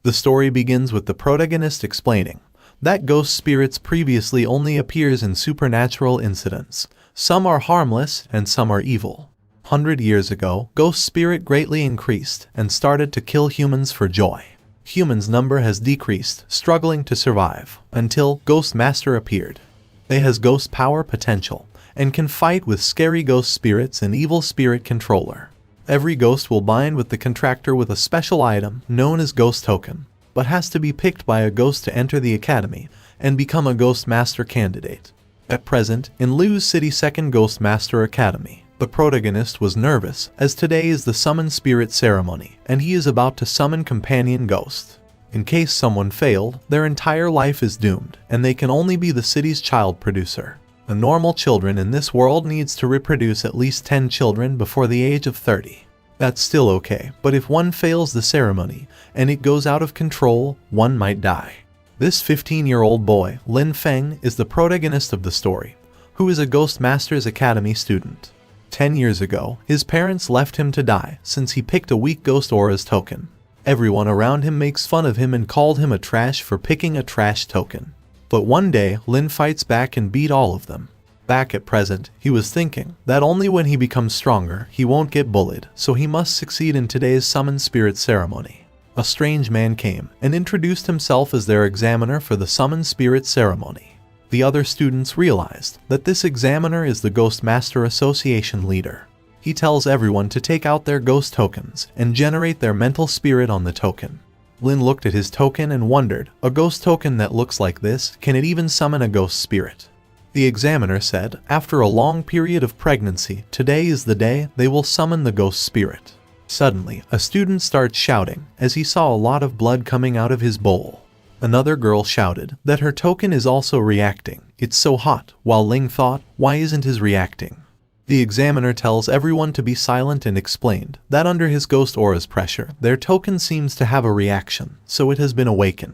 The story begins with the protagonist explaining that ghost spirits previously only appears in supernatural incidents. Some are harmless and some are evil. 100 years ago, ghost spirit greatly increased and started to kill humans for joy. Humans' number has decreased, struggling to survive, until Ghost Master appeared. They has ghost power potential and can fight with scary ghost spirits and evil spirit controller. Every ghost will bind with the contractor with a special item known as Ghost Token, but has to be picked by a ghost to enter the academy and become a Ghost Master candidate. At present, in Liu's City 2nd Ghost Master Academy, the protagonist was nervous as today is the Summon Spirit ceremony and he is about to summon companion ghost. In case someone failed, their entire life is doomed and they can only be the city's child producer. The normal children in this world needs to reproduce at least 10 children before the age of 30. That's still okay, but if one fails the ceremony and it goes out of control, one might die. This 15-year-old boy, Lin Feng, is the protagonist of the story, who is a Ghost Master's Academy student. 10 years ago, his parents left him to die since he picked a weak ghost aura's token. Everyone around him makes fun of him and called him a trash for picking a trash token. But one day, Lin fights back and beat all of them. Back at present, he was thinking that only when he becomes stronger, he won't get bullied, so he must succeed in today's Summon Spirit ceremony. A strange man came and introduced himself as their examiner for the Summon Spirit ceremony. The other students realized that this examiner is the Ghost Master Association leader. He tells everyone to take out their ghost tokens and generate their mental spirit on the token. Lin looked at his token and wondered, a ghost token that looks like this, can it even summon a ghost spirit? The examiner said, after a long period of pregnancy, today is the day they will summon the ghost spirit. Suddenly, a student starts shouting as he saw a lot of blood coming out of his bowl. Another girl shouted that her token is also reacting. It's so hot, while Ling thought, why isn't his reacting? The examiner tells everyone to be silent and explained that under his ghost aura's pressure, their token seems to have a reaction, so it has been awakened.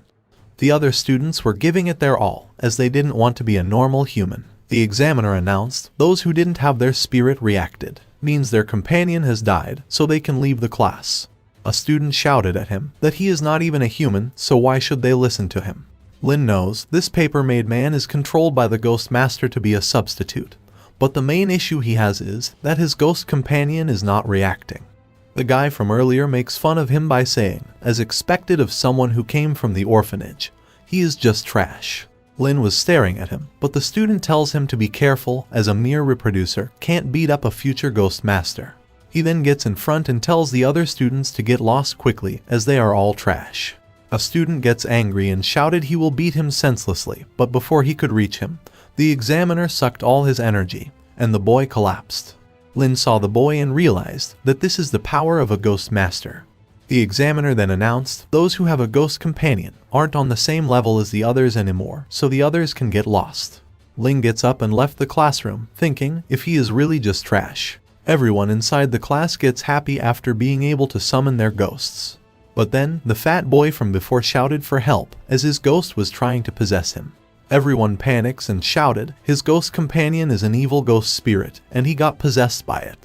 The other students were giving it their all, as they didn't want to be a normal human. The examiner announced those who didn't have their spirit reacted, means their companion has died, so they can leave the class. A student shouted at him that he is not even a human, so why should they listen to him? Lin knows this paper-made man is controlled by the Ghost Master to be a substitute. But the main issue he has is that his ghost companion is not reacting. The guy from earlier makes fun of him by saying, as expected of someone who came from the orphanage, he is just trash. Lin was staring at him, but the student tells him to be careful as a mere reproducer can't beat up a future Ghost Master. He then gets in front and tells the other students to get lost quickly as they are all trash. A student gets angry and shouted he will beat him senselessly, but before he could reach him, the examiner sucked all his energy, and the boy collapsed. Lin saw the boy and realized that this is the power of a Ghost Master. The examiner then announced those who have a ghost companion aren't on the same level as the others anymore, so the others can get lost. Ling gets up and left the classroom, thinking if he is really just trash. Everyone inside the class gets happy after being able to summon their ghosts. But then, the fat boy from before shouted for help as his ghost was trying to possess him. Everyone panics and shouted his ghost companion is an evil ghost spirit and he got possessed by it.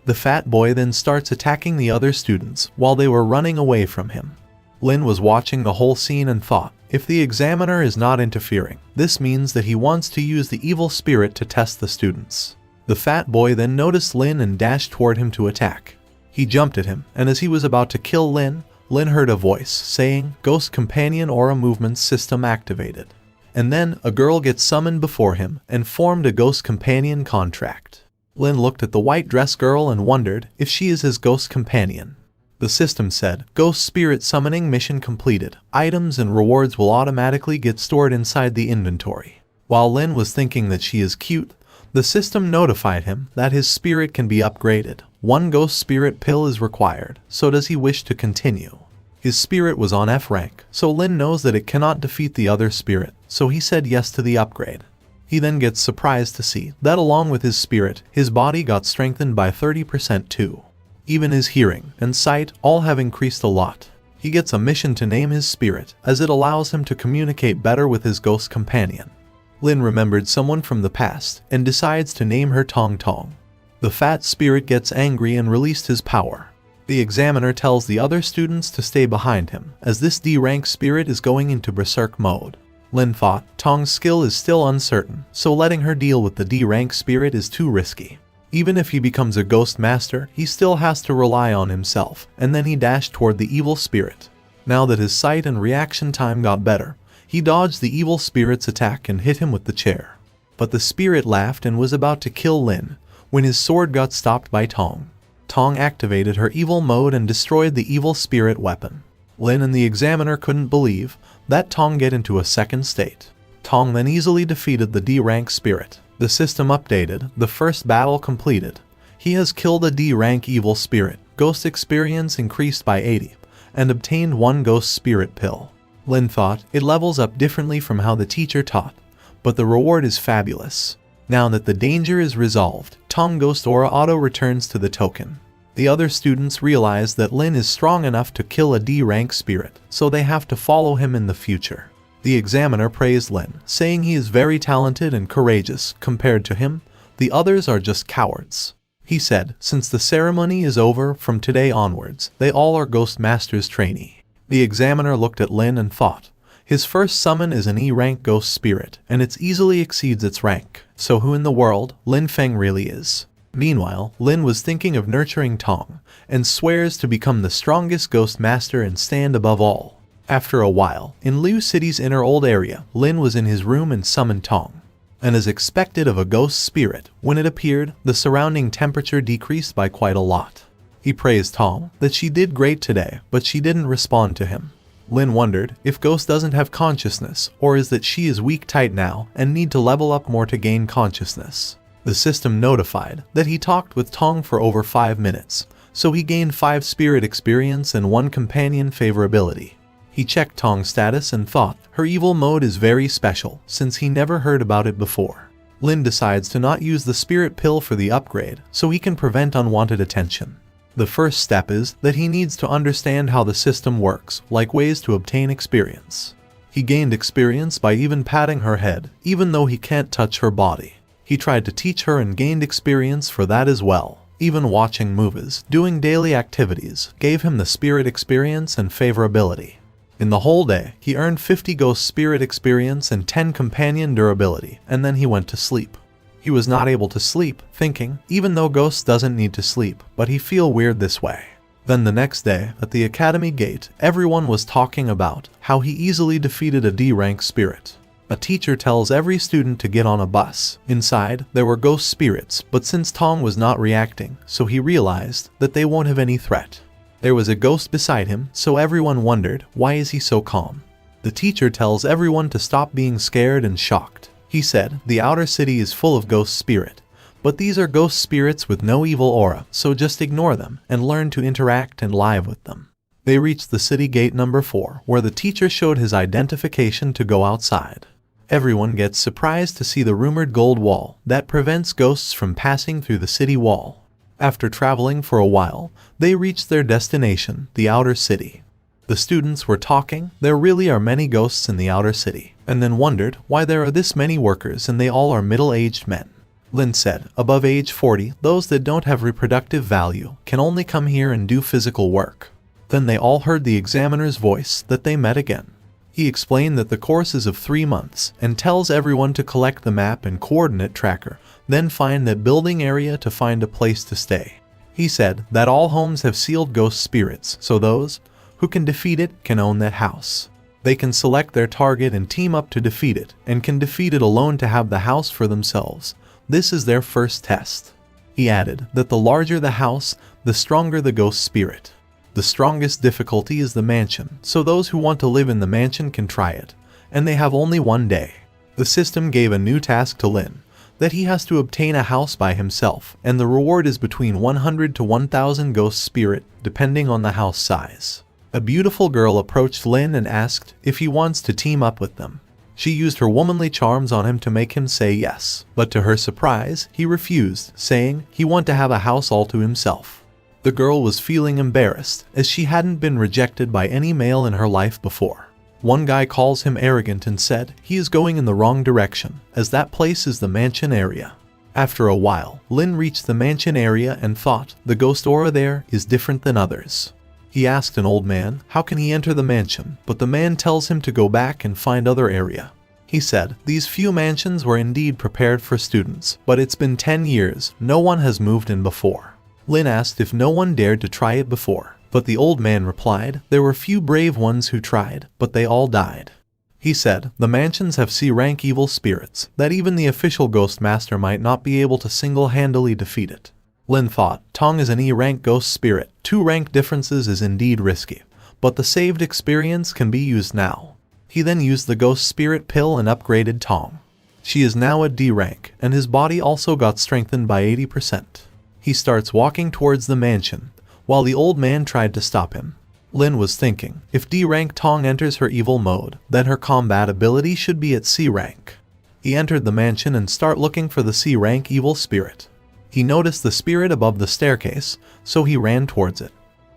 The fat boy then starts attacking the other students while they were running away from him. Lin was watching the whole scene and thought, if the examiner is not interfering, this means that he wants to use the evil spirit to test the students. The fat boy then noticed Lin and dashed toward him to attack. He jumped at him, and as he was about to kill Lin heard a voice saying, Ghost Companion Aura Movement System activated. And then, a girl gets summoned before him and formed a ghost companion contract. Lin looked at the white dress girl and wondered if she is his ghost companion. The system said, Ghost Spirit Summoning Mission completed. Items and rewards will automatically get stored inside the inventory. While Lin was thinking that she is cute, the system notified him that his spirit can be upgraded. 1 ghost spirit pill is required, so does he wish to continue? His spirit was on F rank, so Lin knows that it cannot defeat the other spirit, so he said yes to the upgrade. He then gets surprised to see that along with his spirit, his body got strengthened by 30% too. Even his hearing and sight all have increased a lot. He gets a mission to name his spirit, as it allows him to communicate better with his ghost companion. Lin remembered someone from the past and decides to name her Tong Tong. The fat spirit gets angry and released his power. The examiner tells the other students to stay behind him, as this D-rank spirit is going into berserk mode. Lin thought Tong's skill is still uncertain, so letting her deal with the D-rank spirit is too risky. Even if he becomes a ghost master, he still has to rely on himself, and then he dashed toward the evil spirit. Now that his sight and reaction time got better, he dodged the evil spirit's attack and hit him with the chair. But the spirit laughed and was about to kill Lin, when his sword got stopped by Tong. Tong activated her evil mode and destroyed the evil spirit weapon. Lin and the examiner couldn't believe that Tong get into a second state. Tong then easily defeated the D-rank spirit. The system updated, the first battle completed. He has killed a D-rank evil spirit, ghost experience increased by 80, and obtained 1 ghost spirit pill. Lin thought it levels up differently from how the teacher taught, but the reward is fabulous. Now that the danger is resolved, Tong Ghost Aura auto returns to the token. The other students realize that Lin is strong enough to kill a D-rank spirit, so they have to follow him in the future. The examiner praised Lin, saying he is very talented and courageous. Compared to him, the others are just cowards. He said, since the ceremony is over, from today onwards, they all are Ghost Master's trainee. The examiner looked at Lin and thought, his first summon is an E-rank ghost spirit, and it easily exceeds its rank, so who in the world Lin Feng really is? Meanwhile, Lin was thinking of nurturing Tong, and swears to become the strongest ghost master and stand above all. After a while, in Liu City's inner old area, Lin was in his room and summoned Tong. And as expected of a ghost spirit, when it appeared, the surrounding temperature decreased by quite a lot. He praised Tong that she did great today, but she didn't respond to him. Lin wondered if Ghost doesn't have consciousness, or is that she is weak tight now and need to level up more to gain consciousness. The system notified that he talked with Tong for over 5 minutes, so he gained 5 spirit experience and 1 companion favorability. He checked Tong's status and thought her evil mode is very special since he never heard about it before. Lin decides to not use the spirit pill for the upgrade so he can prevent unwanted attention. The first step is that he needs to understand how the system works, like ways to obtain experience. He gained experience by even patting her head, even though he can't touch her body. He tried to teach her and gained experience for that as well. Even watching movies, doing daily activities, gave him the spirit experience and favorability. In the whole day, he earned 50 ghost spirit experience and 10 companion durability, and then he went to sleep. He was not able to sleep, thinking, even though Ghost doesn't need to sleep, but he feel weird this way. Then the next day, at the academy gate, everyone was talking about how he easily defeated a D-rank spirit. A teacher tells every student to get on a bus. Inside, there were ghost spirits, but since Tong was not reacting, so he realized that they won't have any threat. There was a ghost beside him, so everyone wondered, why is he so calm? The teacher tells everyone to stop being scared and shocked. He said, the outer city is full of ghost spirit, but these are ghost spirits with no evil aura, so just ignore them and learn to interact and live with them. They reached the city gate number 4, where the teacher showed his identification to go outside. Everyone gets surprised to see the rumored gold wall that prevents ghosts from passing through the city wall. After traveling for a while, they reached their destination, the outer city. The students were talking, there really are many ghosts in the outer city, and then wondered why there are this many workers and they all are middle-aged men. Lin said, above age 40, those that don't have reproductive value can only come here and do physical work. Then they all heard the examiner's voice that they met again. He explained that the course is of 3 months and tells everyone to collect the map and coordinate tracker, then find that building area to find a place to stay. He said that all homes have sealed ghost spirits, so those who can defeat it can own that house. They can select their target and team up to defeat it, and can defeat it alone to have the house for themselves. This is their first test. He added that the larger the house, the stronger the ghost spirit. The strongest difficulty is the mansion, so those who want to live in the mansion can try it, and they have only 1 day. The system gave a new task to Lin, that he has to obtain a house by himself, and the reward is between 100 to 1000 ghost spirit, depending on the house size. A beautiful girl approached Lin and asked if he wants to team up with them. She used her womanly charms on him to make him say yes, but to her surprise, he refused, saying he wanted to have a house all to himself. The girl was feeling embarrassed, as she hadn't been rejected by any male in her life before. One guy calls him arrogant and said he is going in the wrong direction, as that place is the mansion area. After a while, Lin reached the mansion area and thought the ghost aura there is different than others. He asked an old man how can he enter the mansion, but the man tells him to go back and find other area. He said these few mansions were indeed prepared for students, but it's been 10 years, no one has moved in before. Lin asked if no one dared to try it before, but the old man replied there were few brave ones who tried, but they all died. He said the mansions have C-rank evil spirits, that even the official ghost master might not be able to single-handedly defeat it. Lin thought Tong is an E-rank ghost spirit, 2 rank differences is indeed risky, but the saved experience can be used now. He then used the ghost spirit pill and upgraded Tong. She is now a D rank, and his body also got strengthened by 80%. He starts walking towards the mansion, while the old man tried to stop him. Lin was thinking, if D rank Tong enters her evil mode, then her combat ability should be at C rank. He entered the mansion and start looking for the C rank evil spirit. He noticed the spirit above the staircase, so he ran towards it.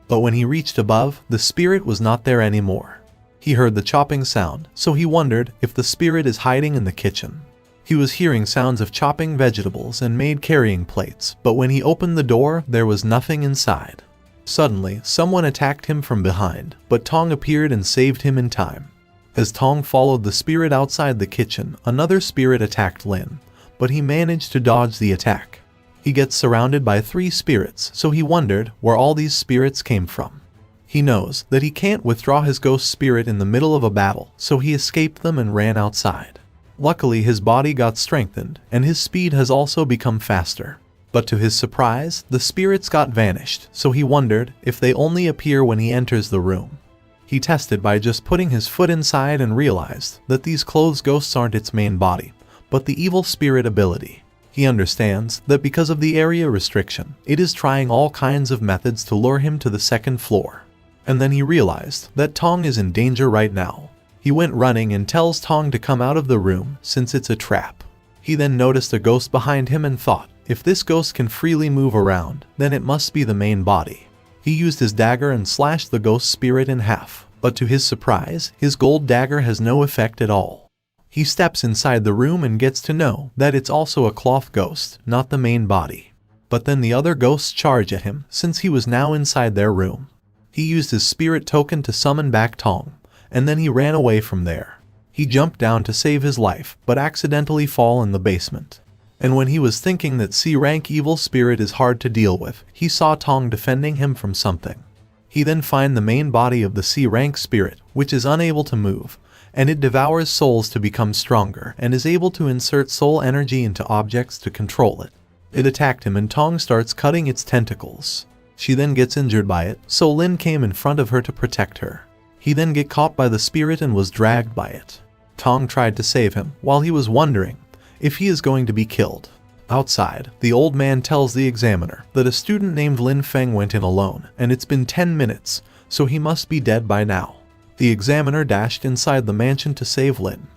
But when he reached above, the spirit was not there anymore. He heard the chopping sound, so he wondered if the spirit is hiding in the kitchen. He was hearing sounds of chopping vegetables and maid carrying plates, but when he opened the door, there was nothing inside. Suddenly, someone attacked him from behind, but Tong appeared and saved him in time. As Tong followed the spirit outside the kitchen, another spirit attacked Lin, but he managed to dodge the attack. He gets surrounded by 3 spirits, so he wondered where all these spirits came from. He knows that he can't withdraw his ghost spirit in the middle of a battle, so he escaped them and ran outside. Luckily, his body got strengthened, and his speed has also become faster. But to his surprise, the spirits got vanished, so he wondered if they only appear when he enters the room. He tested by just putting his foot inside and realized that these clothes ghosts aren't its main body, but the evil spirit ability. He understands that because of the area restriction, it is trying all kinds of methods to lure him to the 2nd floor. And then he realized that Tong is in danger right now. He went running and tells Tong to come out of the room since it's a trap. He then noticed a ghost behind him and thought, if this ghost can freely move around, then it must be the main body. He used his dagger and slashed the ghost spirit in half, but to his surprise, his gold dagger has no effect at all. He steps inside the room and gets to know that it's also a cloth ghost, not the main body. But then the other ghosts charge at him since he was now inside their room. He used his spirit token to summon back Tong, and then he ran away from there. He jumped down to save his life, but accidentally fall in the basement. And when he was thinking that C-rank evil spirit is hard to deal with, he saw Tong defending him from something. He then finds the main body of the C-rank spirit, which is unable to move, and it devours souls to become stronger and is able to insert soul energy into objects to control it. It attacked him and Tong starts cutting its tentacles. She then gets injured by it, so Lin came in front of her to protect her. He then get caught by the spirit and was dragged by it. Tong tried to save him, while he was wondering if he is going to be killed. Outside, the old man tells the examiner that a student named Lin Feng went in alone, and it's been 10 minutes, so he must be dead by now. The examiner dashed inside the mansion to save Lin.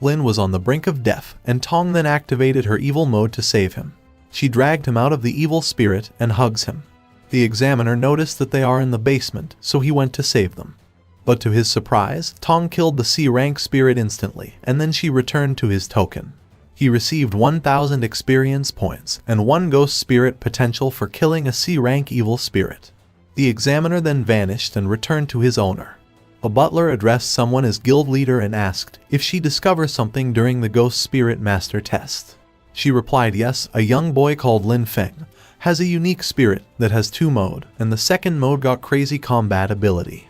Lin was on the brink of death, and Tong then activated her evil mode to save him. She dragged him out of the evil spirit and hugs him. The examiner noticed that they are in the basement, so he went to save them. But to his surprise, Tong killed the C-rank spirit instantly, and then she returned to his token. He received 1,000 experience points and 1 ghost spirit potential for killing a C-rank evil spirit. The examiner then vanished and returned to his owner. A butler addressed someone as guild leader and asked if she discovered something during the ghost spirit master test. She replied yes, a young boy called Lin Feng has a unique spirit that has 2 mode, and the 2nd mode got crazy combat ability.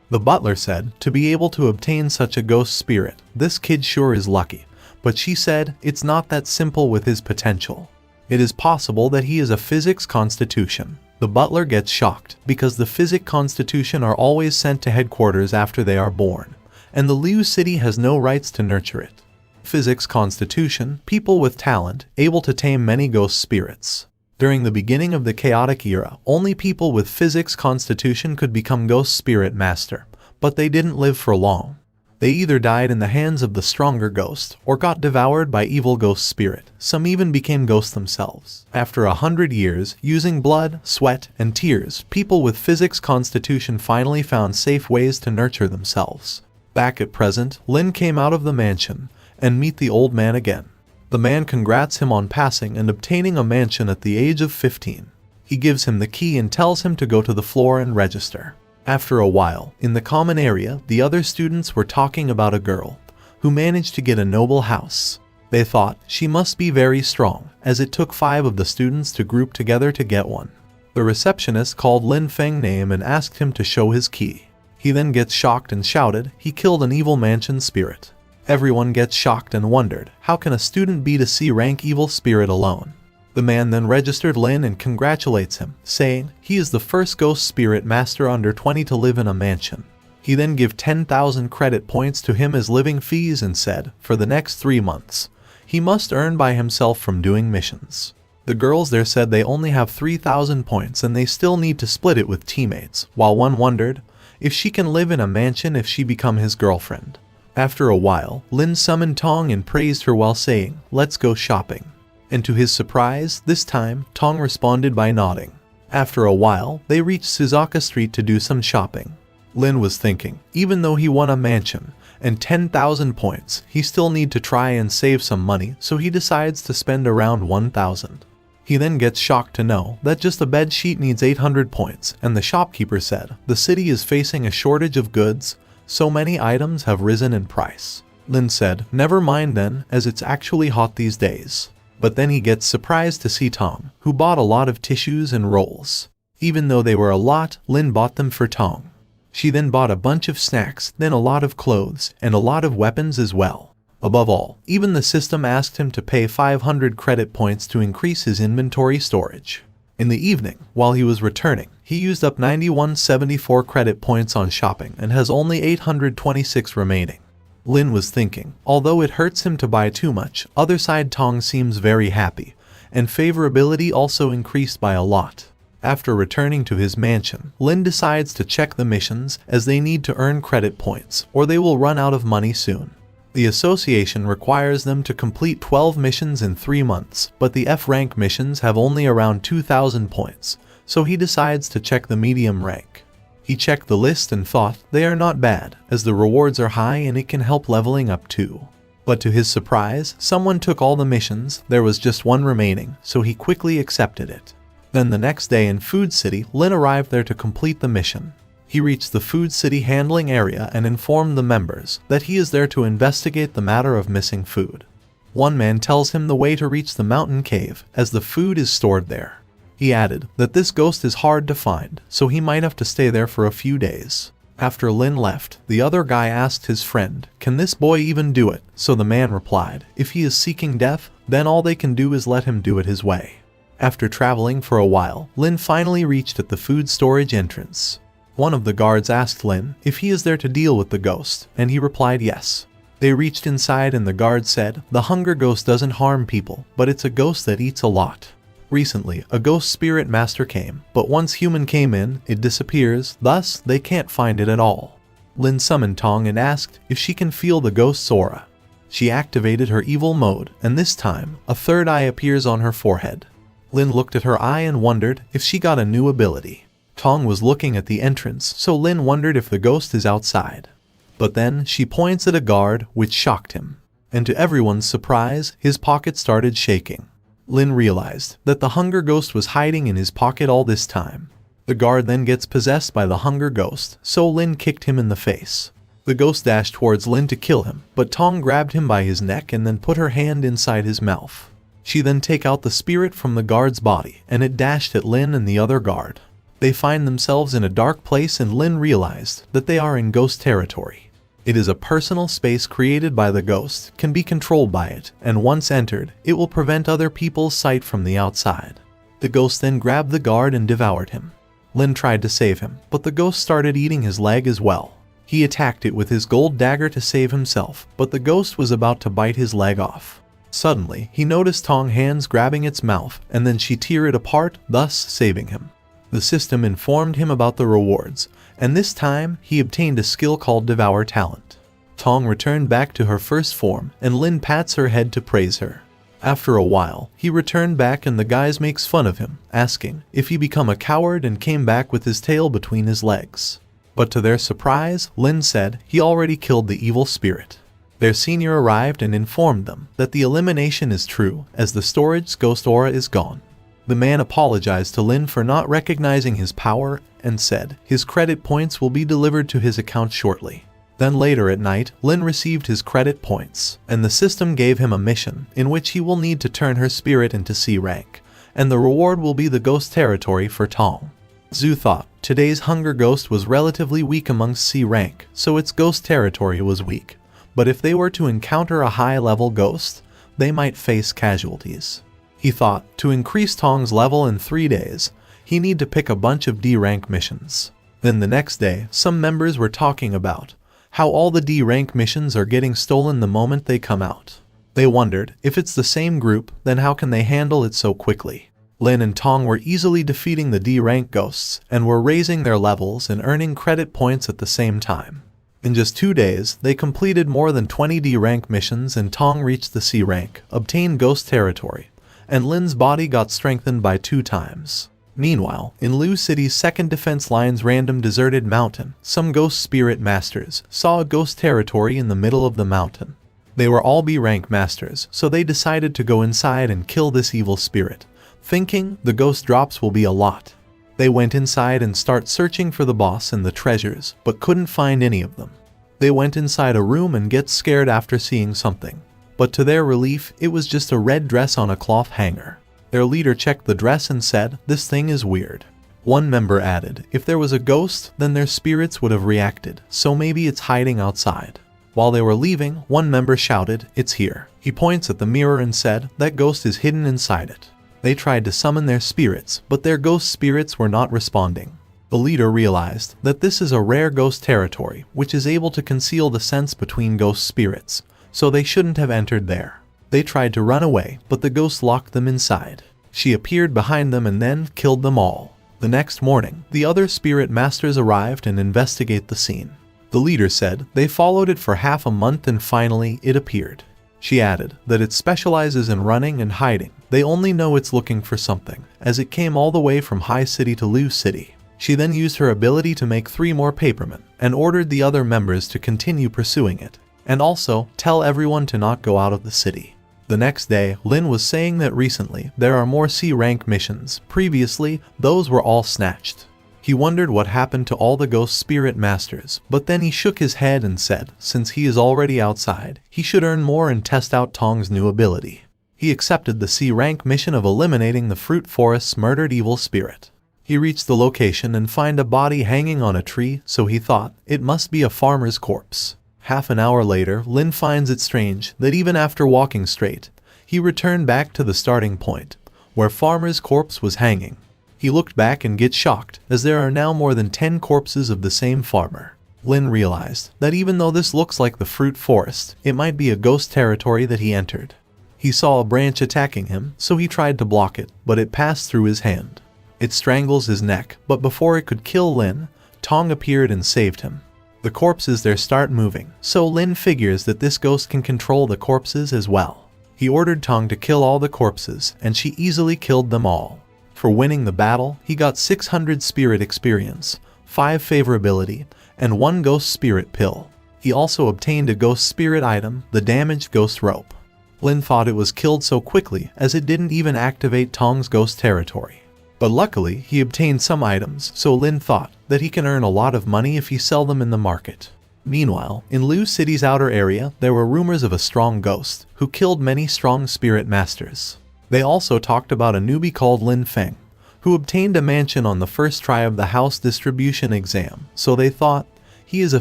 The butler said to be able to obtain such a ghost spirit, this kid sure is lucky. But she said it's not that simple with his potential. It is possible that he is a physics constitution. The butler gets shocked because the physic constitution are always sent to headquarters after they are born, and the Liu city has no rights to nurture it. Physics constitution, people with talent, able to tame many ghost spirits. During the beginning of the chaotic era, only people with physics constitution could become ghost spirit master, but they didn't live for long. They either died in the hands of the stronger ghost, or got devoured by evil ghost spirit. Some even became ghosts themselves. After 100 years, using blood, sweat, and tears, people with physics constitution finally found safe ways to nurture themselves. Back at present, Lin came out of the mansion, and meet the old man again. The man congrats him on passing and obtaining a mansion at the age of 15. He gives him the key and tells him to go to the floor and register. After a while, in the common area, the other students were talking about a girl who managed to get a noble house. They thought she must be very strong, as it took 5 of the students to group together to get one. The receptionist called Lin Feng's name and asked him to show his key. He then gets shocked and shouted he killed an evil mansion spirit. Everyone gets shocked and wondered, how can a student beat a C-rank evil spirit alone? The man then registered Lin and congratulates him, saying he is the first ghost spirit master under 20 to live in a mansion. He then gave 10,000 credit points to him as living fees and said, for the next 3 months, he must earn by himself from doing missions. The girls there said they only have 3,000 points and they still need to split it with teammates, while one wondered if she can live in a mansion if she become his girlfriend. After a while, Lin summoned Tong and praised her while saying, let's go shopping. And to his surprise, this time, Tong responded by nodding. After a while, they reached Suzaka Street to do some shopping. Lin was thinking, even though he won a mansion and 10,000 points, he still need to try and save some money, so he decides to spend around 1,000. He then gets shocked to know that just a bed sheet needs 800 points, and the shopkeeper said, the city is facing a shortage of goods, so many items have risen in price. Lin said, never mind then, as it's actually hot these days. But then he gets surprised to see Tong, who bought a lot of tissues and rolls. Even though they were a lot, Lin bought them for Tong. She then bought a bunch of snacks, then a lot of clothes, and a lot of weapons as well. Above all, even the system asked him to pay 500 credit points to increase his inventory storage. In the evening, while he was returning, he used up 9174 credit points on shopping and has only 826 remaining. Lin was thinking, although it hurts him to buy too much, other side Tong seems very happy, and favorability also increased by a lot. After returning to his mansion, Lin decides to check the missions as they need to earn credit points, or they will run out of money soon. The association requires them to complete 12 missions in 3 months, but the F-rank missions have only around 2,000 points, so he decides to check the medium rank. He checked the list and thought they are not bad, as the rewards are high and it can help leveling up too. But to his surprise, someone took all the missions, there was just one remaining, so he quickly accepted it. Then the next day in Food City, Lin arrived there to complete the mission. He reached the Food City handling area and informed the members that he is there to investigate the matter of missing food. One man tells him the way to reach the mountain cave, as the food is stored there. He added that this ghost is hard to find, so he might have to stay there for a few days. After Lin left, the other guy asked his friend, can this boy even do it? So the man replied, if he is seeking death, then all they can do is let him do it his way. After traveling for a while, Lin finally reached at the food storage entrance. One of the guards asked Lin if he is there to deal with the ghost, and he replied yes. They reached inside and the guard said, the hunger ghost doesn't harm people, but it's a ghost that eats a lot. Recently, a ghost spirit master came, but once human came in, it disappears, thus they can't find it at all. Lin summoned Tong and asked if she can feel the ghost's aura. She activated her evil mode, and this time, a third eye appears on her forehead. Lin looked at her eye and wondered if she got a new ability. Tong was looking at the entrance, so Lin wondered if the ghost is outside. But then she points at a guard, which shocked him. And to everyone's surprise, his pocket started shaking. Lin realized that the hunger ghost was hiding in his pocket all this time. The guard then gets possessed by the hunger ghost, so Lin kicked him in the face. The ghost dashed towards Lin to kill him, but Tong grabbed him by his neck and then put her hand inside his mouth. She then took out the spirit from the guard's body, and it dashed at Lin and the other guard. They find themselves in a dark place and Lin realized that they are in ghost territory. It is a personal space created by the ghost, can be controlled by it, and once entered, it will prevent other people's sight from the outside. The ghost then grabbed the guard and devoured him. Lin tried to save him, but the ghost started eating his leg as well. He attacked it with his gold dagger to save himself, but the ghost was about to bite his leg off. Suddenly, he noticed Tong's hands grabbing its mouth, and then she tore it apart, thus saving him. The system informed him about the rewards, and this time, he obtained a skill called Devour Talent. Tong returned back to her first form, and Lin pats her head to praise her. After a while, he returned back and the guys makes fun of him, asking if he become a coward and came back with his tail between his legs. But to their surprise, Lin said he already killed the evil spirit. Their senior arrived and informed them that the elimination is true as the storage's ghost aura is gone. The man apologized to Lin for not recognizing his power and said his credit points will be delivered to his account shortly. Then later at night, Lin received his credit points, and the system gave him a mission in which he will need to turn her spirit into C rank, and the reward will be the ghost territory for Tong. Zhu thought today's hunger ghost was relatively weak amongst C rank, so its ghost territory was weak. But if they were to encounter a high-level ghost, they might face casualties. He thought to increase Tong's level in 3 days, he need to pick a bunch of D rank missions. Then the next day, some members were talking about how all the D rank missions are getting stolen the moment they come out. They wondered, if it's the same group, then how can they handle it so quickly? Lin and Tong were easily defeating the D rank ghosts and were raising their levels and earning credit points at the same time. In just 2 days, they completed more than 20 D rank missions and Tong reached the C rank, obtained ghost territory, and Lin's body got strengthened by 2 times. Meanwhile, in Lu City's second defense line's random deserted mountain, some ghost spirit masters saw a ghost territory in the middle of the mountain. They were all B rank masters, so they decided to go inside and kill this evil spirit, thinking the ghost drops will be a lot. They went inside and start searching for the boss and the treasures, but couldn't find any of them. They went inside a room and get scared after seeing something, but to their relief, it was just a red dress on a cloth hanger. Their leader checked the dress and said, "This thing is weird." One member added, if there was a ghost, then their spirits would have reacted, so maybe it's hiding outside. While they were leaving, one member shouted, "It's here." He points at the mirror and said, "That ghost is hidden inside it." They tried to summon their spirits, but their ghost spirits were not responding. The leader realized that this is a rare ghost territory, which is able to conceal the sense between ghost spirits, so they shouldn't have entered there. They tried to run away, but the ghost locked them inside. She appeared behind them and then killed them all. The next morning, the other spirit masters arrived and investigate the scene. The leader said they followed it for half a month and finally it appeared. She added that it specializes in running and hiding. They only know it's looking for something, as it came all the way from High City to Lu City. She then used her ability to make 3 more papermen, and ordered the other members to continue pursuing it, and also tell everyone to not go out of the city. The next day, Lin was saying that recently there are more C rank missions. Previously, those were all snatched. He wondered what happened to all the ghost spirit masters, but then he shook his head and said, since he is already outside, he should earn more and test out Tong's new ability. He accepted the C rank mission of eliminating the fruit forest's murdered evil spirit. He reached the location and found a body hanging on a tree, so he thought it must be a farmer's corpse. Half an hour later, Lin finds it strange that even after walking straight, he returned back to the starting point, where farmer's corpse was hanging. He looked back and gets shocked, as there are now more than 10 corpses of the same farmer. Lin realized that even though this looks like the fruit forest, it might be a ghost territory that he entered. He saw a branch attacking him, so he tried to block it, but it passed through his hand. It strangles his neck, but before it could kill Lin, Tong appeared and saved him. The corpses there start moving, so Lin figures that this ghost can control the corpses as well. He ordered Tong to kill all the corpses, and she easily killed them all. For winning the battle, he got 600 spirit experience, 5 favorability, and 1 ghost spirit pill. He also obtained a ghost spirit item, the damaged ghost rope. Lin thought it was killed so quickly as it didn't even activate Tong's ghost territory. But luckily, he obtained some items, so Lin thought that he can earn a lot of money if he sell them in the market. Meanwhile, in Lu City's outer area, there were rumors of a strong ghost who killed many strong spirit masters. They also talked about a newbie called Lin Feng, who obtained a mansion on the first try of the house distribution exam, so they thought he is a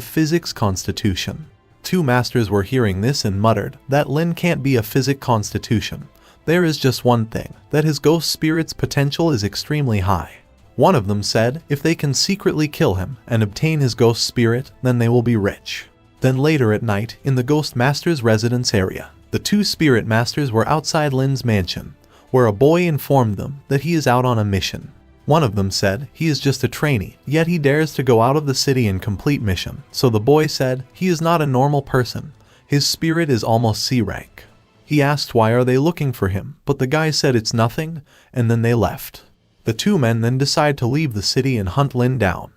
physics constitution. 2 masters were hearing this and muttered that Lin can't be a physic constitution. There is just one thing, that his ghost spirit's potential is extremely high. One of them said if they can secretly kill him and obtain his ghost spirit, then they will be rich. Then later at night, in the ghost master's residence area, the 2 spirit masters were outside Lin's mansion, where a boy informed them that he is out on a mission. One of them said he is just a trainee, yet he dares to go out of the city and complete mission, so the boy said he is not a normal person. His spirit is almost C rank. He asked why are they looking for him, but the guy said it's nothing, and then they left. The 2 men then decide to leave the city and hunt Lin down.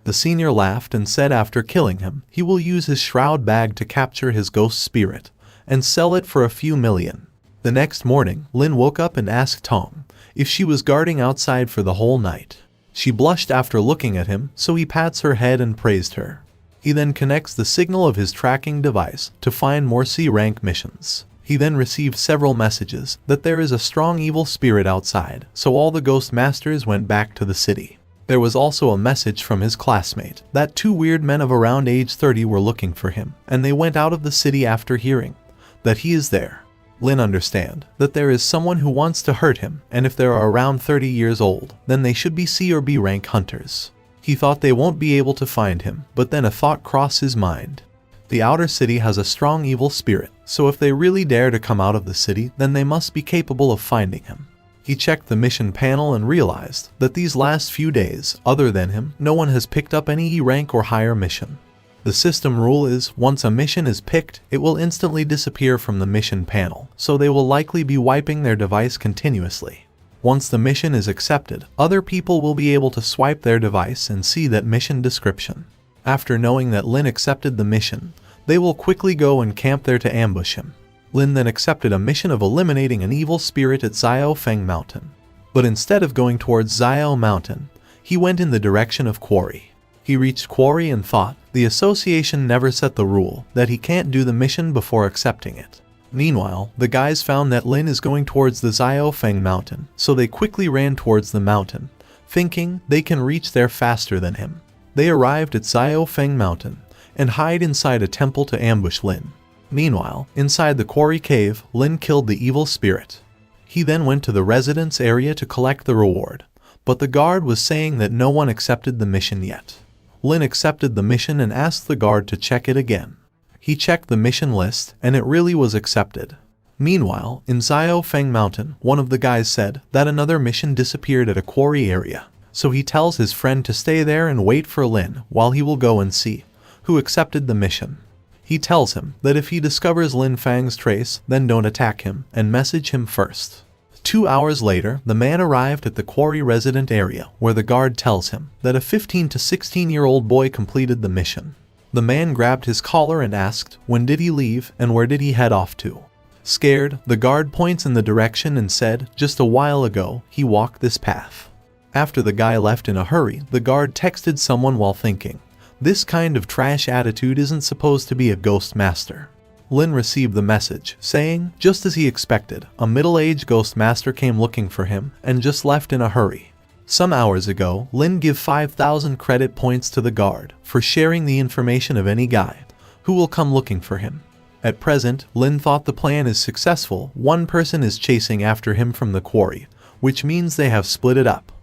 The senior laughed and said after killing him, he will use his shroud bag to capture his ghost spirit and sell it for a few million. The next morning, Lin woke up and asked Tong if she was guarding outside for the whole night. She blushed after looking at him, so he pats her head and praised her. He then connects the signal of his tracking device to find more C-rank missions. He then received several messages that there is a strong evil spirit outside, so all the ghost masters went back to the city. There was also a message from his classmate that 2 weird men of around age 30 were looking for him, and they went out of the city after hearing that he is there. Lin understand that there is someone who wants to hurt him, and if they are around 30 years old, then they should be C or B rank hunters. He thought they won't be able to find him, but then a thought crossed his mind. The outer city has a strong evil spirit, so if they really dare to come out of the city, then they must be capable of finding him. He checked the mission panel and realized that these last few days, other than him, no one has picked up any E rank or higher mission. The system rule is, once a mission is picked, it will instantly disappear from the mission panel, so they will likely be wiping their device continuously. Once the mission is accepted, other people will be able to swipe their device and see that mission description. After knowing that Lin accepted the mission, they will quickly go and camp there to ambush him. Lin then accepted a mission of eliminating an evil spirit at Xiao Feng Mountain. But instead of going towards Xiao Mountain, he went in the direction of Quarry. He reached Quarry and thought the association never set the rule that he can't do the mission before accepting it. Meanwhile, the guys found that Lin is going towards the Xiao Feng Mountain, so they quickly ran towards the mountain, thinking they can reach there faster than him. They arrived at Xiao Feng Mountain and hide inside a temple to ambush Lin. Meanwhile, inside the Quarry cave, Lin killed the evil spirit. He then went to the residence area to collect the reward, but the guard was saying that no one accepted the mission yet. Lin accepted the mission and asked the guard to check it again. He checked the mission list, and it really was accepted. Meanwhile, in Xiao Feng Mountain, one of the guys said that another mission disappeared at a quarry area, so he tells his friend to stay there and wait for Lin while he will go and see who accepted the mission. He tells him that if he discovers Lin Fang's trace, then don't attack him and message him first. 2 hours later, the man arrived at the quarry resident area where the guard tells him that a 15 to 16-year-old boy completed the mission. The man grabbed his collar and asked when did he leave and where did he head off to. Scared, the guard points in the direction and said just a while ago he walked this path. After the guy left in a hurry, the guard texted someone while thinking, this kind of trash attitude isn't supposed to be a ghost master. Lin received the message, saying, just as he expected, a middle-aged ghost master came looking for him and just left in a hurry. Some hours ago, Lin gave 5,000 credit points to the guard for sharing the information of any guy who will come looking for him. At present, Lin thought the plan is successful. One person is chasing after him from the quarry, which means they have split it up.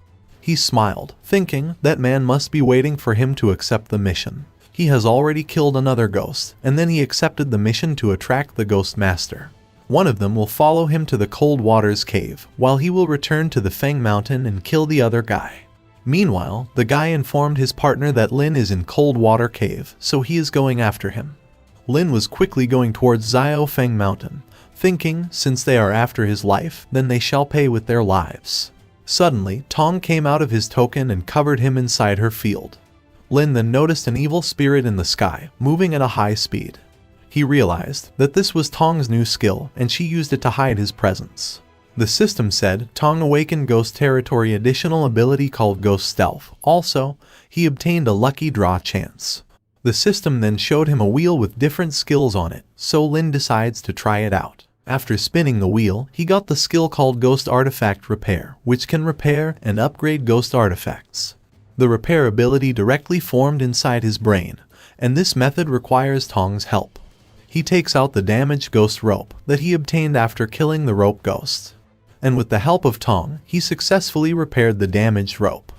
He smiled, thinking that man must be waiting for him to accept the mission. He has already killed another ghost, and then he accepted the mission to attract the ghost master. One of them will follow him to the Cold Waters cave, while he will return to the Feng Mountain and kill the other guy. Meanwhile, the guy informed his partner that Lin is in Cold Water Cave, so he is going after him. Lin was quickly going towards Xiao Feng Mountain, thinking since they are after his life, then they shall pay with their lives. Suddenly, Tong came out of his token and covered him inside her field. Lin then noticed an evil spirit in the sky, moving at a high speed. He realized that this was Tong's new skill, and she used it to hide his presence. The system said Tong awakened Ghost Territory additional ability called Ghost Stealth. Also, he obtained a lucky draw chance. The system then showed him a wheel with different skills on it, so Lin decides to try it out. After spinning the wheel, he got the skill called Ghost Artifact Repair, which can repair and upgrade ghost artifacts. The repair ability directly formed inside his brain, and this method requires Tong's help. He takes out the damaged ghost rope that he obtained after killing the rope ghost. And with the help of Tong, he successfully repaired the damaged rope.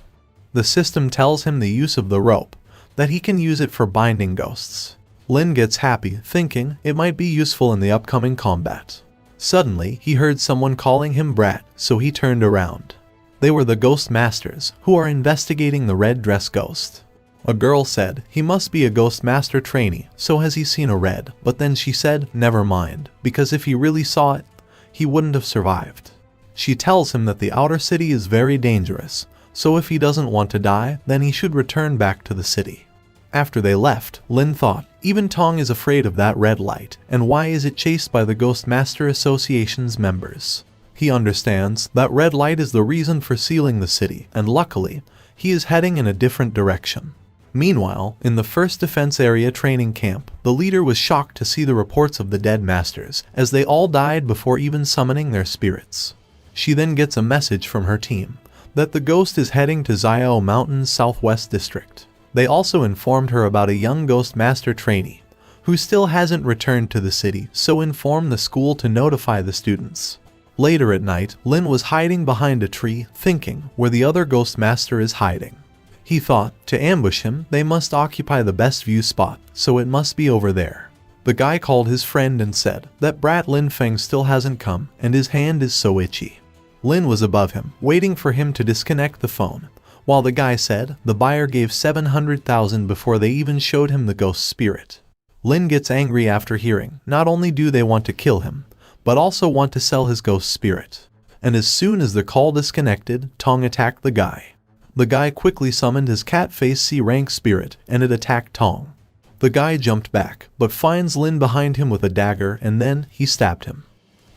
The system tells him the use of the rope, that he can use it for binding ghosts. Lin gets happy, thinking it might be useful in the upcoming combat. Suddenly, he heard someone calling him Brat, so he turned around. They were the ghost masters, who are investigating the red dress ghost. A girl said he must be a ghost master trainee, so has he seen a red, but then she said never mind, because if he really saw it, he wouldn't have survived. She tells him that the outer city is very dangerous, so if he doesn't want to die, then he should return back to the city. After they left, Lin thought, even Tong is afraid of that red light, and why is it chased by the Ghost Master Association's members? He understands that red light is the reason for sealing the city, and luckily, he is heading in a different direction. Meanwhile, in the 1st Defense Area training camp, the leader was shocked to see the reports of the dead masters, as they all died before even summoning their spirits. She then gets a message from her team that the ghost is heading to Xiao Mountain's southwest district. They also informed her about a young Ghost Master trainee who still hasn't returned to the city, so informed the school to notify the students. Later at night, Lin was hiding behind a tree, thinking where the other Ghost Master is hiding. He thought, to ambush him, they must occupy the best view spot, so it must be over there. The guy called his friend and said that brat Lin Feng still hasn't come, and his hand is so itchy. Lin was above him, waiting for him to disconnect the phone, while the guy said the buyer gave 700,000 before they even showed him the ghost spirit. Lin gets angry after hearing, not only do they want to kill him, but also want to sell his ghost spirit. And as soon as the call disconnected, Tong attacked the guy. The guy quickly summoned his cat face C-rank spirit, and it attacked Tong. The guy jumped back, but finds Lin behind him with a dagger, and then he stabbed him.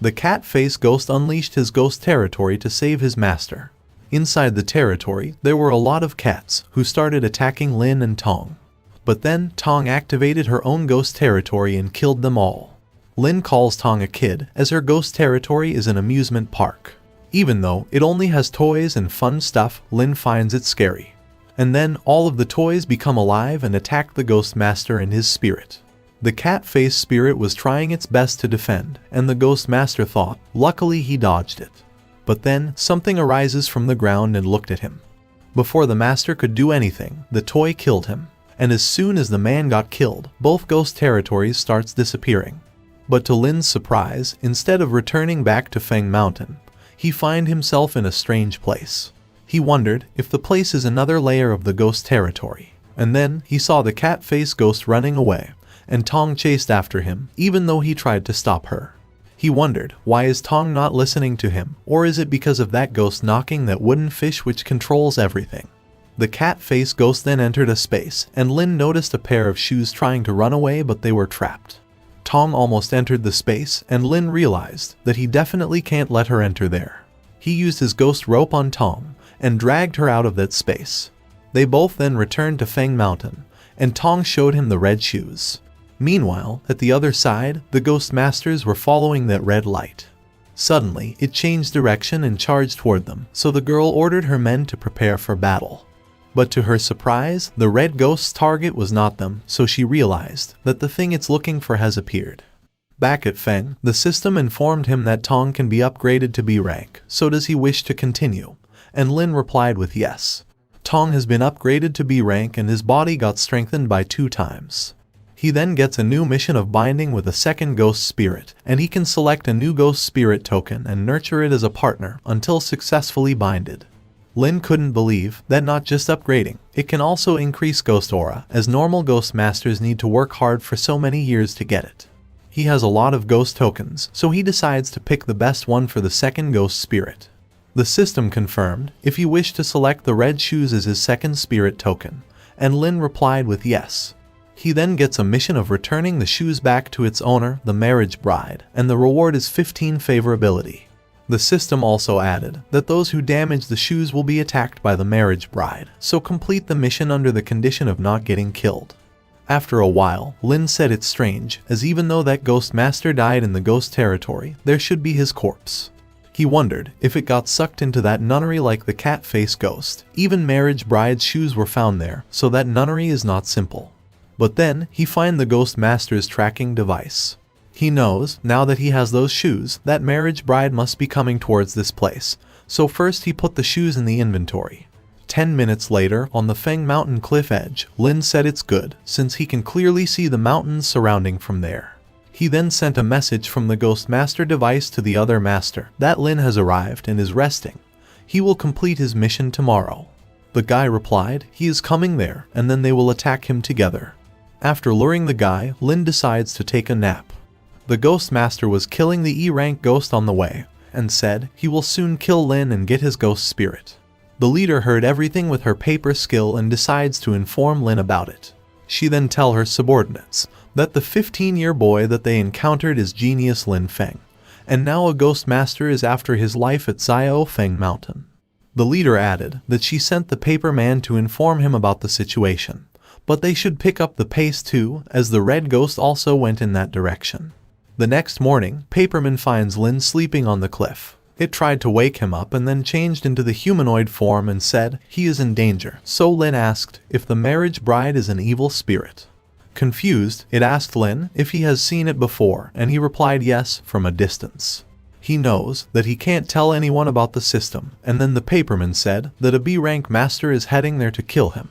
The cat face ghost unleashed his ghost territory to save his master. Inside the territory, there were a lot of cats who started attacking Lin and Tong. But then, Tong activated her own ghost territory and killed them all. Lin calls Tong a kid, as her ghost territory is an amusement park. Even though it only has toys and fun stuff, Lin finds it scary. And then, all of the toys become alive and attack the Ghost Master and his spirit. The cat face spirit was trying its best to defend, and the Ghost Master thought, luckily he dodged it. But then, something arises from the ground and looked at him. Before the master could do anything, the toy killed him. And as soon as the man got killed, both ghost territories starts disappearing. But to Lin's surprise, instead of returning back to Feng Mountain, he find himself in a strange place. He wondered if the place is another layer of the ghost territory. And then, he saw the cat face ghost running away, and Tong chased after him, even though he tried to stop her. He wondered, why is Tong not listening to him, or is it because of that ghost knocking that wooden fish which controls everything? The cat face ghost then entered a space, and Lin noticed a pair of shoes trying to run away, but they were trapped. Tong almost entered the space, and Lin realized that he definitely can't let her enter there. He used his ghost rope on Tong, and dragged her out of that space. They both then returned to Feng Mountain, and Tong showed him the red shoes. Meanwhile, at the other side, the Ghost Masters were following that red light. Suddenly, it changed direction and charged toward them, so the girl ordered her men to prepare for battle. But to her surprise, the red ghost's target was not them, so she realized that the thing it's looking for has appeared. Back at Feng, the system informed him that Tong can be upgraded to B rank, so does he wish to continue? And Lin replied with yes. Tong has been upgraded to B rank and his body got strengthened by 2 times. He then gets a new mission of binding with a second ghost spirit, and he can select a new ghost spirit token and nurture it as a partner until successfully binded. Lin couldn't believe that not just upgrading, it can also increase ghost aura, as normal ghost masters need to work hard for so many years to get it. He has a lot of ghost tokens, so he decides to pick the best one for the second ghost spirit. The system confirmed if he wished to select the red shoes as his second spirit token, and Lin replied with yes. He then gets a mission of returning the shoes back to its owner, the marriage bride, and the reward is 15 favorability. The system also added that those who damage the shoes will be attacked by the marriage bride, so complete the mission under the condition of not getting killed. After a while, Lin said it's strange, as even though that ghost master died in the ghost territory, there should be his corpse. He wondered if it got sucked into that nunnery like the cat face ghost. Even marriage bride's shoes were found there, so that nunnery is not simple. But then, he find the ghost master's tracking device. He knows, now that he has those shoes, that marriage bride must be coming towards this place, so first he put the shoes in the inventory. 10 minutes later, on the Feng Mountain cliff edge, Lin said it's good, since he can clearly see the mountains surrounding from there. He then sent a message from the Ghost Master device to the other master that Lin has arrived and is resting. He will complete his mission tomorrow. The guy replied he is coming there, and then they will attack him together. After luring the guy, Lin decides to take a nap. The Ghost Master was killing the E-rank ghost on the way, and said he will soon kill Lin and get his ghost spirit. The leader heard everything with her paper skill and decides to inform Lin about it. She then tells her subordinates that the 15-year boy that they encountered is genius Lin Feng, and now a ghost master is after his life at Xiao Feng Mountain. The leader added that she sent the paper man to inform him about the situation, but they should pick up the pace too, as the red ghost also went in that direction. The next morning, Paperman finds Lin sleeping on the cliff. It tried to wake him up and then changed into the humanoid form and said he is in danger, so Lin asked if the marriage bride is an evil spirit. Confused, it asked Lin if he has seen it before, and he replied yes from a distance. He knows that he can't tell anyone about the system, and then the paperman said that a B-rank master is heading there to kill him.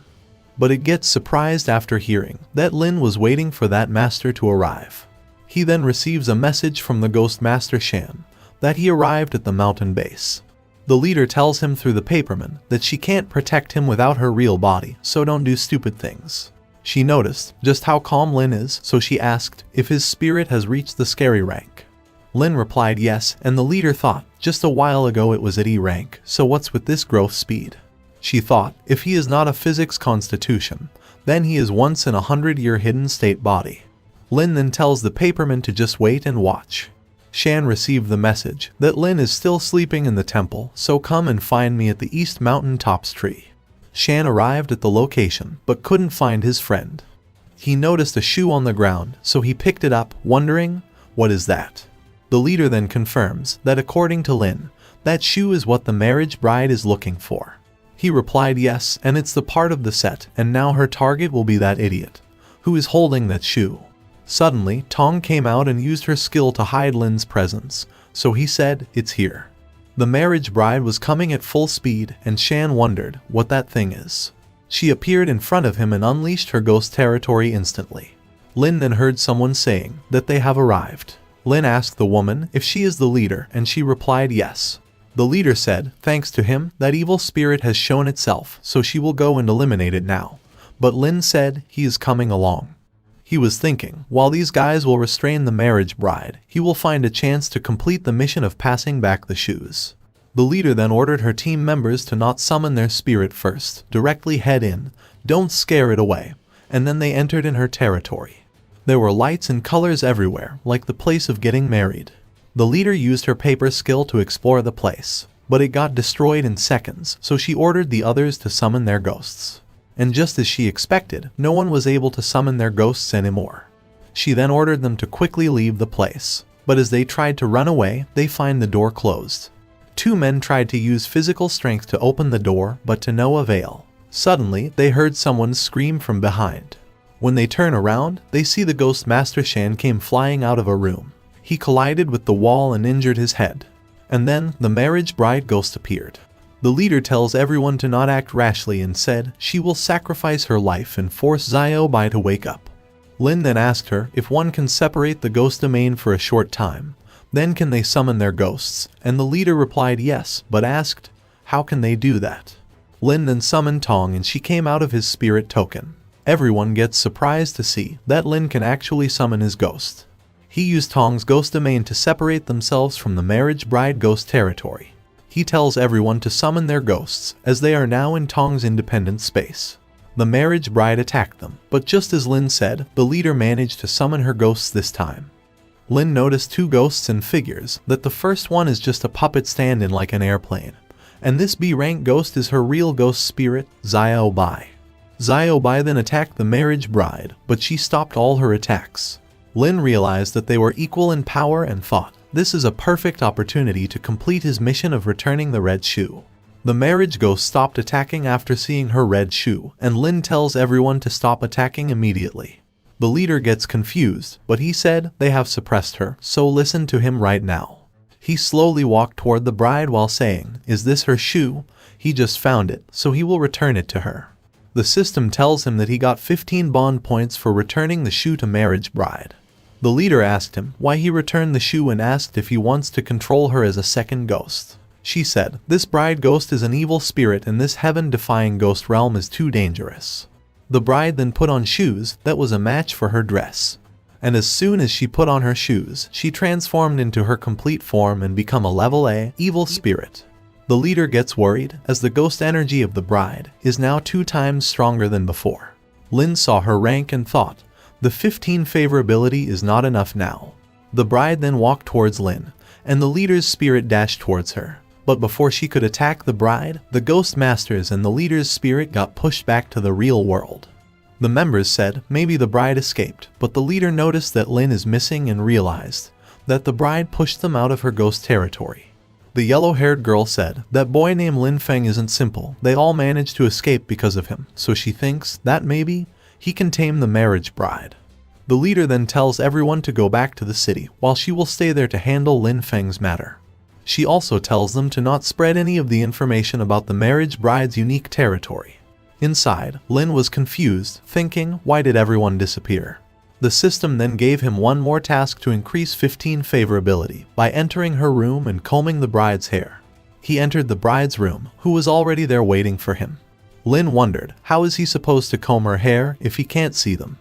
But it gets surprised after hearing that Lin was waiting for that master to arrive. He then receives a message from the ghost master Shan that he arrived at the mountain base. The leader tells him through the paperman that she can't protect him without her real body, so don't do stupid things. She noticed just how calm Lin is, so she asked if his spirit has reached the scary rank. Lin replied yes, and the leader thought just a while ago it was at E rank, so what's with this growth speed? She thought if he is not a physics constitution, then he is once in a 100-year hidden state body. Lin then tells the paperman to just wait and watch. Shan received the message that Lin is still sleeping in the temple, so come and find me at the East Mountain Tops tree. Shan arrived at the location, but couldn't find his friend. He noticed a shoe on the ground, so he picked it up, wondering, what is that? The leader then confirms that according to Lin, that shoe is what the marriage bride is looking for. He replied yes, and it's the part of the set, and now her target will be that idiot, who is holding that shoe. Suddenly, Tong came out and used her skill to hide Lin's presence, so he said, it's here. The marriage bride was coming at full speed, and Shan wondered what that thing is. She appeared in front of him and unleashed her ghost territory instantly. Lin then heard someone saying that they have arrived. Lin asked the woman if she is the leader, and she replied yes. The leader said, thanks to him, that evil spirit has shown itself, so she will go and eliminate it now. But Lin said he is coming along. He was thinking, while these guys will restrain the marriage bride, he will find a chance to complete the mission of passing back the shoes. The leader then ordered her team members to not summon their spirit first, directly head in, don't scare it away, and then they entered in her territory. There were lights and colors everywhere, like the place of getting married. The leader used her paper skill to explore the place, but it got destroyed in seconds, so she ordered the others to summon their ghosts. And just as she expected, no one was able to summon their ghosts anymore. She then ordered them to quickly leave the place, but as they tried to run away, they find the door closed. Two men tried to use physical strength to open the door, but to no avail. Suddenly, they heard someone scream from behind. When they turn around, they see the ghost master Shan came flying out of a room. He collided with the wall and injured his head. And then, the marriage bride ghost appeared. The leader tells everyone to not act rashly and said she will sacrifice her life and force Xiao Bai to wake up. Lin then asked her if one can separate the ghost domain for a short time, then can they summon their ghosts, and the leader replied yes, but asked, how can they do that? Lin then summoned Tong and she came out of his spirit token. Everyone gets surprised to see that Lin can actually summon his ghost. He used Tong's ghost domain to separate themselves from the marriage bride ghost territory. He tells everyone to summon their ghosts, as they are now in Tong's independent space. The marriage bride attacked them, but just as Lin said, the leader managed to summon her ghosts this time. Lin noticed two ghosts and figures that the first one is just a puppet stand-in like an airplane, and this B-rank ghost is her real ghost spirit, Xiao Bai. Xiao Bai then attacked the marriage bride, but she stopped all her attacks. Lin realized that they were equal in power and thought, this is a perfect opportunity to complete his mission of returning the red shoe. The marriage ghost stopped attacking after seeing her red shoe, and Lin tells everyone to stop attacking immediately. The leader gets confused, but he said they have suppressed her, so listen to him right now. He slowly walked toward the bride while saying, is this her shoe? He just found it, so he will return it to her. The system tells him that he got 15 bond points for returning the shoe to marriage bride. The leader asked him why he returned the shoe and asked if he wants to control her as a second ghost. She said, this bride ghost is an evil spirit and this heaven-defying ghost realm is too dangerous. The bride then put on shoes that was a match for her dress. And as soon as she put on her shoes, she transformed into her complete form and become a level A evil spirit. The leader gets worried as the ghost energy of the bride is now 2 times stronger than before. Lin saw her rank and thought, the 15 favorability is not enough now. The bride then walked towards Lin, and the leader's spirit dashed towards her. But before she could attack the bride, the ghost masters and the leader's spirit got pushed back to the real world. The members said maybe the bride escaped, but the leader noticed that Lin is missing and realized that the bride pushed them out of her ghost territory. The yellow-haired girl said that boy named Lin Feng isn't simple, they all managed to escape because of him, so she thinks that maybe he can tame the marriage bride. The leader then tells everyone to go back to the city, while she will stay there to handle Lin Feng's matter. She also tells them to not spread any of the information about the marriage bride's unique territory. Inside, Lin was confused, thinking, why did everyone disappear? The system then gave him one more task to increase 15 favorability by entering her room and combing the bride's hair. He entered the bride's room, who was already there waiting for him. Lin wondered, how is he supposed to comb her hair if he can't see them?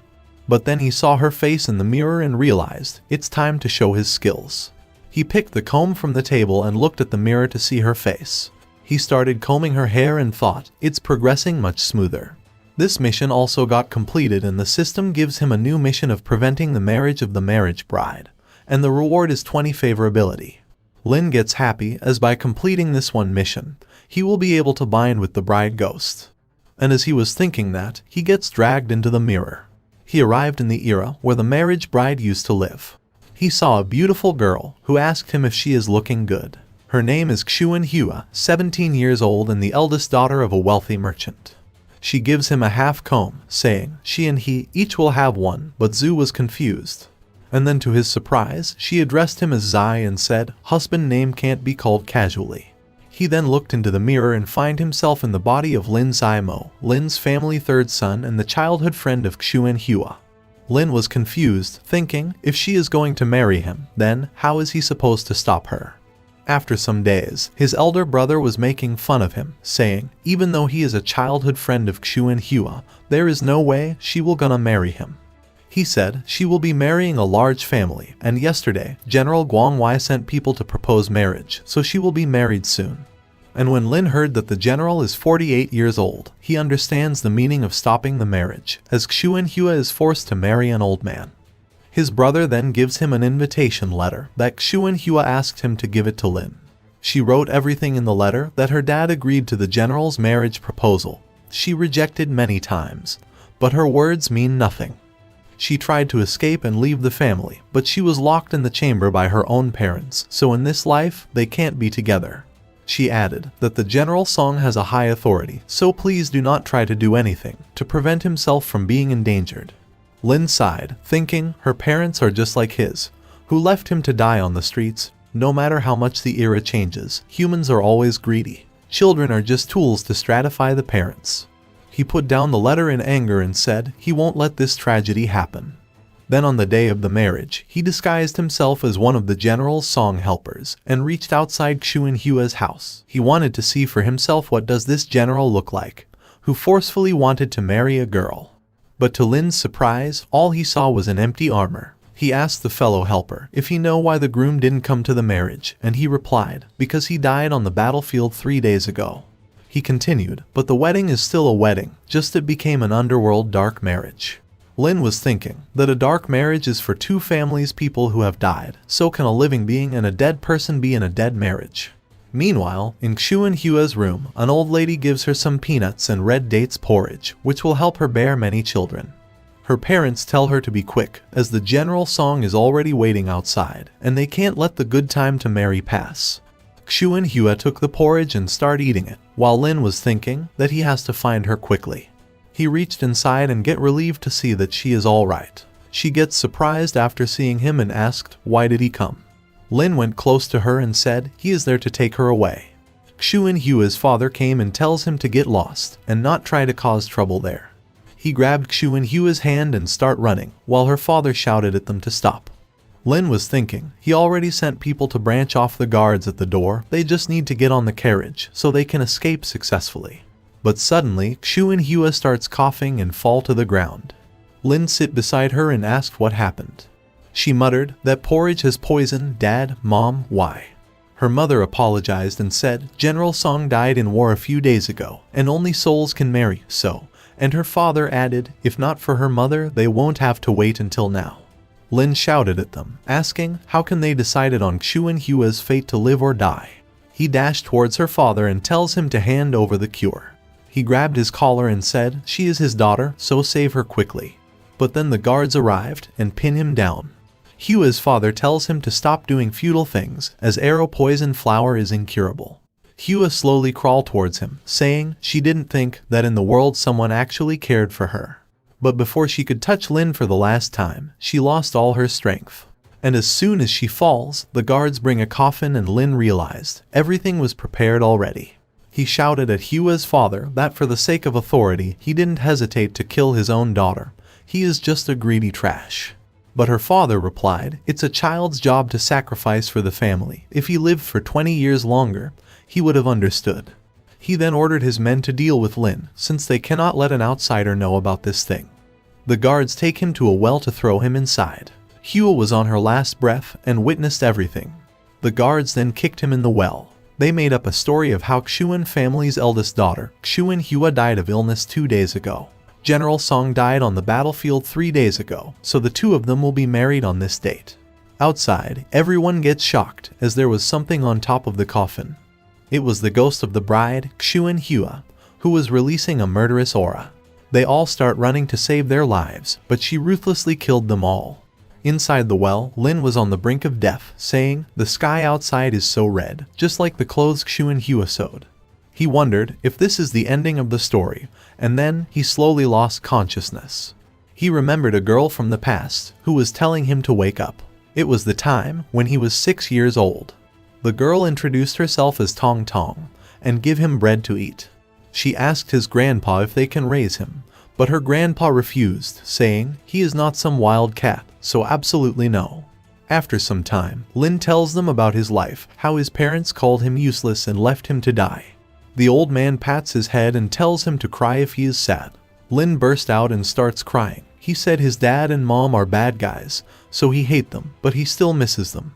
But then he saw her face in the mirror and realized, it's time to show his skills. He picked the comb from the table and looked at the mirror to see her face. He started combing her hair and thought, it's progressing much smoother. This mission also got completed and the system gives him a new mission of preventing the marriage of the marriage bride, and the reward is 20 favorability. Lin gets happy as by completing this one mission, he will be able to bind with the bride ghost. And as he was thinking that, he gets dragged into the mirror. He arrived in the era where the marriage bride used to live. He saw a beautiful girl who asked him if she is looking good. Her name is Xuan Hua, 17 years old and the eldest daughter of a wealthy merchant. She gives him a half comb, saying she and he each will have one, but Zhu was confused. And then to his surprise, she addressed him as Zai and said, husband name can't be called casually. He then looked into the mirror and find himself in the body of Lin Zaimo, Lin's family third son and the childhood friend of Xuan Hua. Lin was confused, thinking, if she is going to marry him, then how is he supposed to stop her? After some days, his elder brother was making fun of him, saying, even though he is a childhood friend of Xuan Hua, there is no way she will gonna marry him. He said she will be marrying a large family, and yesterday, General Guangwei sent people to propose marriage, so she will be married soon. And when Lin heard that the general is 48 years old, he understands the meaning of stopping the marriage, as Xuan Hua is forced to marry an old man. His brother then gives him an invitation letter that Xuan Hua asked him to give it to Lin. She wrote everything in the letter that her dad agreed to the general's marriage proposal. She rejected many times, but her words mean nothing. She tried to escape and leave the family, but she was locked in the chamber by her own parents, so in this life, they can't be together. She added that the general Song has a high authority, so please do not try to do anything to prevent himself from being endangered. Lin sighed, thinking her parents are just like his, who left him to die on the streets. No matter how much the era changes, humans are always greedy. Children are just tools to stratify the parents. He put down the letter in anger and said he won't let this tragedy happen. Then on the day of the marriage, he disguised himself as one of the general's Song helpers and reached outside Xuan Hua's house. He wanted to see for himself what does this general look like, who forcefully wanted to marry a girl. But to Lin's surprise, all he saw was an empty armor. He asked the fellow helper if he know why the groom didn't come to the marriage, and he replied, because he died on the battlefield 3 days ago. He continued, but the wedding is still a wedding, just it became an underworld dark marriage. Lin was thinking that a dark marriage is for 2 families people who have died, so can a living being and a dead person be in a dead marriage? Meanwhile, in Xuan Hua's room, an old lady gives her some peanuts and red dates porridge, which will help her bear many children. Her parents tell her to be quick, as the general Song is already waiting outside, and they can't let the good time to marry pass. Xuan Hua took the porridge and started eating it, while Lin was thinking that he has to find her quickly. He reached inside and get relieved to see that she is alright. She gets surprised after seeing him and asked, why did he come? Lin went close to her and said he is there to take her away. Xuan Hua's father came and tells him to get lost and not try to cause trouble there. He grabbed Xuan Hua's hand and start running, while her father shouted at them to stop. Lin was thinking he already sent people to branch off the guards at the door, they just need to get on the carriage so they can escape successfully. But suddenly, Xuan Hua starts coughing and fall to the ground. Lin sit beside her and asked what happened. She muttered that porridge has poisoned Dad, Mom, why? Her mother apologized and said, General Song died in war a few days ago, and only souls can marry, so. And her father added, if not for her mother, they won't have to wait until now. Lin shouted at them, asking, how can they decided on Xuan Hua's fate to live or die? He dashed towards her father and tells him to hand over the cure. He grabbed his collar and said, she is his daughter, so save her quickly. But then the guards arrived and pin him down. Hua's father tells him to stop doing futile things, as arrow poison flower is incurable. Hua slowly crawled towards him, saying she didn't think that in the world someone actually cared for her. But before she could touch Lin for the last time, she lost all her strength. And as soon as she falls, the guards bring a coffin and Lin realized everything was prepared already. He shouted at Hua's father that for the sake of authority, he didn't hesitate to kill his own daughter. He is just a greedy trash. But her father replied, it's a child's job to sacrifice for the family. If he lived for 20 years longer, he would have understood. He then ordered his men to deal with Lin, since they cannot let an outsider know about this thing. The guards take him to a well to throw him inside. Hua was on her last breath and witnessed everything. The guards then kicked him in the well. They made up a story of how Xuan family's eldest daughter, Xuan Hua, died of illness 2 days ago. General Song died on the battlefield 3 days ago, so the two of them will be married on this date. Outside, everyone gets shocked as there was something on top of the coffin. It was the ghost of the bride, Xuan Hua, who was releasing a murderous aura. They all start running to save their lives, but she ruthlessly killed them all. Inside the well, Lin was on the brink of death, saying, the sky outside is so red, just like the clothes Xuan Hua sewed. He wondered if this is the ending of the story, and then he slowly lost consciousness. He remembered a girl from the past who was telling him to wake up. It was the time when he was 6 years old. The girl introduced herself as Tong Tong and give him bread to eat. She asked his grandpa if they can raise him, but her grandpa refused, saying he is not some wild cat, so absolutely no. After some time, Lin tells them about his life, how his parents called him useless and left him to die. The old man pats his head and tells him to cry if he is sad. Lin bursts out and starts crying. He said his dad and mom are bad guys, so he hates them, but he still misses them.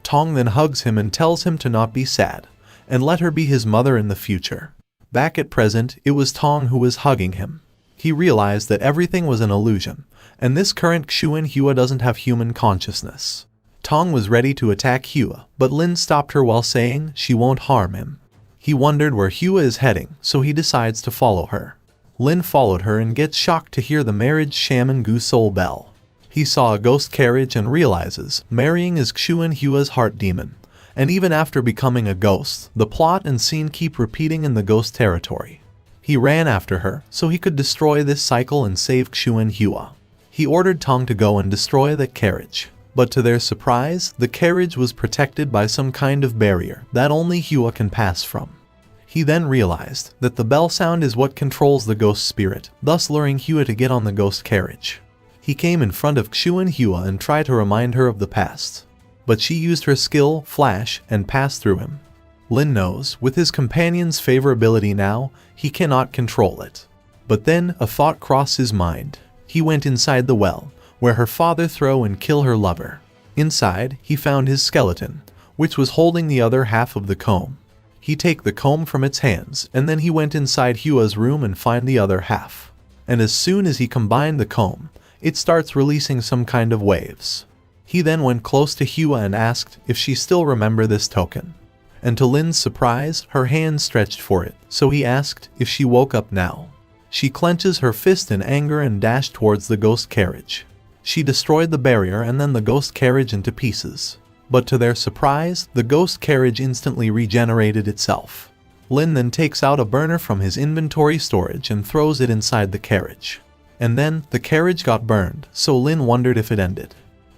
Tong then hugs him and tells him to not be sad, and let her be his mother in the future. Back at present, it was Tong who was hugging him. He realized that everything was an illusion, and this current Xuan Hua doesn't have human consciousness. Tong was ready to attack Hua, but Lin stopped her while saying she won't harm him. He wondered where Hua is heading, so he decides to follow her. Lin followed her and gets shocked to hear the marriage shaman Gu Soul bell. He saw a ghost carriage and realizes marrying is Xuan Hua's heart demon, and even after becoming a ghost, the plot and scene keep repeating in the ghost territory. He ran after her so he could destroy this cycle and save Xuan Hua. He ordered Tong to go and destroy the carriage. But to their surprise, the carriage was protected by some kind of barrier that only Hua can pass from. He then realized that the bell sound is what controls the ghost spirit, thus luring Hua to get on the ghost carriage. He came in front of Xuan Hua and tried to remind her of the past. But she used her skill, Flash, and passed through him. Lin knows, with his companion's favorability now, he cannot control it. But then a thought crossed his mind. He went inside the well, where her father throw and kill her lover. Inside, he found his skeleton, which was holding the other half of the comb. He take the comb from its hands, and then he went inside Hua's room and find the other half. And as soon as he combined the comb, it starts releasing some kind of waves. He then went close to Hua and asked if she still remember this token. And to Lin's surprise, her hand stretched for it, so he asked if she woke up now. She clenches her fist in anger and dashed towards the ghost carriage. She destroyed the barrier and then the ghost carriage into pieces. But to their surprise, the ghost carriage instantly regenerated itself. Lin then takes out a burner from his inventory storage and throws it inside the carriage. And then, the carriage got burned, so Lin wondered if it ended.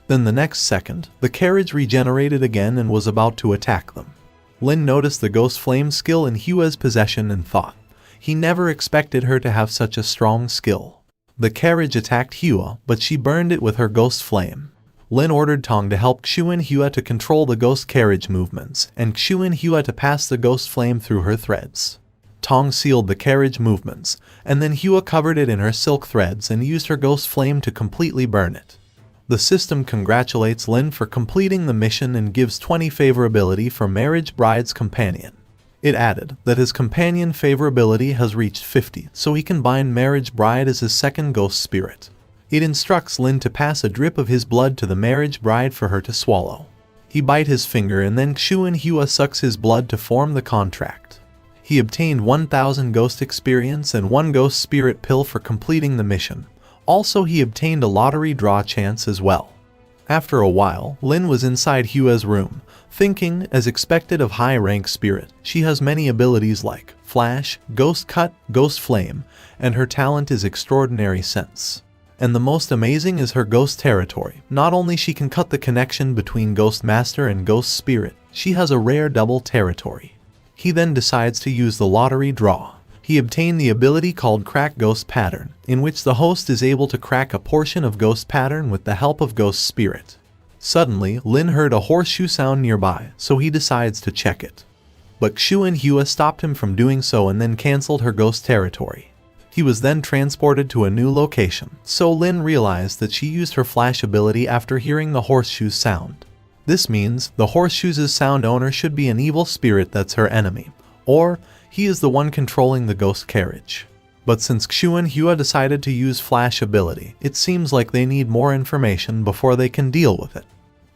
Then the next second, the carriage regenerated again and was about to attack them. Lin noticed the ghost flame skill in Hua's possession and thought, he never expected her to have such a strong skill. The carriage attacked Hua, but she burned it with her ghost flame. Lin ordered Tong to help Xuan Hua to control the ghost carriage movements, and Xuan Hua to pass the ghost flame through her threads. Tong sealed the carriage movements, and then Hua covered it in her silk threads and used her ghost flame to completely burn it. The system congratulates Lin for completing the mission and gives 20 favorability for marriage bride's companion. It added that his companion favorability has reached 50, so he can bind marriage bride as his second ghost spirit. It instructs Lin to pass a drip of his blood to the marriage bride for her to swallow. He bite his finger and then Xuan Hua sucks his blood to form the contract. He obtained 1000 ghost experience and 1 ghost spirit pill for completing the mission. Also, he obtained a lottery draw chance as well. After a while, Lin was inside Hua's room, thinking, as expected of high-rank spirit, she has many abilities like Flash, Ghost Cut, Ghost Flame, and her talent is Extraordinary Sense. And the most amazing is her ghost territory. Not only she can cut the connection between Ghost Master and Ghost Spirit, she has a rare double territory. He then decides to use the lottery draw. He obtained the ability called Crack Ghost Pattern, in which the host is able to crack a portion of Ghost Pattern with the help of Ghost Spirit. Suddenly, Lin heard a horseshoe sound nearby, so he decides to check it. But Xuan Hua stopped him from doing so and then cancelled her ghost territory. He was then transported to a new location, so Lin realized that she used her flash ability after hearing the horseshoe's sound. This means the horseshoe's sound owner should be an evil spirit that's her enemy, or he is the one controlling the ghost carriage. But since Xuan Hua decided to use flash ability, it seems like they need more information before they can deal with it.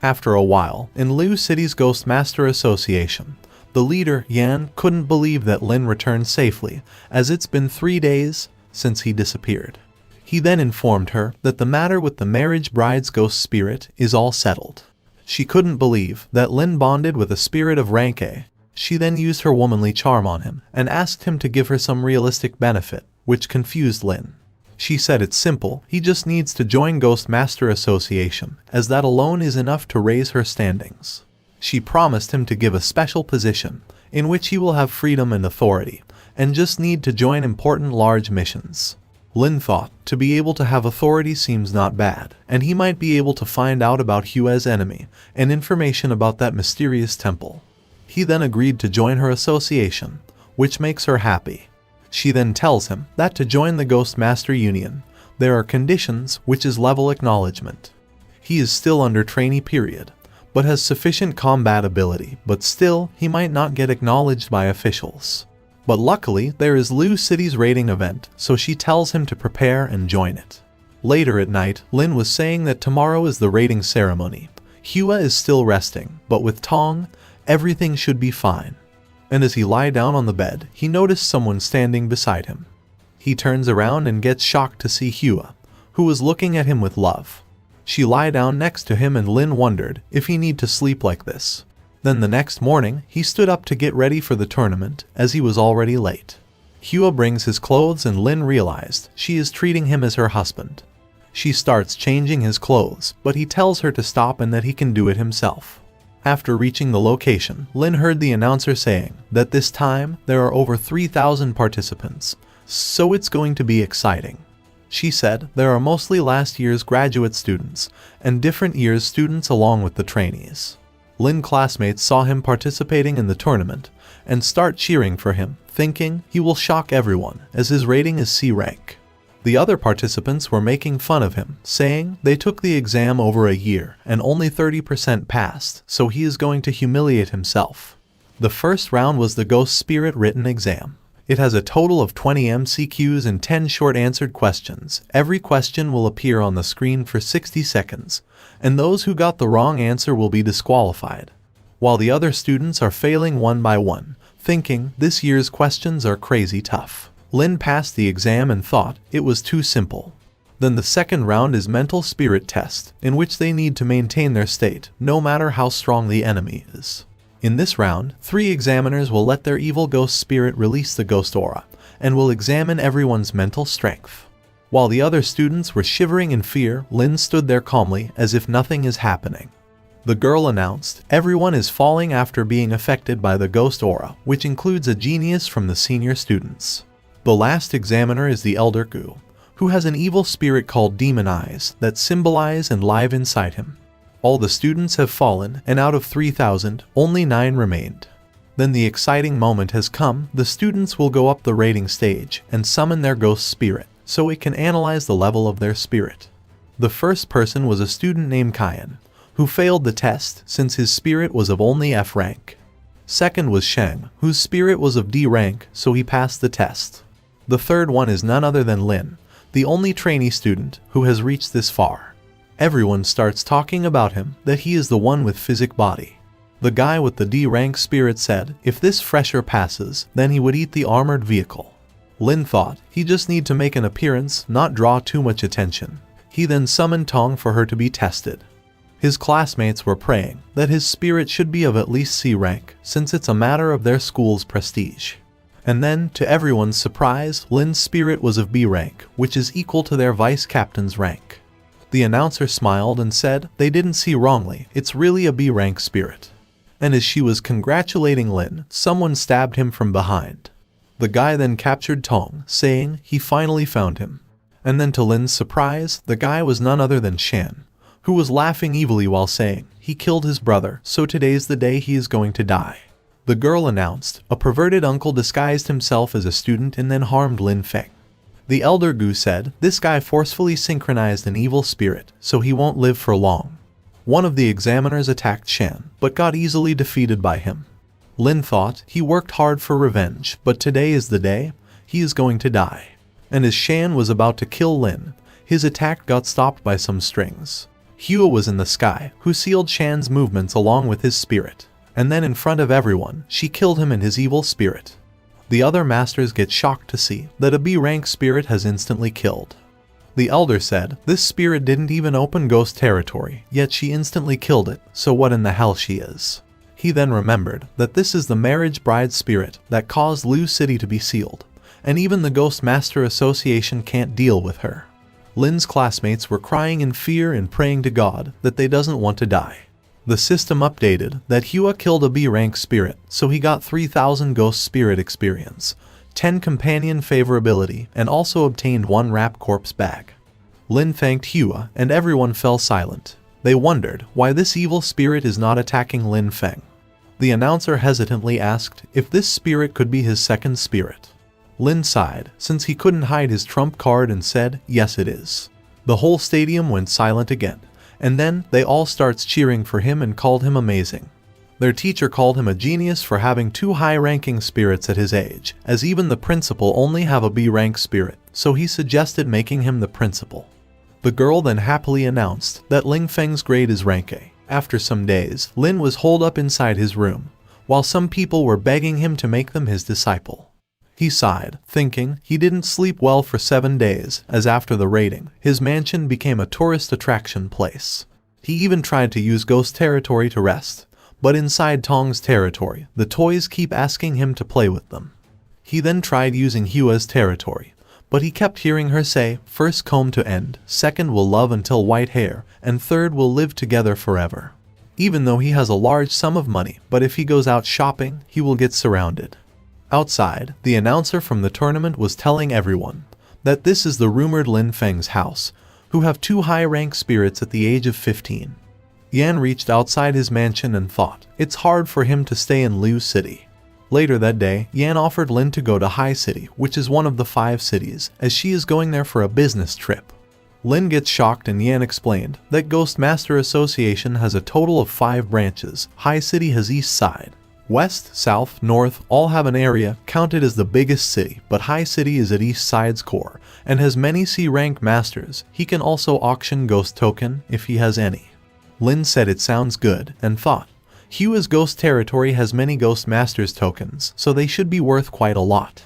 After a while, in Liu City's Ghost Master Association, the leader, Yan, couldn't believe that Lin returned safely, as it's been 3 days since he disappeared. He then informed her that the matter with the marriage bride's ghost spirit is all settled. She couldn't believe that Lin bonded with a spirit of rank A. She then used her womanly charm on him and asked him to give her some realistic benefit, which confused Lin. She said it's simple, he just needs to join Ghost Master Association, as that alone is enough to raise her standings. She promised him to give a special position, in which he will have freedom and authority, and just need to join important large missions. Lin thought to be able to have authority seems not bad, and he might be able to find out about Hua's enemy and information about that mysterious temple. He then agreed to join her association, which makes her happy. She then tells him that to join the Ghost Master Union, there are conditions, which is level acknowledgement. He is still under trainee period, but has sufficient combat ability, but still, he might not get acknowledged by officials. But luckily, there is Liu City's raiding event, so she tells him to prepare and join it. Later at night, Lin was saying that tomorrow is the raiding ceremony. Hua is still resting, but with Tong, everything should be fine. And as he lie down on the bed, he noticed someone standing beside him. He turns around and gets shocked to see Hua, who was looking at him with love. She lie down next to him and Lin wondered if he need to sleep like this. Then the next morning, he stood up to get ready for the tournament, as he was already late. Hua brings his clothes and Lin realized she is treating him as her husband. She starts changing his clothes, but he tells her to stop and that he can do it himself. After reaching the location, Lin heard the announcer saying that this time there are over 3,000 participants, so it's going to be exciting. She said there are mostly last year's graduate students and different year's students along with the trainees. Lin classmates saw him participating in the tournament and start cheering for him, thinking he will shock everyone as his rating is C rank. The other participants were making fun of him, saying they took the exam over a year and only 30% passed, so he is going to humiliate himself. The first round was the Ghost Spirit written exam. It has a total of 20 MCQs and 10 short answered questions. Every question will appear on the screen for 60 seconds, and those who got the wrong answer will be disqualified, while the other students are failing one by one, thinking this year's questions are crazy tough. Lin passed the exam and thought it was too simple. Then the second round is mental spirit test, in which they need to maintain their state, no matter how strong the enemy is. In this round, 3 examiners will let their evil ghost spirit release the ghost aura, and will examine everyone's mental strength. While the other students were shivering in fear, Lin stood there calmly as if nothing is happening. The girl announced, everyone is falling after being affected by the ghost aura, which includes a genius from the senior students. The last examiner is the Elder Gu, who has an evil spirit called Demon Eyes that symbolize and live inside him. All the students have fallen, and out of 3,000, only 9 remained. Then the exciting moment has come. The students will go up the rating stage and summon their ghost spirit, so it can analyze the level of their spirit. The first person was a student named Kyan, who failed the test since his spirit was of only F rank. Second was Sheng, whose spirit was of D rank, so he passed the test. The third one is none other than Lin, the only trainee student who has reached this far. Everyone starts talking about him, that he is the one with physic body. The guy with the D rank spirit said if this fresher passes, then he would eat the armored vehicle. Lin thought he just need to make an appearance, not draw too much attention. He then summoned Tong for her to be tested. His classmates were praying that his spirit should be of at least C rank, since it's a matter of their school's prestige. And then, to everyone's surprise, Lin's spirit was of B rank, which is equal to their vice captain's rank. The announcer smiled and said they didn't see wrongly, it's really a B rank spirit. And as she was congratulating Lin, someone stabbed him from behind. The guy then captured Tong, saying he finally found him. And then to Lin's surprise, the guy was none other than Shan, who was laughing evilly while saying he killed his brother, so today's the day he is going to die. The girl announced a perverted uncle disguised himself as a student and then harmed Lin Feng. The elder Gu said this guy forcefully synchronized an evil spirit, so he won't live for long. One of the examiners attacked Shan, but got easily defeated by him. Lin thought he worked hard for revenge, but today is the day he is going to die. And as Shan was about to kill Lin, his attack got stopped by some strings. Hua was in the sky, who sealed Shan's movements along with his spirit. And then in front of everyone, she killed him in his evil spirit. The other masters get shocked to see that a B-rank spirit has instantly killed. The elder said this spirit didn't even open ghost territory, yet she instantly killed it, so what in the hell she is. He then remembered that this is the marriage bride spirit that caused Lu City to be sealed, and even the Ghost Master Association can't deal with her. Lin's classmates were crying in fear and praying to God that they doesn't want to die. The system updated that Hua killed a B-rank spirit, so he got 3000 ghost spirit experience, 10 companion favorability, and also obtained 1 wrap corpse bag. Lin thanked Hua and everyone fell silent. They wondered why this evil spirit is not attacking Lin Feng. The announcer hesitantly asked if this spirit could be his second spirit. Lin sighed, since he couldn't hide his trump card, and said, yes it is. The whole stadium went silent again, and then they all starts cheering for him and called him amazing. Their teacher called him a genius for having 2 high-ranking spirits at his age, as even the principal only have a B-rank spirit, so he suggested making him the principal. The girl then happily announced that Ling Feng's grade is rank A. After some days, Lin was holed up inside his room, while some people were begging him to make them his disciple. He sighed, thinking he didn't sleep well for 7 days, as after the raiding, his mansion became a tourist attraction place. He even tried to use ghost territory to rest, but inside Tong's territory, the toys keep asking him to play with them. He then tried using Hua's territory, but he kept hearing her say, first comb to end, second will love until white hair, and third will live together forever. Even though he has a large sum of money, but if he goes out shopping, he will get surrounded. Outside, the announcer from the tournament was telling everyone that this is the rumored Lin Feng's house, who have 2 high-rank spirits at the age of 15. Yan reached outside his mansion and thought it's hard for him to stay in Lu City. Later that day, Yan offered Lin to go to High City, which is one of the 5 cities, as she is going there for a business trip. Lin gets shocked and Yan explained that Ghost Master Association has a total of 5 branches. High City has East Side. West, South, North all have an area counted as the biggest city, but High City is at East Side's core and has many C-rank masters. He can also auction ghost token if he has any. Lin said it sounds good and thought Hua's ghost territory has many ghost masters tokens, so they should be worth quite a lot.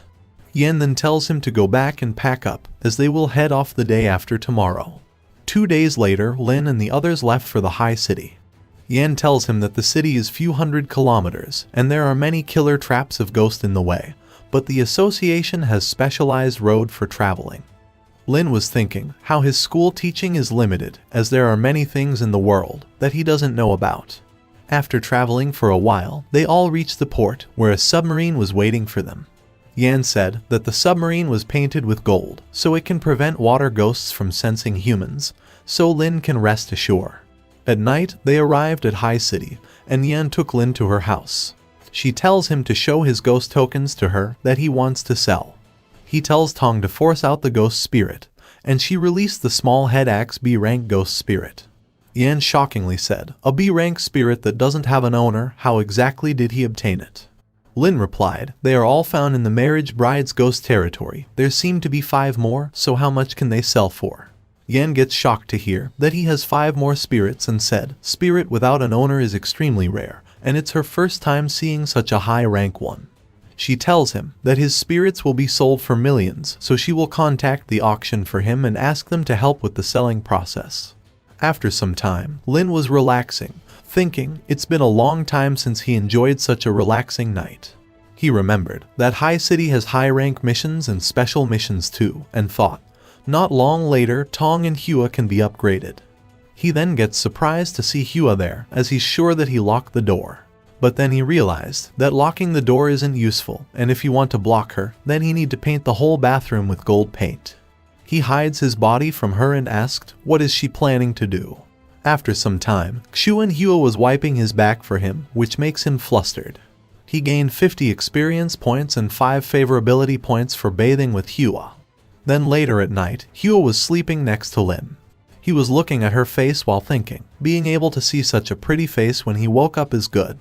Yan then tells him to go back and pack up, as they will head off the day after tomorrow. 2 days later, Lin and the others left for the High City. Yan tells him that the city is few hundred kilometers, and there are many killer traps of ghosts in the way, but the association has specialized road for traveling. Lin was thinking how his school teaching is limited, as there are many things in the world that he doesn't know about. After traveling for a while, they all reached the port, where a submarine was waiting for them. Yan said that the submarine was painted with gold, so it can prevent water ghosts from sensing humans, so Lin can rest ashore. At night, they arrived at High City, and Yan took Lin to her house. She tells him to show his ghost tokens to her that he wants to sell. He tells Tong to force out the ghost spirit, and she released the small head axe B-rank ghost spirit. Yan shockingly said, "A B-rank spirit that doesn't have an owner, how exactly did he obtain it?" Lin replied, "They are all found in the marriage bride's ghost territory. There seem to be 5 more, so how much can they sell for?" Yan gets shocked to hear that he has 5 more spirits and said, "Spirit without an owner is extremely rare, and it's her first time seeing such a high rank one." She tells him that his spirits will be sold for millions, so she will contact the auction for him and ask them to help with the selling process. After some time, Lin was relaxing, thinking it's been a long time since he enjoyed such a relaxing night. He remembered that High City has high-rank missions and special missions too, and thought, not long later Tong and Hua can be upgraded. He then gets surprised to see Hua there, as he's sure that he locked the door. But then he realized that locking the door isn't useful, and if you want to block her, then he need to paint the whole bathroom with gold paint. He hides his body from her and asked, what is she planning to do? After some time, Xuan Hua was wiping his back for him, which makes him flustered. He gained 50 experience points and 5 favorability points for bathing with Hua. Then later at night, Hua was sleeping next to Lin. He was looking at her face while thinking, being able to see such a pretty face when he woke up is good.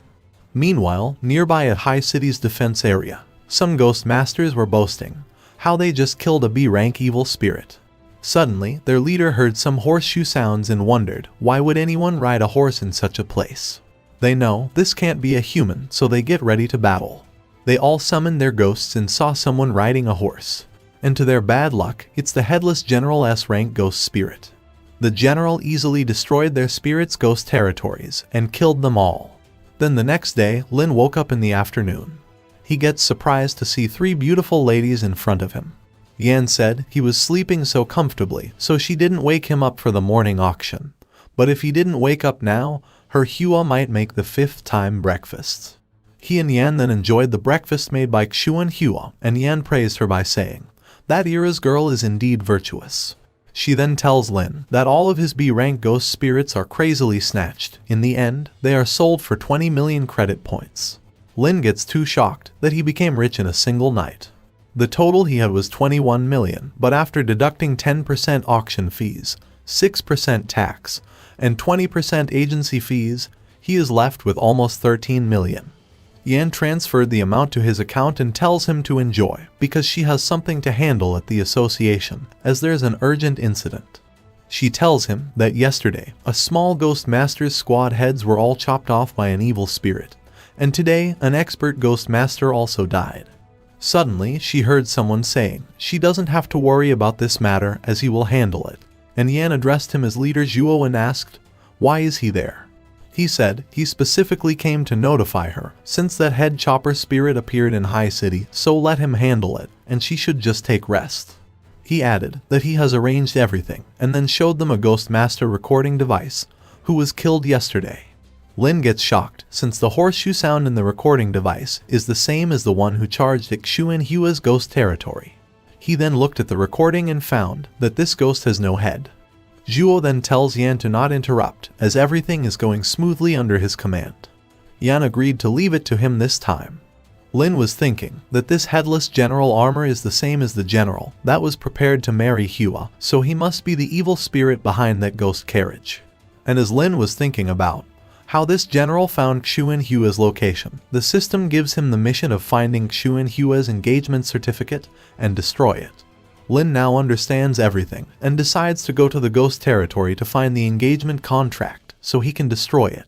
Meanwhile, nearby at High City's defense area, some ghost masters were boasting how they just killed a B-rank evil spirit. Suddenly, their leader heard some horseshoe sounds and wondered, why would anyone ride a horse in such a place? They know this can't be a human, so they get ready to battle. They all summoned their ghosts and saw someone riding a horse. And to their bad luck, it's the headless General S-rank ghost spirit. The general easily destroyed their spirit's ghost territories and killed them all. Then the next day, Lin woke up in the afternoon. He gets surprised to see 3 beautiful ladies in front of him. Yan said he was sleeping so comfortably, so she didn't wake him up for the morning auction. But if he didn't wake up now, her Hua might make the 5th time breakfast. He and Yan then enjoyed the breakfast made by Xuan Hua, and Yan praised her by saying, "That era's girl is indeed virtuous." She then tells Lin that all of his B-rank ghost spirits are crazily snatched. In the end, they are sold for 20 million credit points. Lin gets too shocked that he became rich in a single night. The total he had was 21 million, but after deducting 10% auction fees, 6% tax, and 20% agency fees, he is left with almost 13 million. Yan transferred the amount to his account and tells him to enjoy, because she has something to handle at the association, as there's an urgent incident. She tells him that yesterday, a small ghost master's squad heads were all chopped off by an evil spirit, and today an expert ghost master also died. Suddenly, she heard someone saying she doesn't have to worry about this matter as he will handle it, and Yan addressed him as Leader Zhuo and asked, why is he there? He said he specifically came to notify her, since that head chopper spirit appeared in High City, so let him handle it, and she should just take rest. He added that he has arranged everything, and then showed them a ghost master recording device, who was killed yesterday. Lin gets shocked, since the horseshoe sound in the recording device is the same as the one who charged at Xuan Hua's ghost territory. He then looked at the recording and found that this ghost has no head. Zhuo then tells Yan to not interrupt, as everything is going smoothly under his command. Yan agreed to leave it to him this time. Lin was thinking that this headless general armor is the same as the general that was prepared to marry Hua, so he must be the evil spirit behind that ghost carriage. And as Lin was thinking about how this general found Xuan Hua's location, the system gives him the mission of finding Xuan Hua's engagement certificate and destroy it. Lin now understands everything and decides to go to the ghost territory to find the engagement contract so he can destroy it.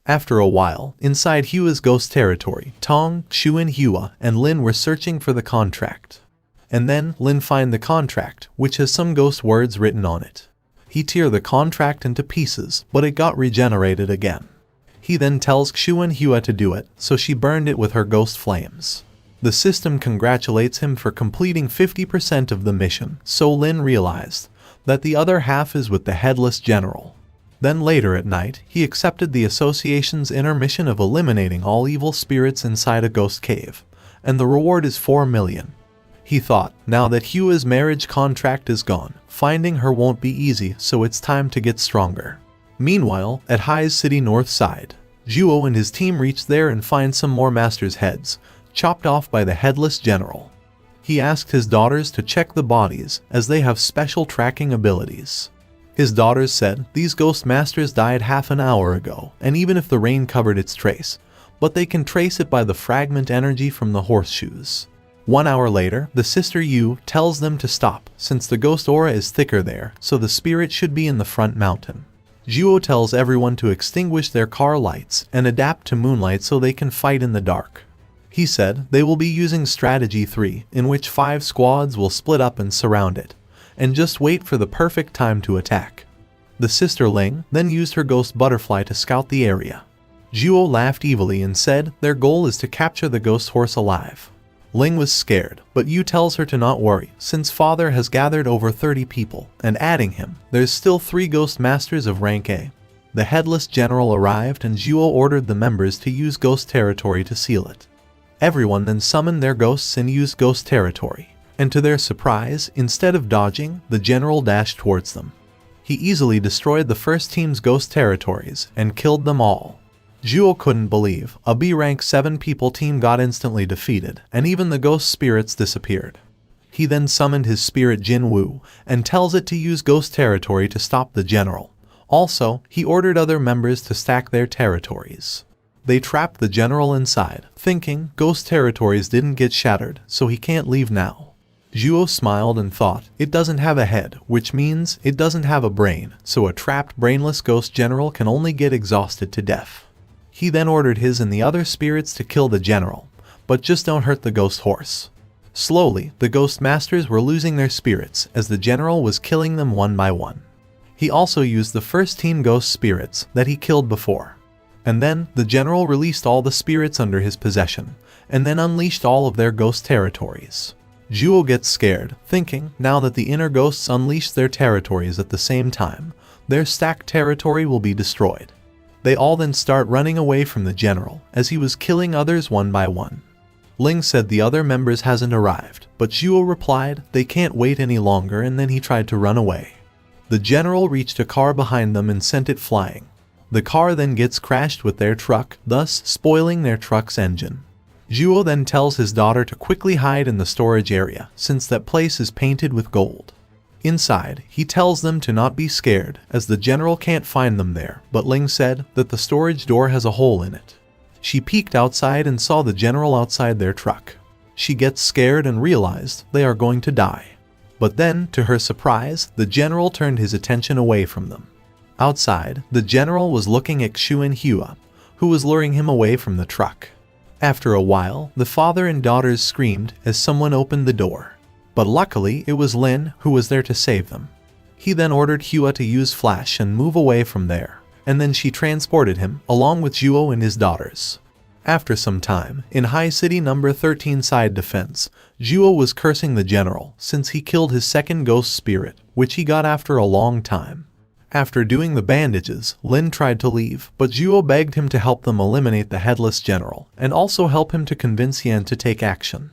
After a while, inside Hua's ghost territory, Tong, Xuan Hua, and Lin were searching for the contract. And then Lin finds the contract, which has some ghost words written on it. He tear the contract into pieces, but it got regenerated again. He then tells Xuan Hua to do it, so she burned it with her ghost flames. The system congratulates him for completing 50% of the mission, so Lin realized that the other half is with the headless general. Then later at night, he accepted the association's inner mission of eliminating all evil spirits inside a ghost cave, and the reward is 4 million. He thought, now that Hua's marriage contract is gone, finding her won't be easy, so it's time to get stronger. Meanwhile, at Hai's City north side, Zhuo and his team reach there and find some more masters' heads, chopped off by the headless general. He asked his daughters to check the bodies as they have special tracking abilities. His daughters said these ghost masters died half an hour ago, and even if the rain covered its trace, but they can trace it by the fragment energy from the horseshoes. 1 hour later, the sister Yu tells them to stop since the ghost aura is thicker there, so the spirit should be in the front mountain. Juo tells everyone to extinguish their car lights and adapt to moonlight so they can fight in the dark. He said they will be using strategy 3, in which 5 squads will split up and surround it, and just wait for the perfect time to attack. The sister Ling then used her ghost butterfly to scout the area. Juo laughed evilly and said their goal is to capture the ghost horse alive. Ling was scared, but Yu tells her to not worry since father has gathered over 30 people, and adding him, there's still 3 ghost masters of rank A. The headless general arrived and Juo ordered the members to use ghost territory to seal it. Everyone then summoned their ghosts and used ghost territory, and to their surprise, instead of dodging, the general dashed towards them. He easily destroyed the first team's ghost territories and killed them all. Juo couldn't believe a B rank 7 people team got instantly defeated, and even the ghost spirits disappeared. He then summoned his spirit Jin Wu and tells it to use ghost territory to stop the general. Also, he ordered other members to stack their territories. They trapped the general inside, thinking ghost territories didn't get shattered, so he can't leave now. Juo smiled and thought, it doesn't have a head, which means it doesn't have a brain, so a trapped brainless ghost general can only get exhausted to death. He then ordered his and the other spirits to kill the general, but just don't hurt the ghost horse. Slowly, the ghost masters were losing their spirits as the general was killing them one by one. He also used the first team ghost spirits that he killed before. And then, the general released all the spirits under his possession, and then unleashed all of their ghost territories. Juo gets scared, thinking now that the inner ghosts unleashed their territories at the same time, their stacked territory will be destroyed. They all then start running away from the general, as he was killing others one by one. Ling said the other members hasn't arrived, but Juo replied they can't wait any longer, and then he tried to run away. The general reached a car behind them and sent it flying. The car then gets crashed with their truck, thus spoiling their truck's engine. Juo then tells his daughter to quickly hide in the storage area, since that place is painted with gold. Inside, he tells them to not be scared, as the general can't find them there, but Ling said that the storage door has a hole in it. She peeked outside and saw the general outside their truck. She gets scared and realized they are going to die. But then, to her surprise, the general turned his attention away from them. Outside, the general was looking at Xu and Hua, who was luring him away from the truck. After a while, the father and daughters screamed as someone opened the door. But luckily, it was Lin who was there to save them. He then ordered Hua to use flash and move away from there, and then she transported him along with Juo and his daughters. After some time, in High City number 13 side defense, Juo was cursing the general since he killed his second ghost spirit, which he got after a long time. After doing the bandages, Lin tried to leave, but Juo begged him to help them eliminate the headless general, and also help him to convince Yan to take action.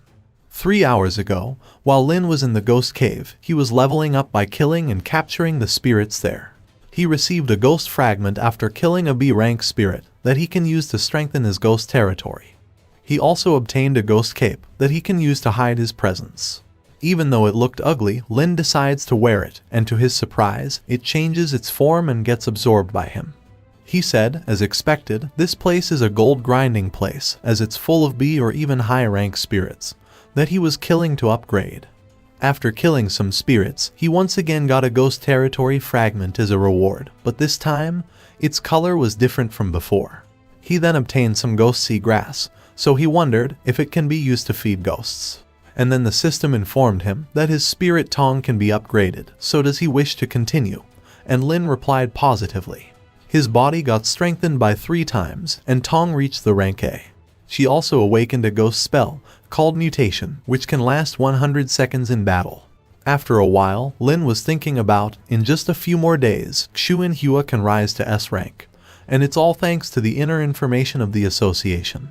3 hours ago, while Lin was in the ghost cave, he was leveling up by killing and capturing the spirits there. He received a ghost fragment after killing a B-rank spirit that he can use to strengthen his ghost territory. He also obtained a ghost cape that he can use to hide his presence. Even though it looked ugly, Lin decides to wear it, and to his surprise, it changes its form and gets absorbed by him. He said, as expected, this place is a gold grinding place, as it's full of B or even high rank spirits that he was killing to upgrade. After killing some spirits, he once again got a ghost territory fragment as a reward, but this time, its color was different from before. He then obtained some ghost sea grass, so he wondered if it can be used to feed ghosts. And then the system informed him that his spirit tongue can be upgraded, so does he wish to continue? And Lin replied positively. His body got strengthened by 3 times, and Tong reached the rank A. She also awakened a ghost spell, called Mutation, which can last 100 seconds in battle. After a while, Lin was thinking about, in just a few more days, Xu and Hua can rise to S rank, and it's all thanks to the inner information of the association.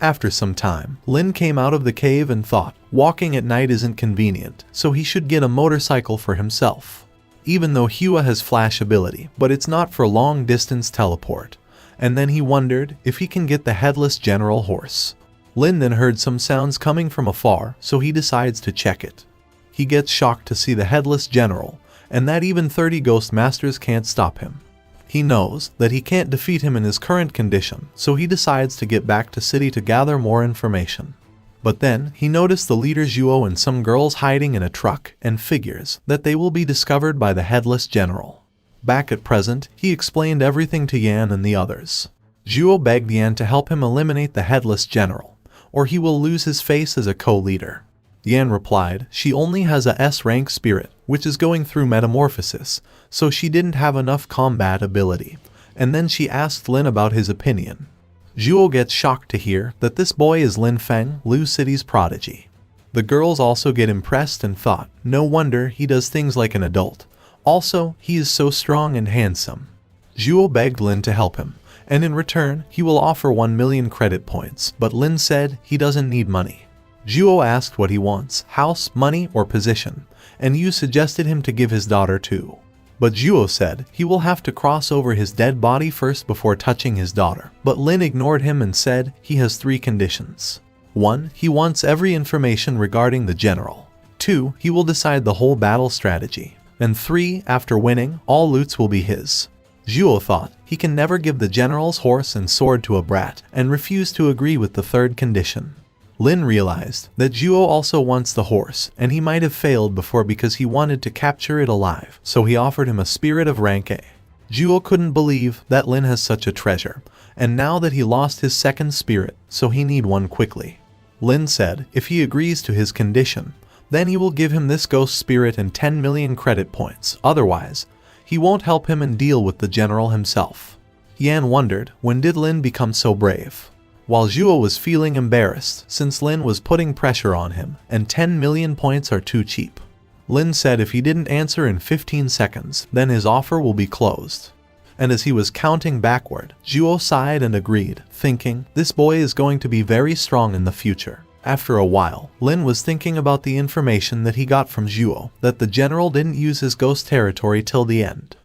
After some time, Lin came out of the cave and thought, walking at night isn't convenient, so he should get a motorcycle for himself. Even though Hua has flash ability, but it's not for long distance teleport. And then he wondered if he can get the headless general horse. Lin then heard some sounds coming from afar, so he decides to check it. He gets shocked to see the headless general, and that even 30 ghost masters can't stop him. He knows that he can't defeat him in his current condition, so he decides to get back to city to gather more information. But then, he noticed the leader Zhuo and some girls hiding in a truck and figures that they will be discovered by the headless general. Back at present, he explained everything to Yan and the others. Zhuo begged Yan to help him eliminate the headless general, or he will lose his face as a co-leader. Yan replied she only has a S-rank spirit, which is going through metamorphosis, so she didn't have enough combat ability, and then she asked Lin about his opinion. Zhuo gets shocked to hear that this boy is Lin Feng, Lu City's prodigy. The girls also get impressed and thought, no wonder he does things like an adult. Also, he is so strong and handsome. Zhuo begged Lin to help him, and in return, he will offer 1 million credit points, but Lin said he doesn't need money. Zhuo asked what he wants, house, money, or position, and Yu suggested him to give his daughter too. But Zhuo said he will have to cross over his dead body first before touching his daughter, but Lin ignored him and said he has 3 conditions. 1. He wants every information regarding the general. 2. He will decide the whole battle strategy. And 3. After winning, all loots will be his. Zhuo thought he can never give the general's horse and sword to a brat, and refused to agree with the 3rd condition. Lin realized that Zhuo also wants the horse, and he might have failed before because he wanted to capture it alive, so he offered him a spirit of rank A. Zhuo couldn't believe that Lin has such a treasure, and now that he lost his 2nd spirit, so he need one quickly. Lin said if he agrees to his condition, then he will give him this ghost spirit and 10 million credit points, otherwise, he won't help him and deal with the general himself. Yan wondered, when did Lin become so brave? While Zhuo was feeling embarrassed since Lin was putting pressure on him, and 10 million points are too cheap. Lin said if he didn't answer in 15 seconds, then his offer will be closed. And as he was counting backward, Zhuo sighed and agreed, thinking, this boy is going to be very strong in the future. After a while, Lin was thinking about the information that he got from Zhuo, that the general didn't use his ghost territory till the end.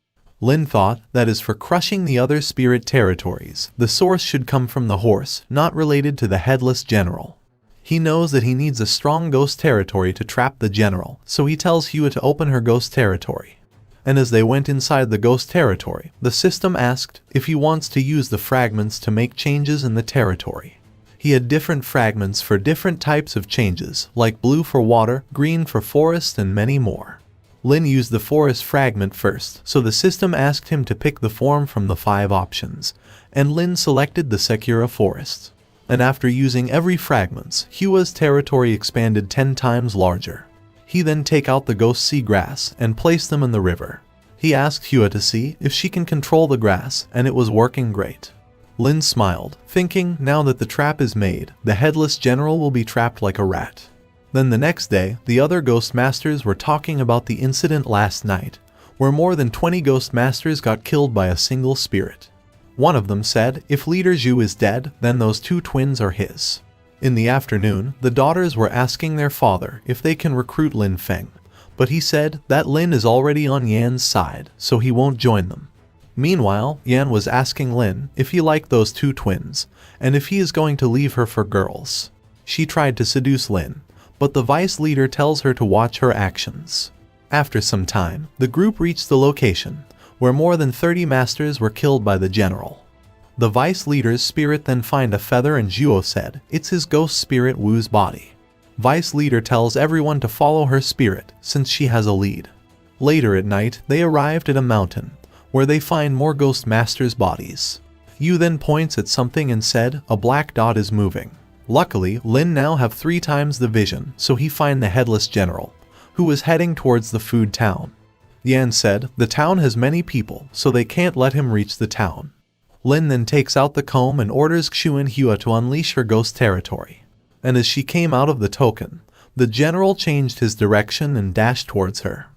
Lin thought that as for crushing the other spirit territories, the source should come from the horse, not related to the headless general. He knows that he needs a strong ghost territory to trap the general, so he tells Hua to open her ghost territory. And as they went inside the ghost territory, the system asked if he wants to use the fragments to make changes in the territory. He had different fragments for different types of changes, like blue for water, green for forest, and many more. Lin used the forest fragment first, so the system asked him to pick the form from the 5 options, and Lin selected the Sakura forest. And after using every fragments, Hua's territory expanded 10 times larger. He then take out the ghost sea grass and place them in the river. He asked Hua to see if she can control the grass, and it was working great. Lin smiled, thinking now that the trap is made, the headless general will be trapped like a rat. Then the next day, the other ghost masters were talking about the incident last night, where more than 20 ghost masters got killed by a single spirit. One of them said if leader Zhu is dead, then those 2 twins are his. In the afternoon, the daughters were asking their father if they can recruit Lin Feng, but he said that Lin is already on Yan's side, so he won't join them. Meanwhile, Yan was asking Lin if he liked those 2 twins, and if he is going to leave her for girls. She tried to seduce Lin, but the vice leader tells her to watch her actions. After some time, the group reached the location, where more than 30 masters were killed by the general. The vice leader's spirit then find a feather and Zhuo said it's his ghost spirit Wu's body. Vice leader tells everyone to follow her spirit since she has a lead. Later at night, they arrived at a mountain, where they find more ghost masters' bodies. Yu then points at something and said a black dot is moving. Luckily, Lin now have 3 times the vision, so he find the headless general, who was heading towards the food town. Yan said the town has many people, so they can't let him reach the town. Lin then takes out the comb and orders Xu and Hua to unleash her ghost territory. And as she came out of the token, the general changed his direction and dashed towards her.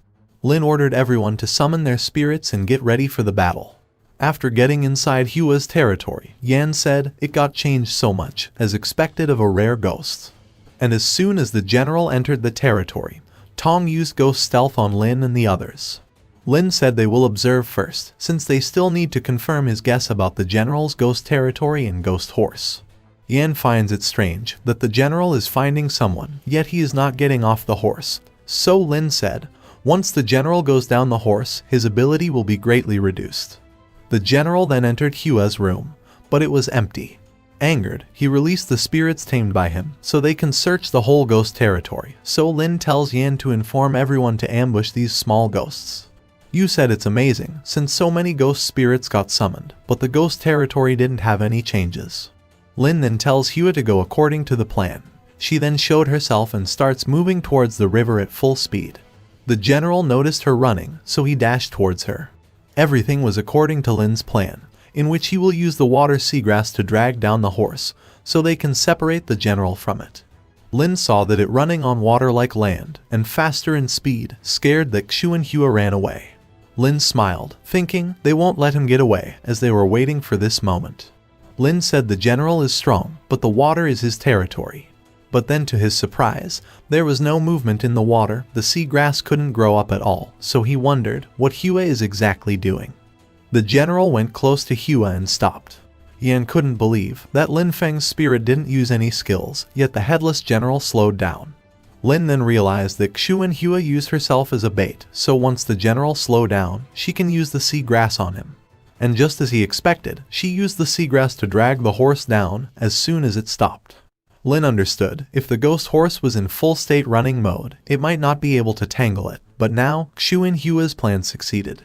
Lin ordered everyone to summon their spirits and get ready for the battle. After getting inside Hua's territory, Yan said it got changed so much, as expected of a rare ghost. And as soon as the general entered the territory, Tong used ghost stealth on Lin and the others. Lin said they will observe first, since they still need to confirm his guess about the general's ghost territory and ghost horse. Yan finds it strange that the general is finding someone, yet he is not getting off the horse. So Lin said, once the general goes down the horse, his ability will be greatly reduced. The general then entered Hua's room, but it was empty. Angered, he released the spirits tamed by him, so they can search the whole ghost territory. So Lin tells Yan to inform everyone to ambush these small ghosts. Yu said it's amazing, since so many ghost spirits got summoned, but the ghost territory didn't have any changes. Lin then tells Hua to go according to the plan. She then showed herself and starts moving towards the river at full speed. The general noticed her running, so he dashed towards her. Everything was according to Lin's plan, in which he will use the water seagrass to drag down the horse, so they can separate the general from it. Lin saw that it running on water like land, and faster in speed, scared that Xu and Hua ran away. Lin smiled, thinking they won't let him get away, as they were waiting for this moment. Lin said the general is strong, but the water is his territory. But then to his surprise, there was no movement in the water, the seagrass couldn't grow up at all, so he wondered what Hua is exactly doing. The general went close to Hua and stopped. Yan couldn't believe that Lin Feng's spirit didn't use any skills, yet the headless general slowed down. Lin then realized that Xu and Hua used herself as a bait, so once the general slowed down, she can use the seagrass on him. And just as he expected, she used the seagrass to drag the horse down as soon as it stopped. Lin understood, if the ghost horse was in full state running mode, it might not be able to tangle it, but now, Xu and Hua's plan succeeded.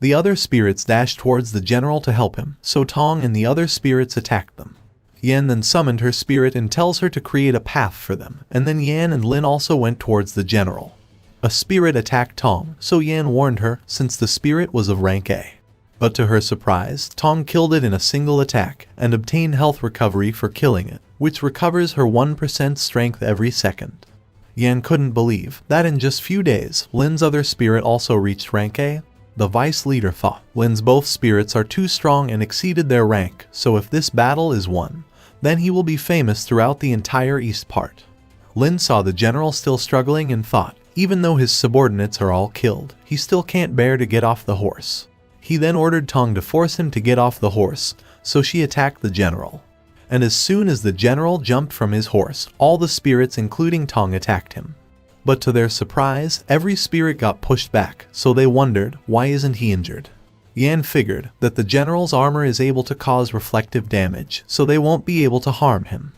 The other spirits dashed towards the general to help him, so Tong and the other spirits attacked them. Yan then summoned her spirit and tells her to create a path for them, and then Yan and Lin also went towards the general. A spirit attacked Tong, so Yan warned her since the spirit was of rank A. But to her surprise, Tong killed it in a single attack and obtained health recovery for killing it, which recovers her 1% strength every second. Yan couldn't believe that in just few days, Lin's other spirit also reached rank A. The vice leader thought Lin's both spirits are too strong and exceeded their rank, so if this battle is won, then he will be famous throughout the entire east part. Lin saw the general still struggling and thought, even though his subordinates are all killed, he still can't bear to get off the horse. He then ordered Tong to force him to get off the horse, so she attacked the general. And as soon as the general jumped from his horse, all the spirits including Tong attacked him. But to their surprise, every spirit got pushed back, so they wondered, why isn't he injured? Yan figured that the general's armor is able to cause reflective damage, so they won't be able to harm him.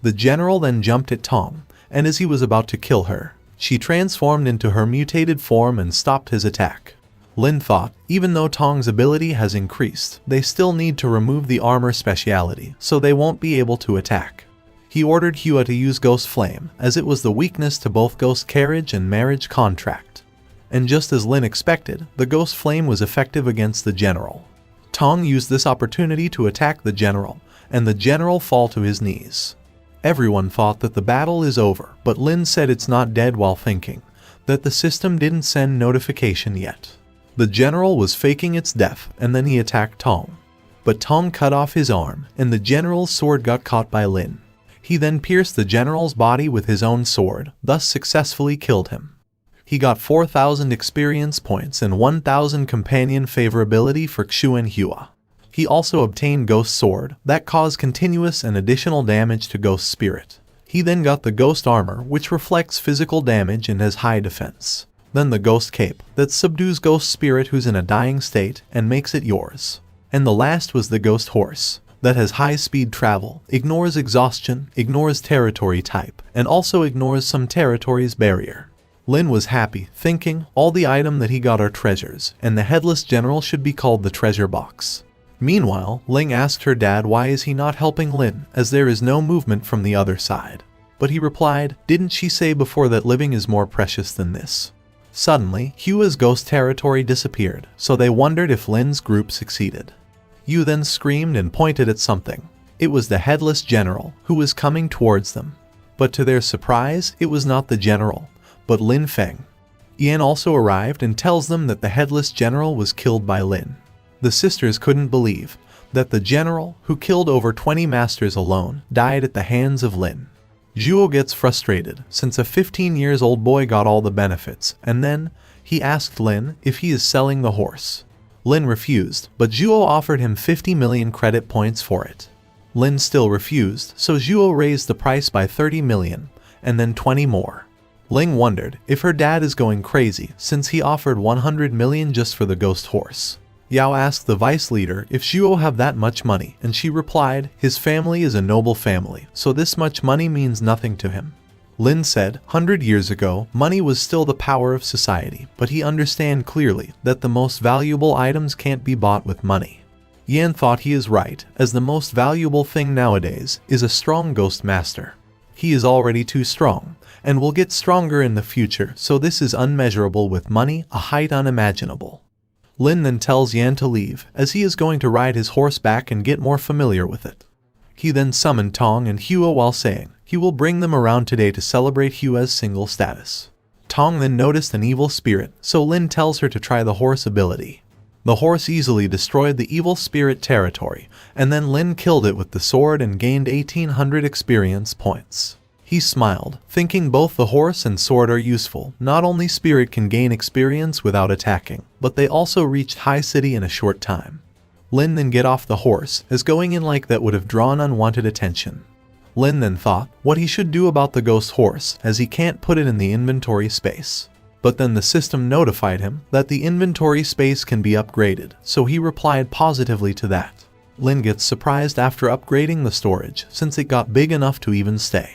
The general then jumped at Tong, and as he was about to kill her, she transformed into her mutated form and stopped his attack. Lin thought, even though Tong's ability has increased, they still need to remove the armor speciality, so they won't be able to attack. He ordered Hua to use Ghost Flame, as it was the weakness to both Ghost Carriage and Marriage Contract. And just as Lin expected, the Ghost Flame was effective against the general. Tong used this opportunity to attack the general, and the general fell to his knees. Everyone thought that the battle is over, but Lin said it's not dead while thinking that the system didn't send notification yet. The general was faking its death, and then he attacked Tong. But Tong cut off his arm, and the general's sword got caught by Lin. He then pierced the general's body with his own sword, thus successfully killed him. He got 4,000 experience points and 1,000 companion favorability for Xu and Hua. He also obtained Ghost Sword, that caused continuous and additional damage to Ghost Spirit. He then got the Ghost Armor, which reflects physical damage and has high defense. Then the Ghost Cape, that subdues Ghost Spirit who's in a dying state and makes it yours. And the last was the Ghost Horse, that has high speed travel, ignores exhaustion, ignores territory type, and also ignores some territory's barrier. Lin was happy, thinking all the item that he got are treasures, and the headless general should be called the treasure box. Meanwhile, Ling asked her dad why is he not helping Lin, as there is no movement from the other side. But he replied, didn't she say before that living is more precious than this? Suddenly, Hua's ghost territory disappeared, so they wondered if Lin's group succeeded. Yu then screamed and pointed at something. It was the headless general, who was coming towards them. But to their surprise, it was not the general, but Lin Feng. Yan also arrived and tells them that the headless general was killed by Lin. The sisters couldn't believe that the general, who killed over 20 masters alone, died at the hands of Lin. Zhuo gets frustrated, since a 15-year-old boy got all the benefits, and then he asked Lin if he is selling the horse. Lin refused, but Zhuo offered him 50 million credit points for it. Lin still refused, so Zhuo raised the price by 30 million, and then 20 more. Ling wondered if her dad is going crazy since he offered 100 million just for the ghost horse. Yao asked the vice leader if Zhuo have that much money, and she replied, his family is a noble family, so this much money means nothing to him. Lin said, 100 years ago, money was still the power of society, but he understand clearly that the most valuable items can't be bought with money. Yan thought he is right, as the most valuable thing nowadays is a strong ghost master. He is already too strong, and will get stronger in the future, so this is unmeasurable with money, a height unimaginable. Lin then tells Yan to leave, as he is going to ride his horse back and get more familiar with it. He then summoned Tong and Hua while saying he will bring them around today to celebrate Hua's single status. Tong then noticed an evil spirit, so Lin tells her to try the horse ability. The horse easily destroyed the evil spirit territory, and then Lin killed it with the sword and gained 1800 experience points. He smiled, thinking both the horse and sword are useful. Not only spirit can gain experience without attacking, but they also reached High City in a short time. Lin then get off the horse, as going in like that would have drawn unwanted attention. Lin then thought what he should do about the ghost horse, as he can't put it in the inventory space. But then the system notified him that the inventory space can be upgraded, so he replied positively to that. Lin gets surprised after upgrading the storage, since it got big enough to even stay.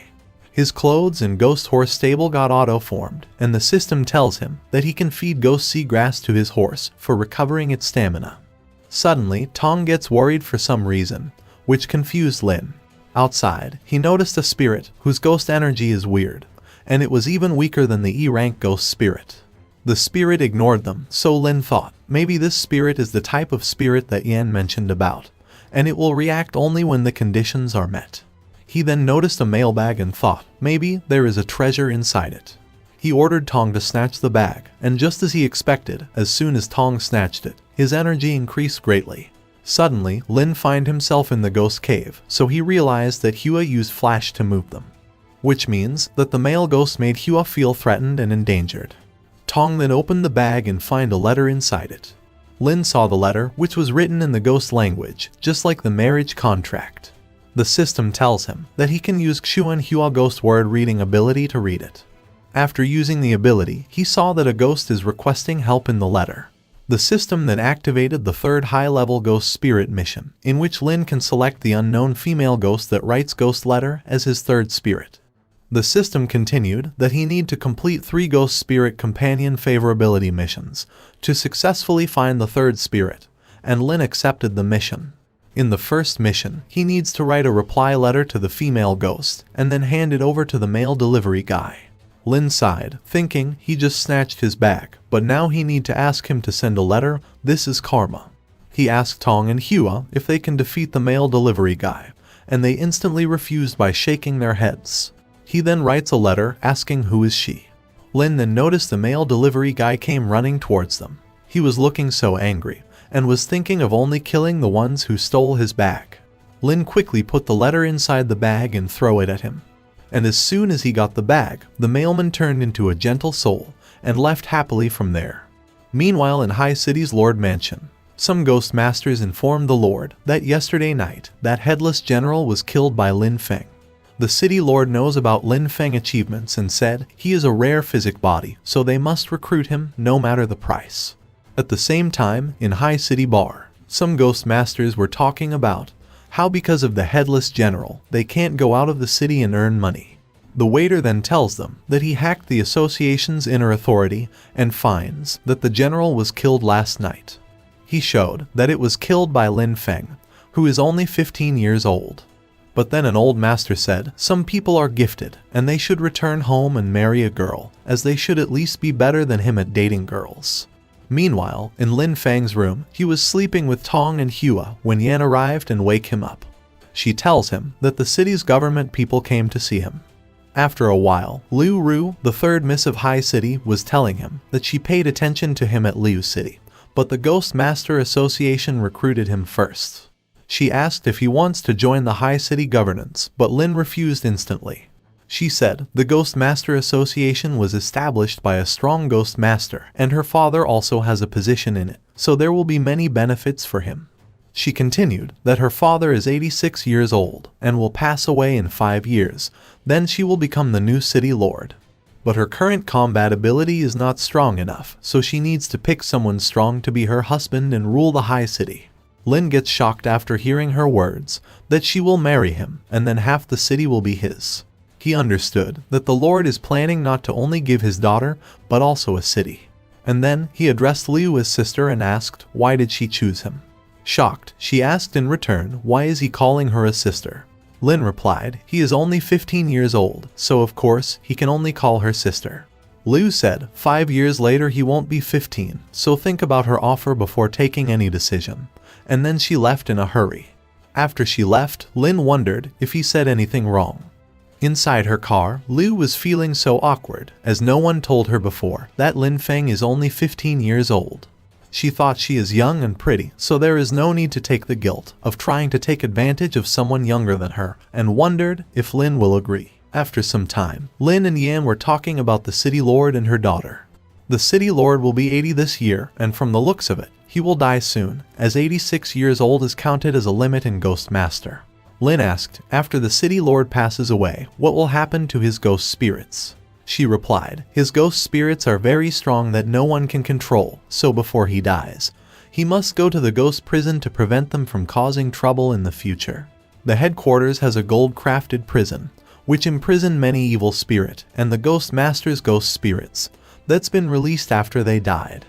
His clothes and ghost horse stable got auto-formed, and the system tells him that he can feed ghost seagrass to his horse for recovering its stamina. Suddenly, Tong gets worried for some reason, which confused Lin. Outside, he noticed a spirit whose ghost energy is weird, and it was even weaker than the E-rank ghost spirit. The spirit ignored them, so Lin thought maybe this spirit is the type of spirit that Yan mentioned about, and it will react only when the conditions are met. He then noticed a mailbag and thought maybe there is a treasure inside it. He ordered Tong to snatch the bag, and just as he expected, as soon as Tong snatched it, his energy increased greatly. Suddenly, Lin found himself in the ghost cave, so he realized that Hua used flash to move them. Which means that the male ghost made Hua feel threatened and endangered. Tong then opened the bag and found a letter inside it. Lin saw the letter, which was written in the ghost language, just like the marriage contract. The system tells him that he can use Xuan Hua ghost word reading ability to read it. After using the ability, he saw that a ghost is requesting help in the letter. The system then activated the third high-level ghost spirit mission, in which Lin can select the unknown female ghost that writes ghost letter as his third spirit. The system continued that he need to complete 3 ghost spirit companion favorability missions to successfully find the third spirit, and Lin accepted the mission. In the first mission, he needs to write a reply letter to the female ghost, and then hand it over to the male delivery guy. Lin sighed, thinking he just snatched his bag, but now he need to ask him to send a letter. This is karma. He asked Tong and Hua if they can defeat the male delivery guy, and they instantly refused by shaking their heads. He then writes a letter asking who is she. Lin then noticed the male delivery guy came running towards them. He was looking so angry, and was thinking of only killing the ones who stole his bag. Lin quickly put the letter inside the bag and threw it at him. And as soon as he got the bag, the mailman turned into a gentle soul and left happily from there. Meanwhile, in High City's Lord Mansion, some ghost masters informed the Lord that yesterday night, that headless general was killed by Lin Feng. The city lord knows about Lin Feng achievements and said he is a rare physic body, so they must recruit him no matter the price. At the same time, in High City Bar, some ghost masters were talking about how because of the headless general, they can't go out of the city and earn money. The waiter then tells them that he hacked the association's inner authority and finds that the general was killed last night. He showed that it was killed by Lin Feng, who is only 15 years old. But then an old master said some people are gifted and they should return home and marry a girl, as they should at least be better than him at dating girls. Meanwhile, in Lin Feng's room, he was sleeping with Tong and Hua when Yan arrived and wake him up. She tells him that the city's government people came to see him. After a while, Liu Ru, the third Miss of High City, was telling him that she paid attention to him at Liu City, but the Ghost Master Association recruited him first. She asked if he wants to join the High City governance, but Lin refused instantly. She said the Ghost Master Association was established by a strong Ghost Master, and her father also has a position in it, so there will be many benefits for him. She continued that her father is 86 years old and will pass away in 5 years, then she will become the new city lord. But her current combat ability is not strong enough, so she needs to pick someone strong to be her husband and rule the high city. Lin gets shocked after hearing her words, that she will marry him and then half the city will be his. He understood that the Lord is planning not to only give his daughter, but also a city. And then he addressed Liu as sister and asked why did she choose him. Shocked, she asked in return why is he calling her a sister. Lin replied he is only 15 years old, so of course he can only call her sister. Liu said 5 years later he won't be 15, so think about her offer before taking any decision. And then she left in a hurry. After she left, Lin wondered if he said anything wrong. Inside her car, Liu was feeling so awkward, as no one told her before that Lin Feng is only 15 years old. She thought she is young and pretty, so there is no need to take the guilt of trying to take advantage of someone younger than her, and wondered if Lin will agree. After some time, Lin and Yan were talking about the city lord and her daughter. The city lord will be 80 this year, and from the looks of it, he will die soon, as 86 years old is counted as a limit in Ghost Master. Lin asked, after the city lord passes away, what will happen to his ghost spirits? She replied, his ghost spirits are very strong that no one can control, so before he dies, he must go to the ghost prison to prevent them from causing trouble in the future. The headquarters has a gold-crafted prison, which imprison many evil spirit and the ghost master's ghost spirits, that's been released after they died.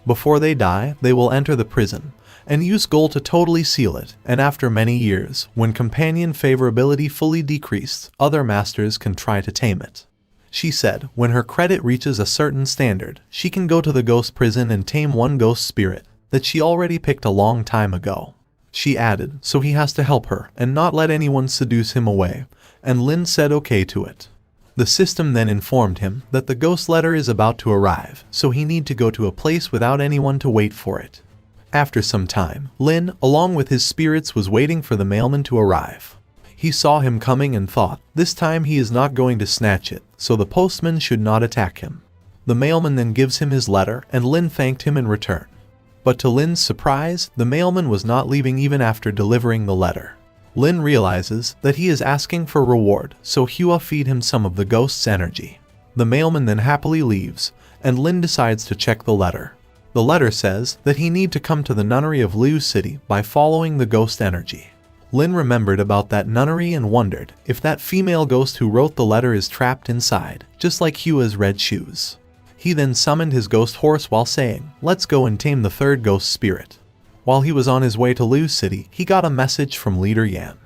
Before they die, they will enter the prison and use gold to totally seal it, and after many years, when companion favorability fully decreased, other masters can try to tame it. She said when her credit reaches a certain standard, she can go to the ghost prison and tame one ghost spirit that she already picked a long time ago. She added, so he has to help her and not let anyone seduce him away, and Lin said okay to it. The system then informed him that the ghost letter is about to arrive, so he need to go to a place without anyone to wait for it. After some time, Lin, along with his spirits, was waiting for the mailman to arrive. He saw him coming and thought, this time he is not going to snatch it, so the postman should not attack him. The mailman then gives him his letter, and Lin thanked him in return. But to Lin's surprise, the mailman was not leaving even after delivering the letter. Lin realizes that he is asking for reward, so Hua feed him some of the ghost's energy. The mailman then happily leaves, and Lin decides to check the letter. The letter says that he need to come to the nunnery of Liu City by following the ghost energy. Lin remembered about that nunnery and wondered if that female ghost who wrote the letter is trapped inside, just like Hua's red shoes. He then summoned his ghost horse while saying, let's go and tame the third ghost spirit. While he was on his way to Liu City, he got a message from Leader Yan.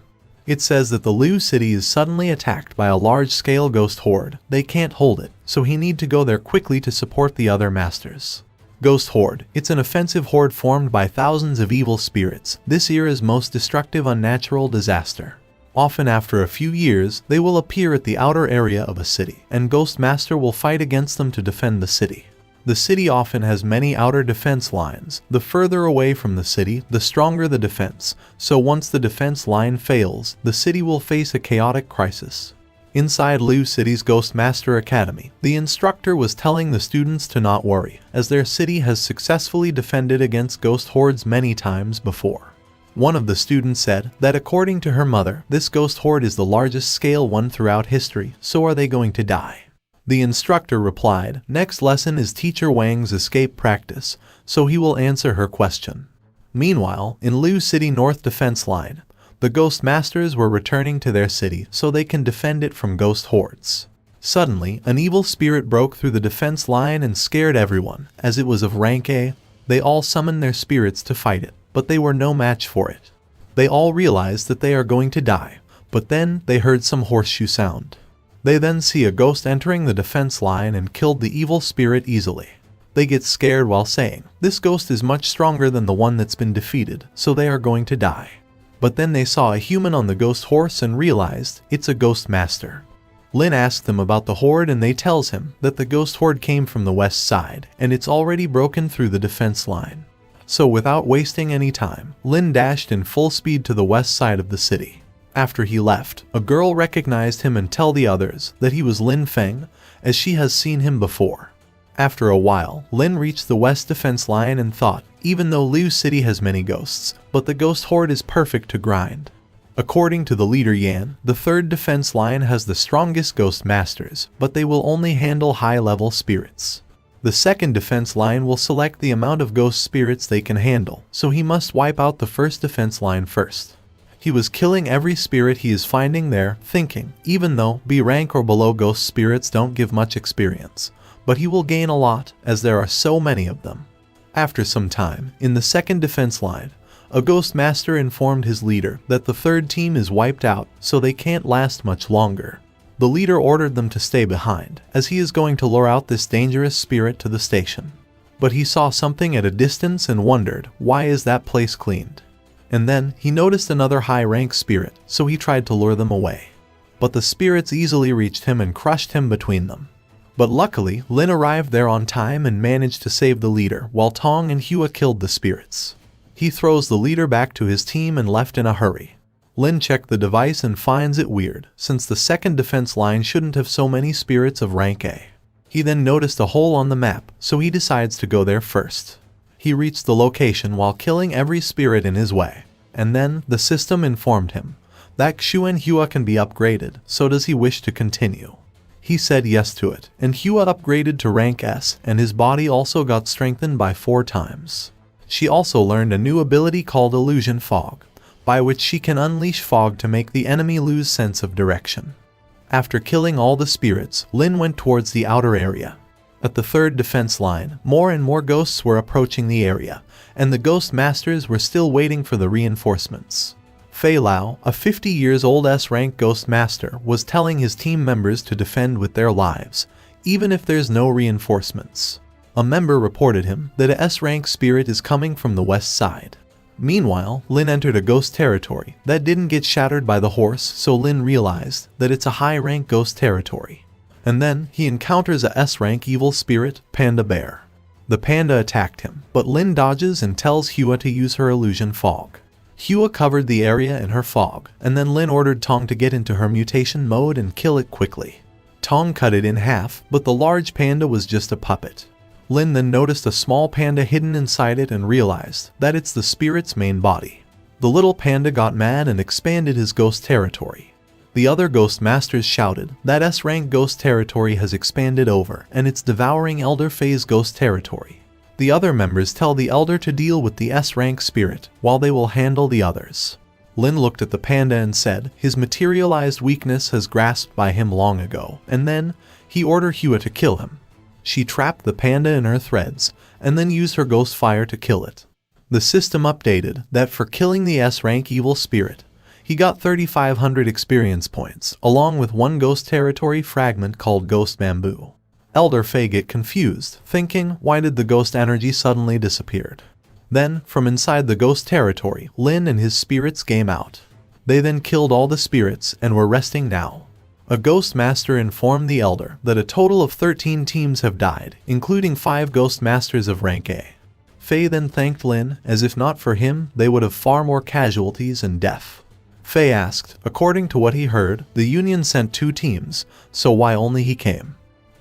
It says that the Liu City is suddenly attacked by a large-scale ghost horde. They can't hold it, so he need to go there quickly to support the other masters. Ghost Horde. It's an offensive horde formed by thousands of evil spirits, this era's most destructive unnatural disaster. Often after a few years, they will appear at the outer area of a city, and Ghost Master will fight against them to defend the city. The city often has many outer defense lines. The further away from the city, the stronger the defense, so once the defense line fails, the city will face a chaotic crisis. Inside Liu City's Ghost Master Academy, the instructor was telling the students to not worry, as their city has successfully defended against ghost hordes many times before. One of the students said that according to her mother, this ghost horde is the largest scale one throughout history, so are they going to die? The instructor replied, next lesson is Teacher Wang's escape practice, so he will answer her question. Meanwhile, in Liu City North Defense Line, the Ghost Masters were returning to their city so they can defend it from ghost hordes. Suddenly, an evil spirit broke through the defense line and scared everyone, as it was of rank A. They all summoned their spirits to fight it, but they were no match for it. They all realized that they are going to die, but then they heard some horseshoe sound. They then see a ghost entering the defense line and killed the evil spirit easily. They get scared while saying, this ghost is much stronger than the one that's been defeated, so they are going to die. But then they saw a human on the ghost horse and realized it's a ghost master. Lin asked them about the horde and they tells him that the ghost horde came from the west side and it's already broken through the defense line. So without wasting any time, Lin dashed in full speed to the west side of the city. After he left, a girl recognized him and tell the others that he was Lin Feng, as she has seen him before. After a while, Lin reached the west defense line and thought even though Liu City has many ghosts, but the ghost horde is perfect to grind. According to the leader Yan, the third defense line has the strongest ghost masters, but they will only handle high-level spirits. The second defense line will select the amount of ghost spirits they can handle, so he must wipe out the first defense line first. He was killing every spirit he is finding there, thinking, even though B rank or below ghost spirits don't give much experience, but he will gain a lot as there are so many of them. After some time, in the second defense line, a ghost master informed his leader that the third team is wiped out, so they can't last much longer. The leader ordered them to stay behind, as he is going to lure out this dangerous spirit to the station. But he saw something at a distance and wondered, why is that place cleaned? And then he noticed another high-rank spirit, so he tried to lure them away. But the spirits easily reached him and crushed him between them. But luckily, Lin arrived there on time and managed to save the leader, while Tong and Hua killed the spirits. He throws the leader back to his team and left in a hurry. Lin checked the device and finds it weird, since the second defense line shouldn't have so many spirits of rank A. He then noticed a hole on the map, so he decides to go there first. He reached the location while killing every spirit in his way, and then the system informed him that Xu and Hua can be upgraded, so does he wish to continue? He said yes to it, and Hua upgraded to rank S, and his body also got strengthened by 4 times. She also learned a new ability called Illusion Fog, by which she can unleash fog to make the enemy lose sense of direction. After killing all the spirits, Lin went towards the outer area. At the third defense line, more and more ghosts were approaching the area, and the ghost masters were still waiting for the reinforcements. Fei Lao, a 50-years-old S-rank ghost master, was telling his team members to defend with their lives, even if there's no reinforcements. A member reported him that a S-rank spirit is coming from the west side. Meanwhile, Lin entered a ghost territory that didn't get shattered by the horse, so Lin realized that it's a high-rank ghost territory. And then he encounters a S-rank evil spirit, Panda Bear. The panda attacked him, but Lin dodges and tells Hua to use her illusion fog. Hua covered the area in her fog, and then Lin ordered Tong to get into her mutation mode and kill it quickly. Tong cut it in half, but the large panda was just a puppet. Lin then noticed a small panda hidden inside it and realized that it's the spirit's main body. The little panda got mad and expanded his ghost territory. The other ghost masters shouted that S-rank ghost territory has expanded over and it's devouring Elder Fei's ghost territory. The other members tell the Elder to deal with the S-rank spirit while they will handle the others. Lin looked at the panda and said his materialized weakness has grasped by him long ago, and then he ordered Hua to kill him. She trapped the panda in her threads, and then used her ghost fire to kill it. The system updated that for killing the S-rank evil spirit, he got 3,500 experience points, along with 1 ghost territory fragment called Ghost Bamboo. Elder Fei get confused, thinking, why did the ghost energy suddenly disappeared? Then, from inside the ghost territory, Lin and his spirits came out. They then killed all the spirits and were resting now. A ghost master informed the Elder that a total of 13 teams have died, including 5 ghost masters of rank A. Fei then thanked Lin, as if not for him, they would have far more casualties and death. Fei asked, according to what he heard, the Union sent 2 teams, so why only he came?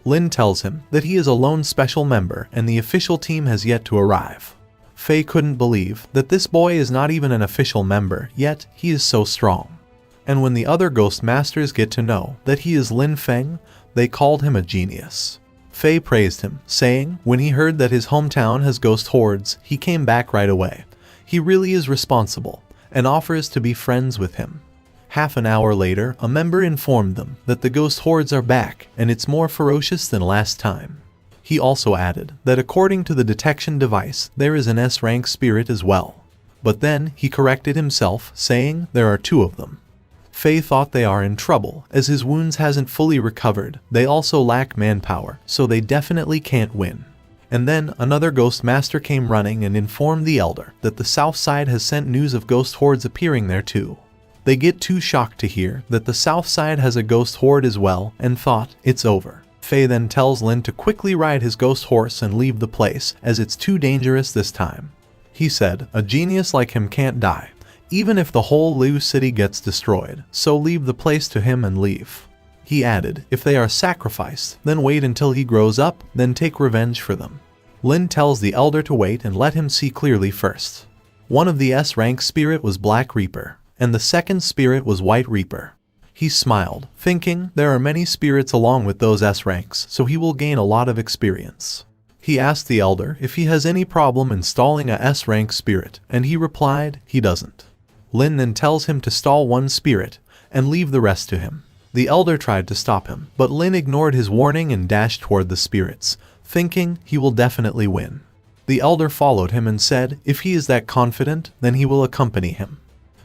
Lin tells him that he is a lone special member and the official team has yet to arrive. Fei couldn't believe that this boy is not even an official member, yet he is so strong. And when the other ghost masters get to know that he is Lin Feng, they called him a genius. Fei praised him, saying when he heard that his hometown has ghost hordes, he came back right away. He really is responsible, and offers to be friends with him. Half an hour later, a member informed them that the ghost hordes are back, and it's more ferocious than last time. He also added that according to the detection device, there is an S-rank spirit as well. But then he corrected himself, saying there are 2 of them. Fei thought they are in trouble, as his wounds hasn't fully recovered. They also lack manpower, so they definitely can't win. And then another ghost master came running and informed the Elder that the south side has sent news of ghost hordes appearing there too. They get too shocked to hear that the south side has a ghost horde as well and thought it's over. Fei then tells Lin to quickly ride his ghost horse and leave the place, as it's too dangerous this time. He said, a genius like him can't die, even if the whole Liu city gets destroyed, so leave the place to him and leave. He added, if they are sacrificed, then wait until he grows up, then take revenge for them. Lin tells the elder to wait and let him see clearly first. One of the S-rank spirit was Black Reaper, and the second spirit was White Reaper. He smiled, thinking there are many spirits along with those S-ranks, so he will gain a lot of experience. He asked the elder if he has any problem installing a S-rank spirit, and he replied he doesn't. Lin then tells him to stall one spirit and leave the rest to him. The elder tried to stop him, but Lin ignored his warning and dashed toward the spirits, thinking he will definitely win. The elder followed him and said if he is that confident, then he will accompany him.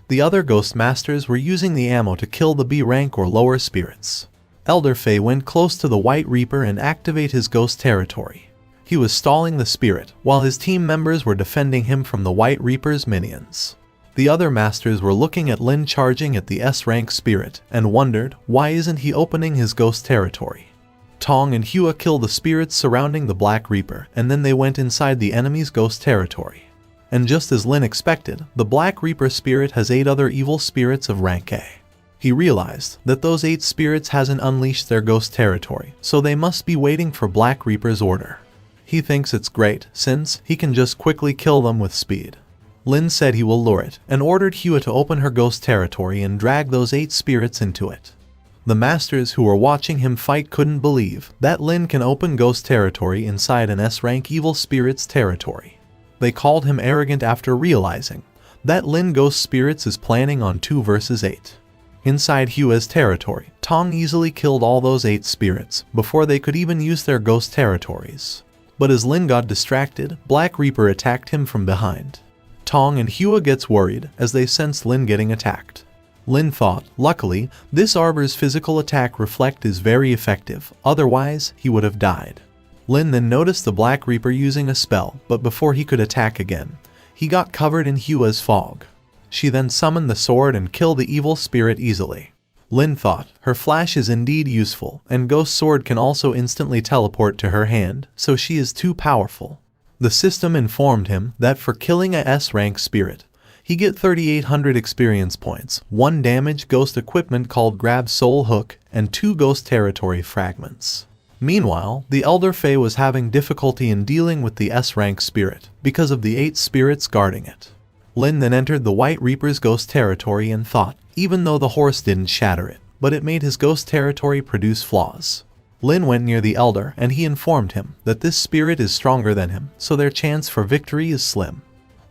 The other ghost masters were using the ammo to kill the B rank or lower spirits. Elder Fei went close to the White Reaper and activated his ghost territory. He was stalling the spirit, while his team members were defending him from the White Reaper's minions. The other masters were looking at Lin charging at the S-rank spirit and wondered why isn't he opening his ghost territory. Tong and Hua killed the spirits surrounding the Black Reaper, and then they went inside the enemy's ghost territory. And just as Lin expected, the Black Reaper spirit has 8 other evil spirits of rank A. He realized that those 8 spirits hasn't unleashed their ghost territory, so they must be waiting for Black Reaper's order. He thinks it's great, since he can just quickly kill them with speed. Lin said he will lure it, and ordered Hua to open her ghost territory and drag those 8 spirits into it. The masters who were watching him fight couldn't believe that Lin can open ghost territory inside an S-rank evil spirit's territory. They called him arrogant after realizing that Lin Ghost Spirits is planning on 2 versus 8. Inside Hua's territory, Tong easily killed all those 8 spirits before they could even use their ghost territories. But as Lin got distracted, Black Reaper attacked him from behind. Tong and Hua gets worried as they sense Lin getting attacked. Lin thought, luckily, this Arbor's physical attack reflect is very effective, otherwise he would have died. Lin then noticed the Black Reaper using a spell, but before he could attack again, he got covered in Hua's fog. She then summoned the sword and killed the evil spirit easily. Lin thought, her flash is indeed useful, and Ghost Sword can also instantly teleport to her hand, so she is too powerful. The system informed him that for killing a S-rank spirit, he get 3,800 experience points, 1 damage ghost equipment called Grab Soul Hook, and 2 ghost territory fragments. Meanwhile, the Elder Fei was having difficulty in dealing with the S-rank spirit, because of the 8 spirits guarding it. Lin then entered the White Reaper's ghost territory and thought, even though the horse didn't shatter it, but it made his ghost territory produce flaws. Lin went near the Elder and he informed him that this spirit is stronger than him, so their chance for victory is slim.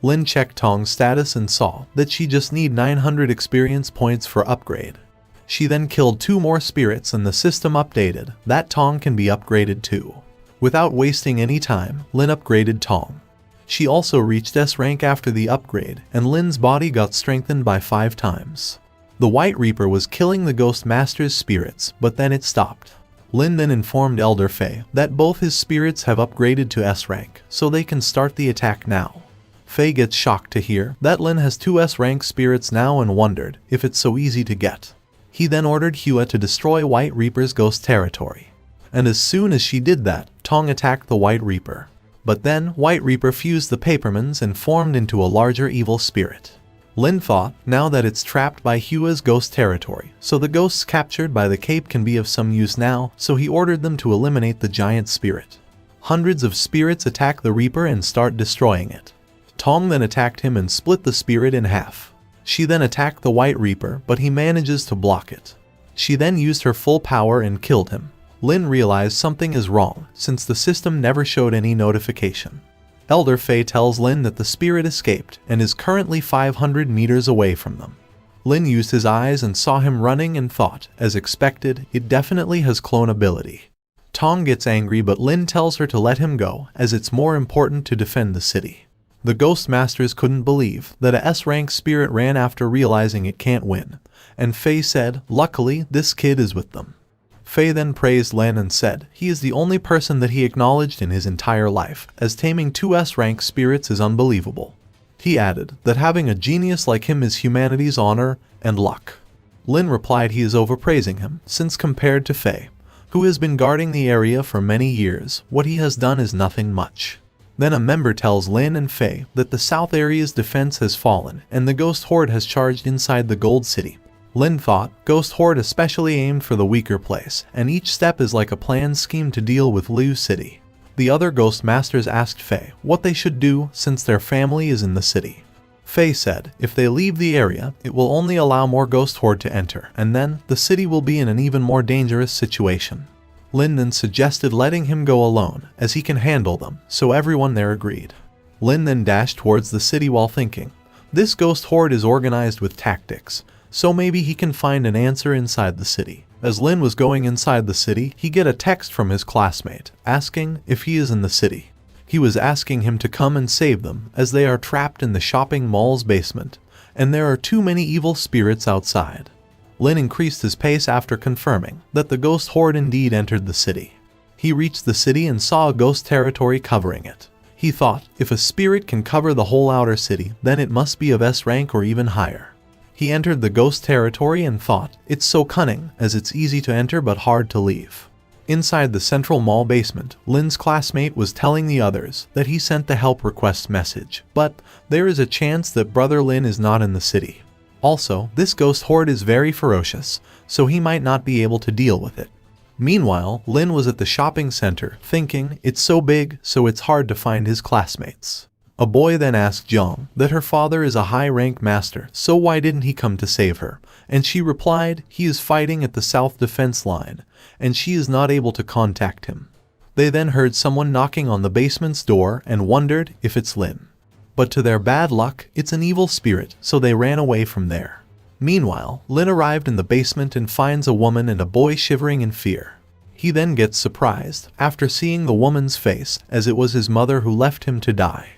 Lin checked Tong's status and saw that she just need 900 experience points for upgrade. She then killed 2 more spirits and the system updated that Tong can be upgraded too. Without wasting any time, Lin upgraded Tong. She also reached S rank after the upgrade, and Lin's body got strengthened by 5 times. The White Reaper was killing the Ghost Master's spirits, but then it stopped. Lin then informed Elder Fei that both his spirits have upgraded to S rank, so they can start the attack now. Fei gets shocked to hear that Lin has 2 S rank spirits now and wondered if it's so easy to get. He then ordered Hua to destroy White Reaper's ghost territory. And as soon as she did that, Tong attacked the White Reaper. But then, White Reaper fused the Papermans and formed into a larger evil spirit. Lin thought, now that it's trapped by Hua's ghost territory, so the ghosts captured by the cape can be of some use now, so he ordered them to eliminate the giant spirit. Hundreds of spirits attack the Reaper and start destroying it. Tong then attacked him and split the spirit in half. She then attacked the White Reaper, but he manages to block it. She then used her full power and killed him. Lin realized something is wrong, since the system never showed any notification. Elder Fei tells Lin that the spirit escaped and is currently 500 meters away from them. Lin used his eyes and saw him running and thought, as expected, it definitely has clone ability. Tong gets angry, but Lin tells her to let him go, as it's more important to defend the city. The Ghost Masters couldn't believe that a S-rank spirit ran after realizing it can't win, and Fei said, luckily this kid is with them. Fei then praised Lin and said he is the only person that he acknowledged in his entire life, as taming 2 S-rank spirits is unbelievable. He added that having a genius like him is humanity's honor and luck. Lin replied he is overpraising him, since compared to Fei, who has been guarding the area for many years, what he has done is nothing much. Then a member tells Lin and Fei that the south area's defense has fallen and the Ghost Horde has charged inside the Gold City. Lin thought Ghost Horde especially aimed for the weaker place, and each step is like a planned scheme to deal with Liu City. the other ghost masters asked Faye what they should do since their family is in the city. Faye said if they leave the area, it will only allow more ghost horde to enter, and then the city will be in an even more dangerous situation. Lin then suggested letting him go alone, as he can handle them, so everyone there agreed. Lin then dashed towards the city while thinking, this ghost horde is organized with tactics, so maybe he can find an answer inside the city. As Lin was going inside the city, he get a text from his classmate, asking if he is in the city. He was asking him to come and save them, as they are trapped in the shopping mall's basement, and there are too many evil spirits outside. Lin increased his pace after confirming that the ghost horde indeed entered the city. He reached the city and saw a ghost territory covering it. He thought, if a spirit can cover the whole outer city, then it must be of S rank or even higher. He entered the ghost territory and thought, it's so cunning, as it's easy to enter but hard to leave. Inside the central mall basement, Lin's classmate was telling the others that he sent the help request message, but there is a chance that brother Lin is not in the city. Also, this ghost horde is very ferocious, so he might not be able to deal with it. Meanwhile, Lin was at the shopping center, thinking, it's so big, so it's hard to find his classmates. A boy then asked Jiang that her father is a high-rank master, so why didn't he come to save her? And she replied, he is fighting at the south defense line, and she is not able to contact him. They then heard someone knocking on the basement's door and wondered if it's Lin. But to their bad luck, it's an evil spirit, so they ran away from there. Meanwhile, Lin arrived in the basement and finds a woman and a boy shivering in fear. He then gets surprised after seeing the woman's face, as it was his mother who left him to die.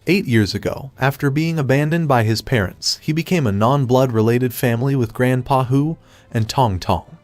8 years ago, after being abandoned by his parents, he became a non-blood related family with Grandpa Hu and Tong Tong.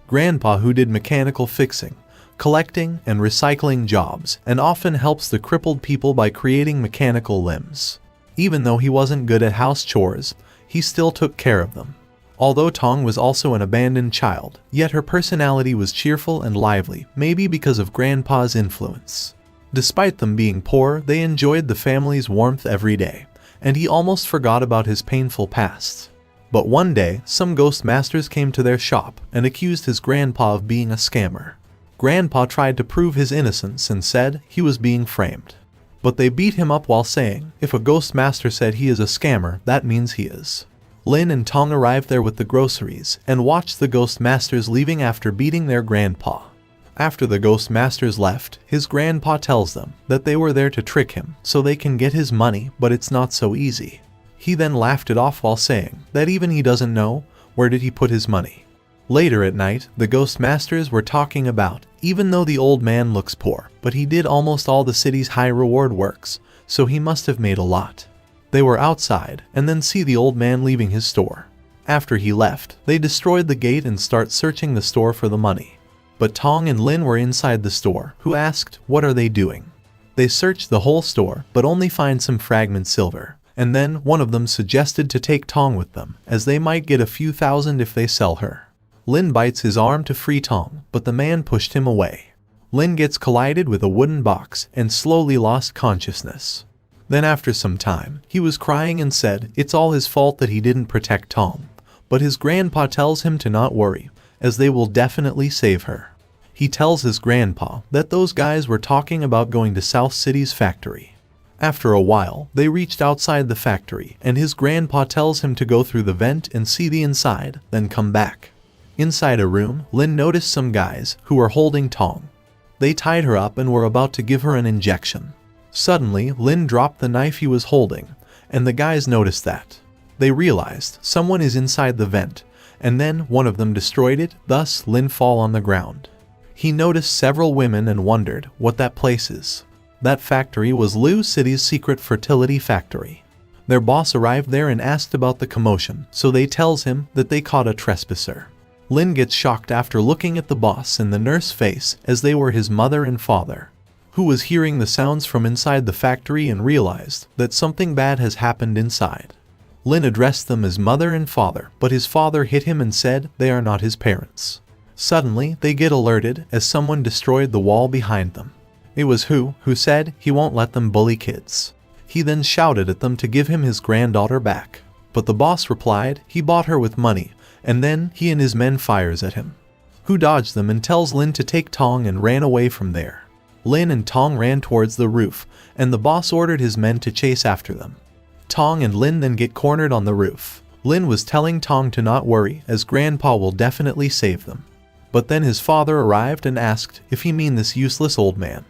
Grandpa Hu did mechanical fixing, collecting and recycling jobs, and often helps the crippled people by creating mechanical limbs. Even though he wasn't good at house chores, he still took care of them. Although Tong was also an abandoned child, yet her personality was cheerful and lively, maybe because of Grandpa's influence. Despite them being poor, they enjoyed the family's warmth every day, and he almost forgot about his painful past. But one day, some ghost masters came to their shop and accused his grandpa of being a scammer. Grandpa tried to prove his innocence and said he was being framed. But they beat him up while saying, if a ghost master said he is a scammer, that means he is. Lin and Tong arrived there with the groceries and watched the ghost masters leaving after beating their grandpa. After the ghost masters left, his grandpa tells them that they were there to trick him so they can get his money, but it's not so easy. He then laughed it off while saying that even he doesn't know where did he put his money. Later at night, the ghost masters were talking about, even though the old man looks poor, but he did almost all the city's high reward works, so he must have made a lot. They were outside and then see the old man leaving his store. After he left, they destroyed the gate and start searching the store for the money. But Tong and Lin were inside the store, who asked, what are they doing? They searched the whole store, but only find some fragment silver. And then one of them suggested to take Tong with them, as they might get a few thousand if they sell her. Lin bites his arm to free Tong, but the man pushed him away. Lin gets collided with a wooden box and slowly lost consciousness. Then after some time, he was crying and said it's all his fault that he didn't protect Tong. But his grandpa tells him to not worry, as they will definitely save her. He tells his grandpa that those guys were talking about going to South City's factory. After a while, they reached outside the factory, and his grandpa tells him to go through the vent and see the inside, then come back. Inside a room, Lin noticed some guys who were holding Tong. They tied her up and were about to give her an injection. Suddenly, Lin dropped the knife he was holding, and the guys noticed that. They realized someone is inside the vent, and then one of them destroyed it, thus Lin fall on the ground. He noticed several women and wondered what that place is. That factory was Liu City's secret fertility factory. Their boss arrived there and asked about the commotion, so they tells him that they caught a trespasser. Lin gets shocked after looking at the boss and the nurse face, as they were his mother and father, who was hearing the sounds from inside the factory and realized that something bad has happened inside. Lin addressed them as mother and father, but his father hit him and said they are not his parents. Suddenly, they get alerted as someone destroyed the wall behind them. It was who said he won't let them bully kids. He then shouted at them to give him his granddaughter back. But the boss replied he bought her with money, and then he and his men fires at him. Who dodged them and tells Lin to take Tong and ran away from there. Lin and Tong ran towards the roof, and the boss ordered his men to chase after them. Tong and Lin then get cornered on the roof. Lin was telling Tong to not worry, as Grandpa will definitely save them. But then his father arrived and asked if he mean this useless old man,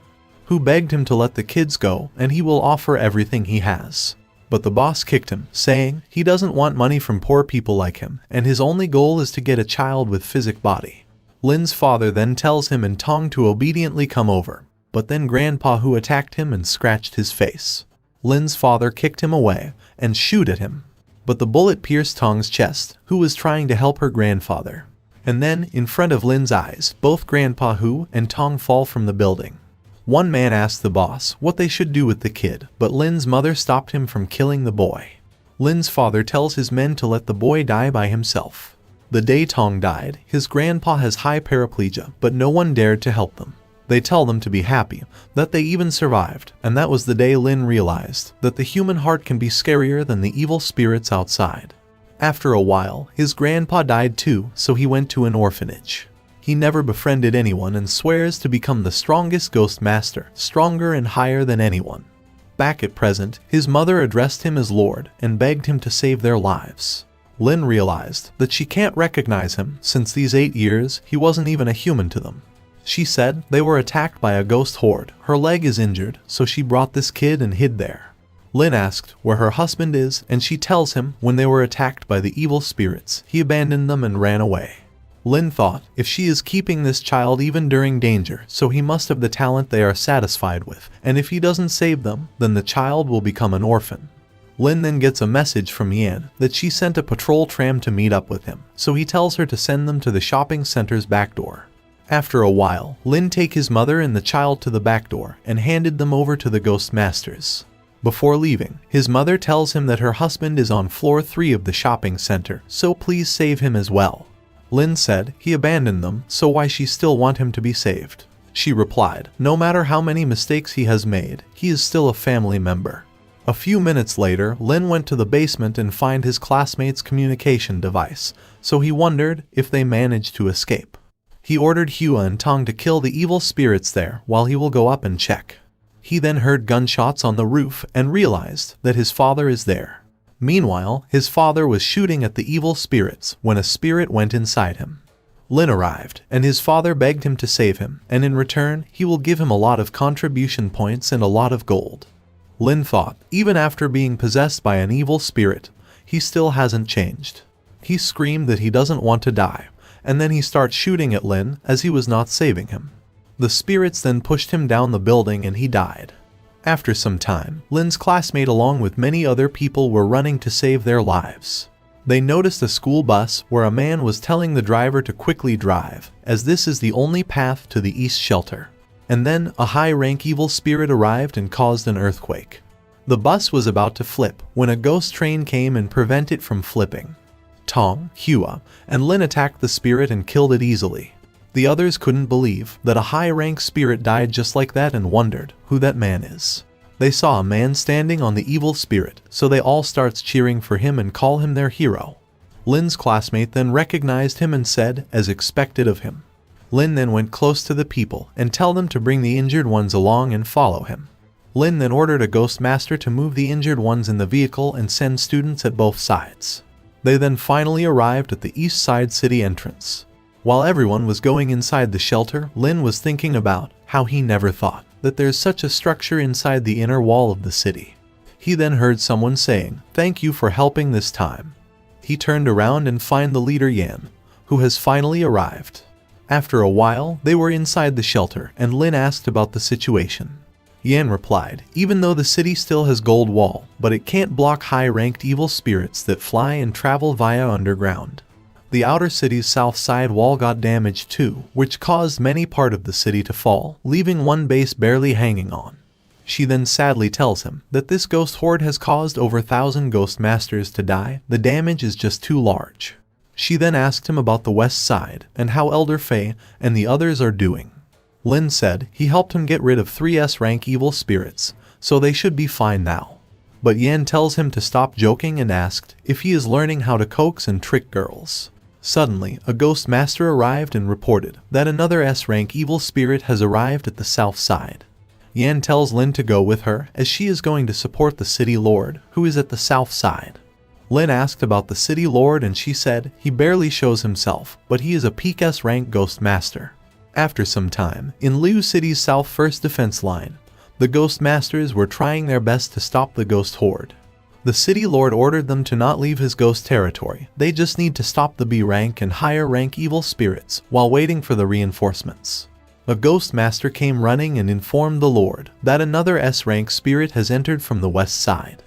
who begged him to let the kids go and he will offer everything he has. But the boss kicked him, saying he doesn't want money from poor people like him, and his only goal is to get a child with physic body. Lin's father then tells him and Tong to obediently come over, but then Grandpa who attacked him and scratched his face. Lin's father kicked him away and shoot at him, but the bullet pierced Tong's chest, who was trying to help her grandfather. And then, in front of Lin's eyes, both Grandpa Hu and Tong fall from the building. One man asked the boss what they should do with the kid, but Lin's mother stopped him from killing the boy. Lin's father tells his men to let the boy die by himself. The day Tong died, his grandpa has high paraplegia, but no one dared to help them. They tell them to be happy, that they even survived, and that was the day Lin realized that the human heart can be scarier than the evil spirits outside. After a while, his grandpa died too, so he went to an orphanage. He never befriended anyone and swears to become the strongest ghost master, stronger and higher than anyone. Back at present, his mother addressed him as Lord and begged him to save their lives. Lin realized that she can't recognize him since these 8 years he wasn't even a human to them. She said they were attacked by a ghost horde. Her leg is injured, so she brought this kid and hid there. Lin asked where her husband is, and she tells him when they were attacked by the evil spirits, he abandoned them and ran away. Lin thought if she is keeping this child even during danger, so he must have the talent they are satisfied with, and if he doesn't save them, then the child will become an orphan. Lin then gets a message from Yan that she sent a patrol tram to meet up with him, so he tells her to send them to the shopping center's back door. After a while, Lin take his mother and the child to the back door and handed them over to the ghost masters. Before leaving, his mother tells him that her husband is on floor 3 of the shopping center, so please save him as well. Lin said he abandoned them, so why she still want him to be saved? She replied, no matter how many mistakes he has made, he is still a family member. A few minutes later, Lin went to the basement and find his classmate's communication device, so he wondered if they managed to escape. He ordered Hua and Tong to kill the evil spirits there while he will go up and check. He then heard gunshots on the roof and realized that his father is there. Meanwhile, his father was shooting at the evil spirits when a spirit went inside him. Lin arrived, and his father begged him to save him, and in return, he will give him a lot of contribution points and a lot of gold. Lin thought, even after being possessed by an evil spirit, he still hasn't changed. He screamed that he doesn't want to die, and then he starts shooting at Lin as he was not saving him. The spirits then pushed him down the building and he died. After some time, Lin's classmate along with many other people were running to save their lives. They noticed a school bus where a man was telling the driver to quickly drive, as this is the only path to the east shelter. And then a high-rank evil spirit arrived and caused an earthquake. The bus was about to flip when a ghost train came and prevented it from flipping. Tong, Hua, and Lin attacked the spirit and killed it easily. The others couldn't believe that a high-rank spirit died just like that and wondered who that man is. They saw a man standing on the evil spirit, so they all starts cheering for him and call him their hero. Lin's classmate then recognized him and said, as expected of him. Lin then went close to the people and tell them to bring the injured ones along and follow him. Lin then ordered a ghost master to move the injured ones in the vehicle and send students at both sides. They then finally arrived at the east side city entrance. While everyone was going inside the shelter, Lin was thinking about how he never thought that there's such a structure inside the inner wall of the city. He then heard someone saying, "Thank you for helping this time." He turned around and find the leader Yan, who has finally arrived. After a while, they were inside the shelter and Lin asked about the situation. Yan replied, even though the city still has gold wall, but it can't block high-ranked evil spirits that fly and travel via underground. The outer city's south side wall got damaged too, which caused many part of the city to fall, leaving one base barely hanging on. She then sadly tells him that this ghost horde has caused over 1,000 ghost masters to die. The damage is just too large. She then asked him about the west side and how Elder Faye and the others are doing. Lin said he helped him get rid of 3S rank evil spirits, so they should be fine now. But Yan tells him to stop joking and asked if he is learning how to coax and trick girls. Suddenly, a ghost master arrived and reported that another S-rank evil spirit has arrived at the south side. Yan tells Lin to go with her as she is going to support the city lord, who is at the south side. Lin asked about the city lord and she said he barely shows himself, but he is a peak S-rank ghost master. After some time, in Liu City's south first defense line, the ghost masters were trying their best to stop the ghost horde. The city lord ordered them to not leave his ghost territory, they just need to stop the B-rank and higher rank evil spirits while waiting for the reinforcements. A ghost master came running and informed the lord that another S-rank spirit has entered from the west side.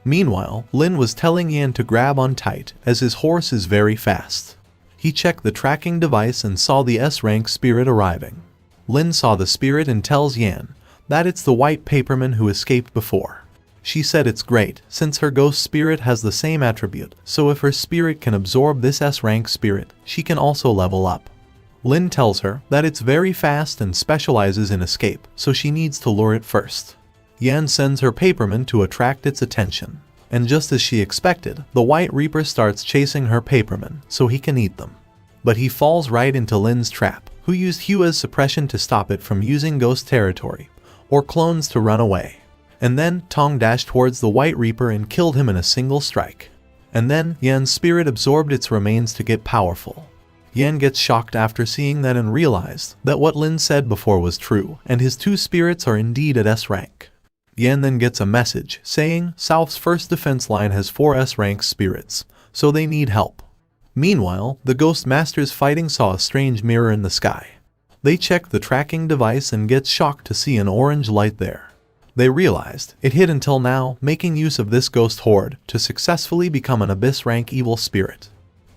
Meanwhile, Lin was telling Yan to grab on tight as his horse is very fast. He checked the tracking device and saw the S-rank spirit arriving. Lin saw the spirit and tells Yan that it's the white paperman who escaped before. She said it's great, since her ghost spirit has the same attribute, so if her spirit can absorb this S-rank spirit, she can also level up. Lin tells her that it's very fast and specializes in escape, so she needs to lure it first. Yan sends her paperman to attract its attention. And just as she expected, the White Reaper starts chasing her paperman so he can eat them. But he falls right into Lin's trap, who used Hua's suppression to stop it from using ghost territory, or clones to run away. And then Tong dashed towards the White Reaper and killed him in a single strike. And then Yan's spirit absorbed its remains to get powerful. Yan gets shocked after seeing that and realized that what Lin said before was true, and his two spirits are indeed at S-rank. Yan then gets a message saying South's first defense line has 4 S-rank spirits, so they need help. Meanwhile, the Ghost Masters fighting saw a strange mirror in the sky. They check the tracking device and get shocked to see an orange light there. They realized it hid until now, making use of this ghost horde to successfully become an abyss rank evil spirit.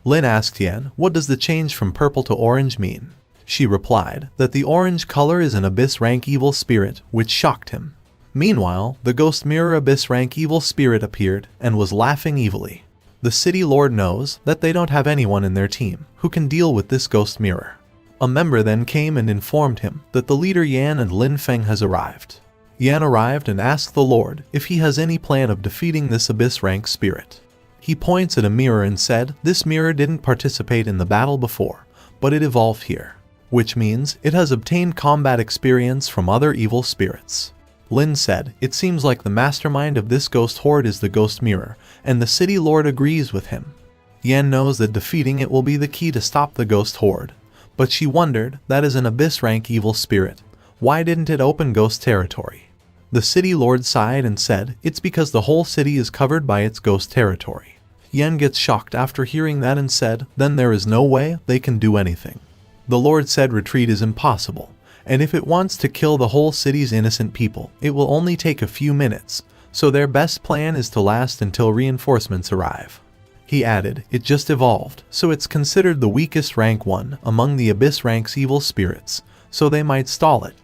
Lin asked Yan, what does the change from purple to orange mean? She replied that the orange color is an abyss rank evil spirit, which shocked him. Meanwhile, the ghost mirror abyss rank evil spirit appeared and was laughing evilly. The city lord knows that they don't have anyone in their team who can deal with this ghost mirror. A member then came and informed him that the leader Yan and Lin Feng has arrived. Yan arrived and asked the lord if he has any plan of defeating this abyss rank spirit. He points at a mirror and said this mirror didn't participate in the battle before, but it evolved here, which means it has obtained combat experience from other evil spirits. Lin said it seems like the mastermind of this ghost horde is the ghost mirror, and the city lord agrees with him. Yan knows that defeating it will be the key to stop the ghost horde, but she wondered that as an abyss rank evil spirit, why didn't it open ghost territory? The city lord sighed and said it's because the whole city is covered by its ghost territory. Yan gets shocked after hearing that and said then there is no way they can do anything. The lord said retreat is impossible, and if it wants to kill the whole city's innocent people, it will only take a few minutes, so their best plan is to last until reinforcements arrive. He added, it just evolved, so it's considered the weakest rank one among the abyss rank's evil spirits, so they might stall it.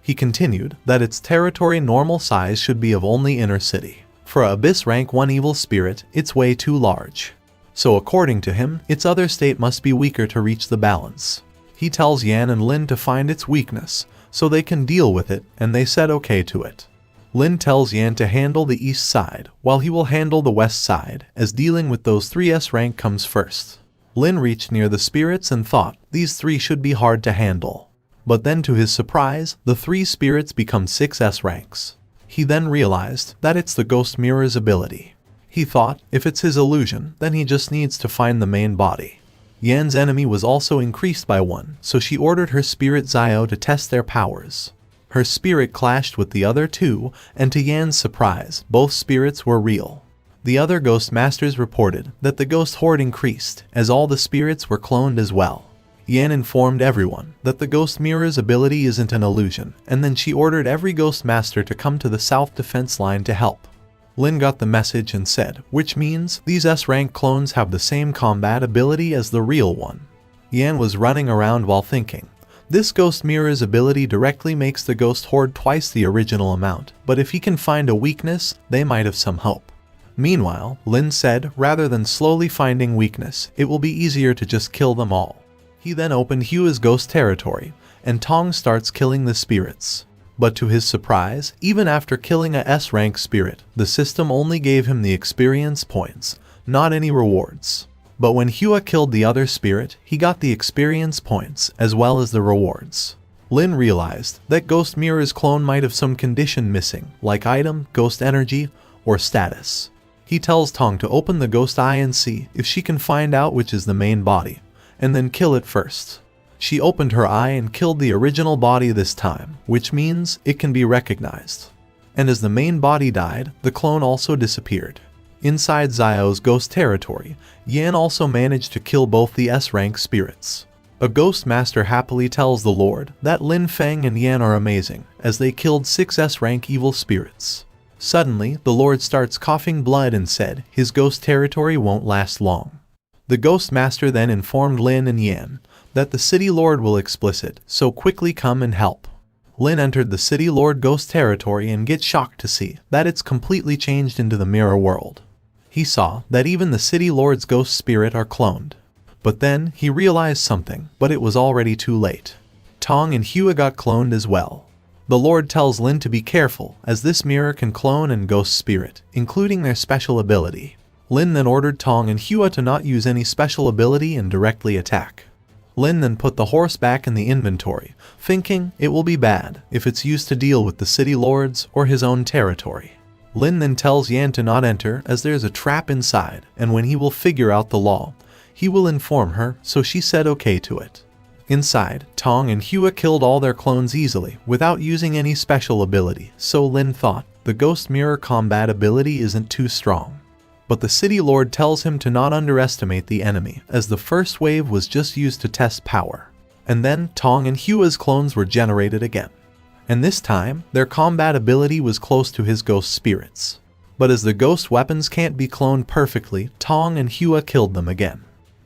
He continued that its territory normal size should be of only inner city. For a abyss rank 1 evil spirit, it's way too large. So according to him, its other state must be weaker to reach the balance. He tells Yan and Lin to find its weakness, so they can deal with it, and they said okay to it. Lin tells Yan to handle the east side, while he will handle the west side, as dealing with those 3 S rank comes first. Lin reached near the spirits and thought these 3 should be hard to handle. But then to his surprise, the 3 spirits become 6 S ranks. He then realized that it's the ghost mirror's ability. He thought if it's his illusion, then he just needs to find the main body. Yan's enemy was also increased by 1, so she ordered her spirit Zio to test their powers. Her spirit clashed with the other 2, and to Yan's surprise, both spirits were real. The other ghost masters reported that the ghost horde increased, as all the spirits were cloned as well. Yan informed everyone that the ghost mirror's ability isn't an illusion, and then she ordered every ghost master to come to the south defense line to help. Lin got the message and said, which means these S-rank clones have the same combat ability as the real one. Yan was running around while thinking, this ghost mirror's ability directly makes the ghost horde twice the original amount, but if he can find a weakness, they might have some hope. Meanwhile, Lin said rather than slowly finding weakness, it will be easier to just kill them all. He then opened Hua's ghost territory, and Tong starts killing the spirits. But to his surprise, even after killing a S-rank spirit, the system only gave him the experience points, not any rewards. But when Hua killed the other spirit, he got the experience points as well as the rewards. Lin realized that Ghost Mirror's clone might have some condition missing, like item, ghost energy, or status. He tells Tong to open the ghost eye and see if she can find out which is the main body, and then kill it first. She opened her eye and killed the original body this time, which means it can be recognized. And as the main body died, the clone also disappeared. Inside Zio's ghost territory, Yan also managed to kill both the S-rank spirits. A ghost master happily tells the Lord that Lin Feng and Yan are amazing, as they killed 6 S-rank evil spirits. Suddenly, the Lord starts coughing blood and said his ghost territory won't last long. The ghost master then informed Lin and Yan that the city lord will explicit, so quickly come and help. Lin entered the city lord ghost territory and gets shocked to see that it's completely changed into the mirror world. He saw that even the city lord's ghost spirit are cloned. But then he realized something, but it was already too late. Tong and Hua got cloned as well. The Lord tells Lin to be careful, as this mirror can clone and ghost spirit, including their special ability. Lin then ordered Tong and Hua to not use any special ability and directly attack. Lin then put the horse back in the inventory, thinking it will be bad if it's used to deal with the city lords or his own territory. Lin then tells Yan to not enter as there's a trap inside, and when he will figure out the law, he will inform her, so she said okay to it. Inside, Tong and Hua killed all their clones easily without using any special ability, so Lin thought the ghost mirror combat ability isn't too strong. But the city lord tells him to not underestimate the enemy, as the first wave was just used to test power. And then Tong and Hua's clones were generated again. And this time, their combat ability was close to his ghost spirits. But as the ghost weapons can't be cloned perfectly, Tong and Hua killed them again.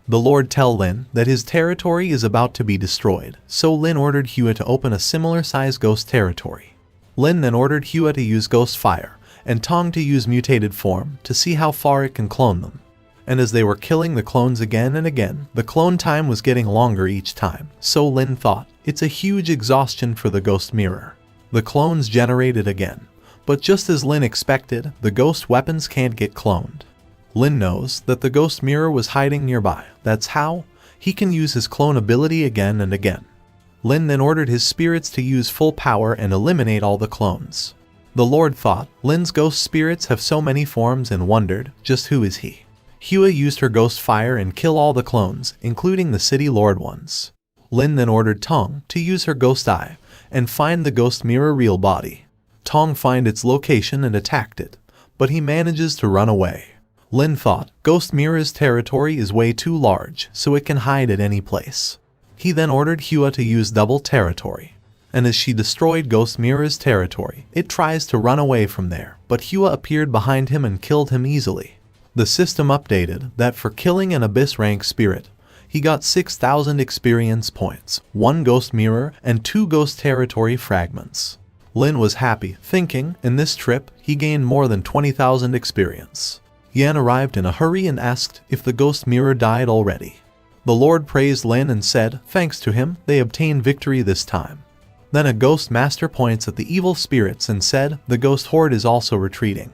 The Lord tell Lin that his territory is about to be destroyed, so Lin ordered Hua to open a similar-sized ghost territory. Lin then ordered Hua to use ghost fire, and Tong to use mutated form to see how far it can clone them. And as they were killing the clones again and again, the clone time was getting longer each time, so Lin thought it's a huge exhaustion for the ghost mirror. The clones generated again, but just as Lin expected, the ghost weapons can't get cloned. Lin knows that the ghost mirror was hiding nearby. That's how he can use his clone ability again and again. Lin then ordered his spirits to use full power and eliminate all the clones. The Lord thought Lin's ghost spirits have so many forms and wondered just who is he. Hua used her ghost fire and kill all the clones, including the city lord ones. Lin then ordered Tong to use her ghost eye and find the ghost mirror real body. Tong find its location and attacked it, but he manages to run away. Lin thought Ghost Mirror's territory is way too large, so it can hide at any place. He then ordered Hua to use double territory. And as she destroyed Ghost Mirror's territory, it tries to run away from there, but Hua appeared behind him and killed him easily. The system updated that for killing an Abyss rank spirit, he got 6,000 experience points, 1 Ghost Mirror, and 2 Ghost Territory fragments. Lin was happy, thinking, in this trip, he gained more than 20,000 experience. Yan arrived in a hurry and asked if the Ghost Mirror died already. The Lord praised Lin and said, thanks to him, they obtained victory this time. Then a Ghost Master points at the evil spirits and said, the Ghost Horde is also retreating.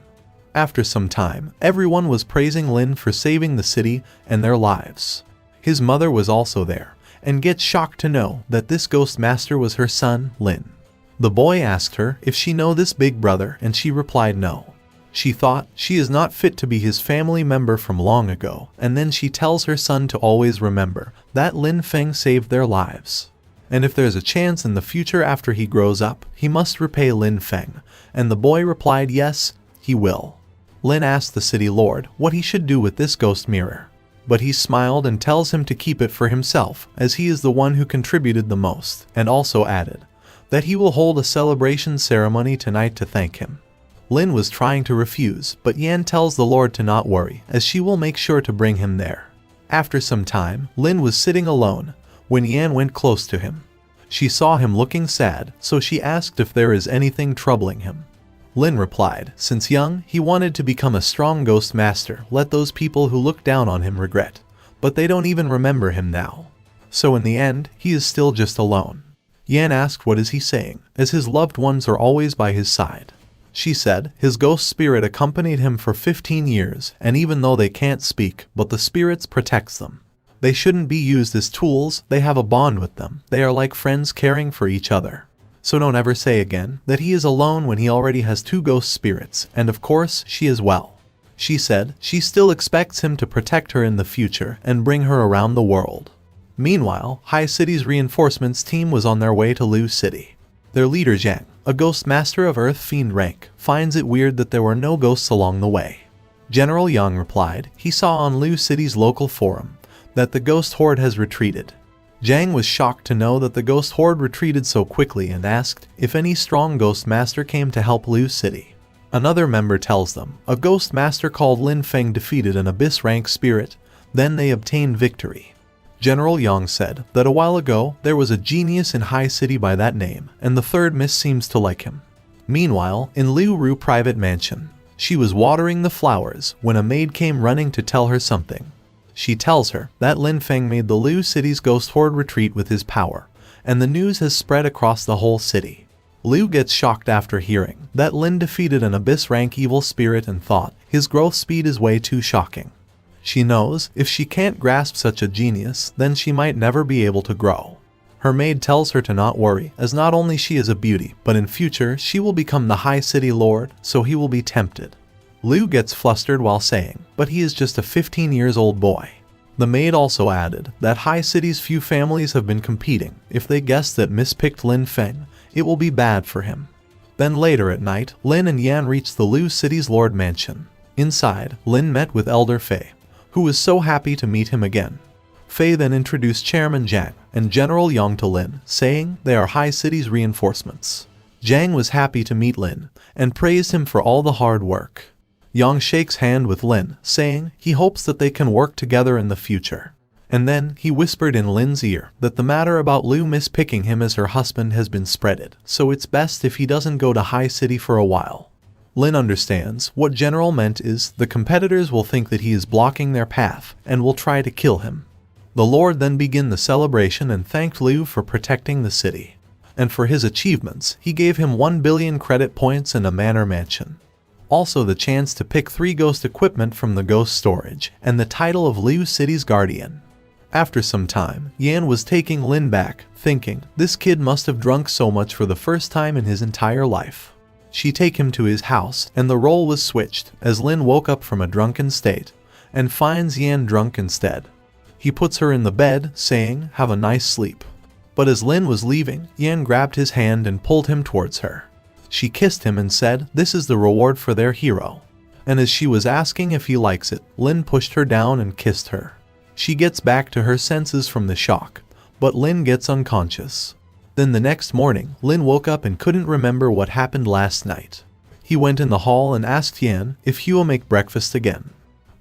After some time, everyone was praising Lin for saving the city and their lives. His mother was also there, and gets shocked to know that this Ghost Master was her son, Lin. The boy asked her if she know this big brother, and she replied no. She thought she is not fit to be his family member from long ago, and then she tells her son to always remember that Lin Feng saved their lives. And if there's a chance in the future after he grows up, he must repay Lin Feng, and the boy replied yes, he will. Lin asked the city lord what he should do with this ghost mirror. But he smiled and tells him to keep it for himself, as he is the one who contributed the most, and also added that he will hold a celebration ceremony tonight to thank him. Lin was trying to refuse, but Yan tells the Lord to not worry, as she will make sure to bring him there. After some time, Lin was sitting alone, when Yan went close to him. She saw him looking sad, so she asked if there is anything troubling him. Lin replied, since young, he wanted to become a strong ghost master, let those people who look down on him regret. But they don't even remember him now. So in the end, he is still just alone. Yan asked what is he saying, as his loved ones are always by his side. She said his ghost spirit accompanied him for 15 years, and even though they can't speak, but the spirits protects them. They shouldn't be used as tools, they have a bond with them. They are like friends caring for each other. So don't ever say again that he is alone when he already has 2 ghost spirits, and of course, she as well. She said she still expects him to protect her in the future and bring her around the world. Meanwhile, High City's reinforcements team was on their way to Lu City. Their leader Zhang, a ghost master of Earth Fiend rank, finds it weird that there were no ghosts along the way. General Yang replied he saw on Lu City's local forum that the ghost horde has retreated. Zhang was shocked to know that the ghost horde retreated so quickly and asked if any strong ghost master came to help Lu City. Another member tells them a ghost master called Lin Feng defeated an abyss rank spirit, then they obtained victory. General Yang said that a while ago there was a genius in High City by that name, and the third miss seems to like him. Meanwhile, in Liu Ru private mansion, she was watering the flowers when a maid came running to tell her something. She tells her that Lin Feng made the Lu City's ghost horde retreat with his power, and the news has spread across the whole city. Liu gets shocked after hearing that Lin defeated an abyss rank evil spirit and thought his growth speed is way too shocking. She knows if she can't grasp such a genius, then she might never be able to grow. Her maid tells her to not worry, as not only she is a beauty, but in future she will become the High City Lord, so he will be tempted. Liu gets flustered while saying, but he is just a 15 years old boy. The maid also added that High City's few families have been competing. If they guess that mispicked Lin Feng, it will be bad for him. Then later at night, Lin and Yan reached the Lu City's Lord Mansion. Inside, Lin met with Elder Fei, who was so happy to meet him again. Fei then introduced Chairman Zhang and General Yang to Lin, saying they are High City's reinforcements. Zhang was happy to meet Lin and praised him for all the hard work. Yang shakes hand with Lin, saying he hopes that they can work together in the future. And then he whispered in Lin's ear that the matter about Liu mispicking him as her husband has been spreaded, so it's best if he doesn't go to High City for a while. Lin understands what General meant is the competitors will think that he is blocking their path and will try to kill him. The Lord then began the celebration and thanked Liu for protecting the city. And for his achievements, he gave him 1 billion credit points and a manor mansion. Also the chance to pick 3 ghost equipment from the ghost storage, and the title of Liu City's guardian. After some time, Yan was taking Lin back, thinking this kid must have drunk so much for the first time in his entire life. She take him to his house, and the role was switched, as Lin woke up from a drunken state, and finds Yan drunk instead. He puts her in the bed, saying, have a nice sleep. But as Lin was leaving, Yan grabbed his hand and pulled him towards her. She kissed him and said, this is the reward for their hero. And as she was asking if he likes it, Lin pushed her down and kissed her. She gets back to her senses from the shock, but Lin gets unconscious. Then the next morning, Lin woke up and couldn't remember what happened last night. He went in the hall and asked Yan if he will make breakfast again.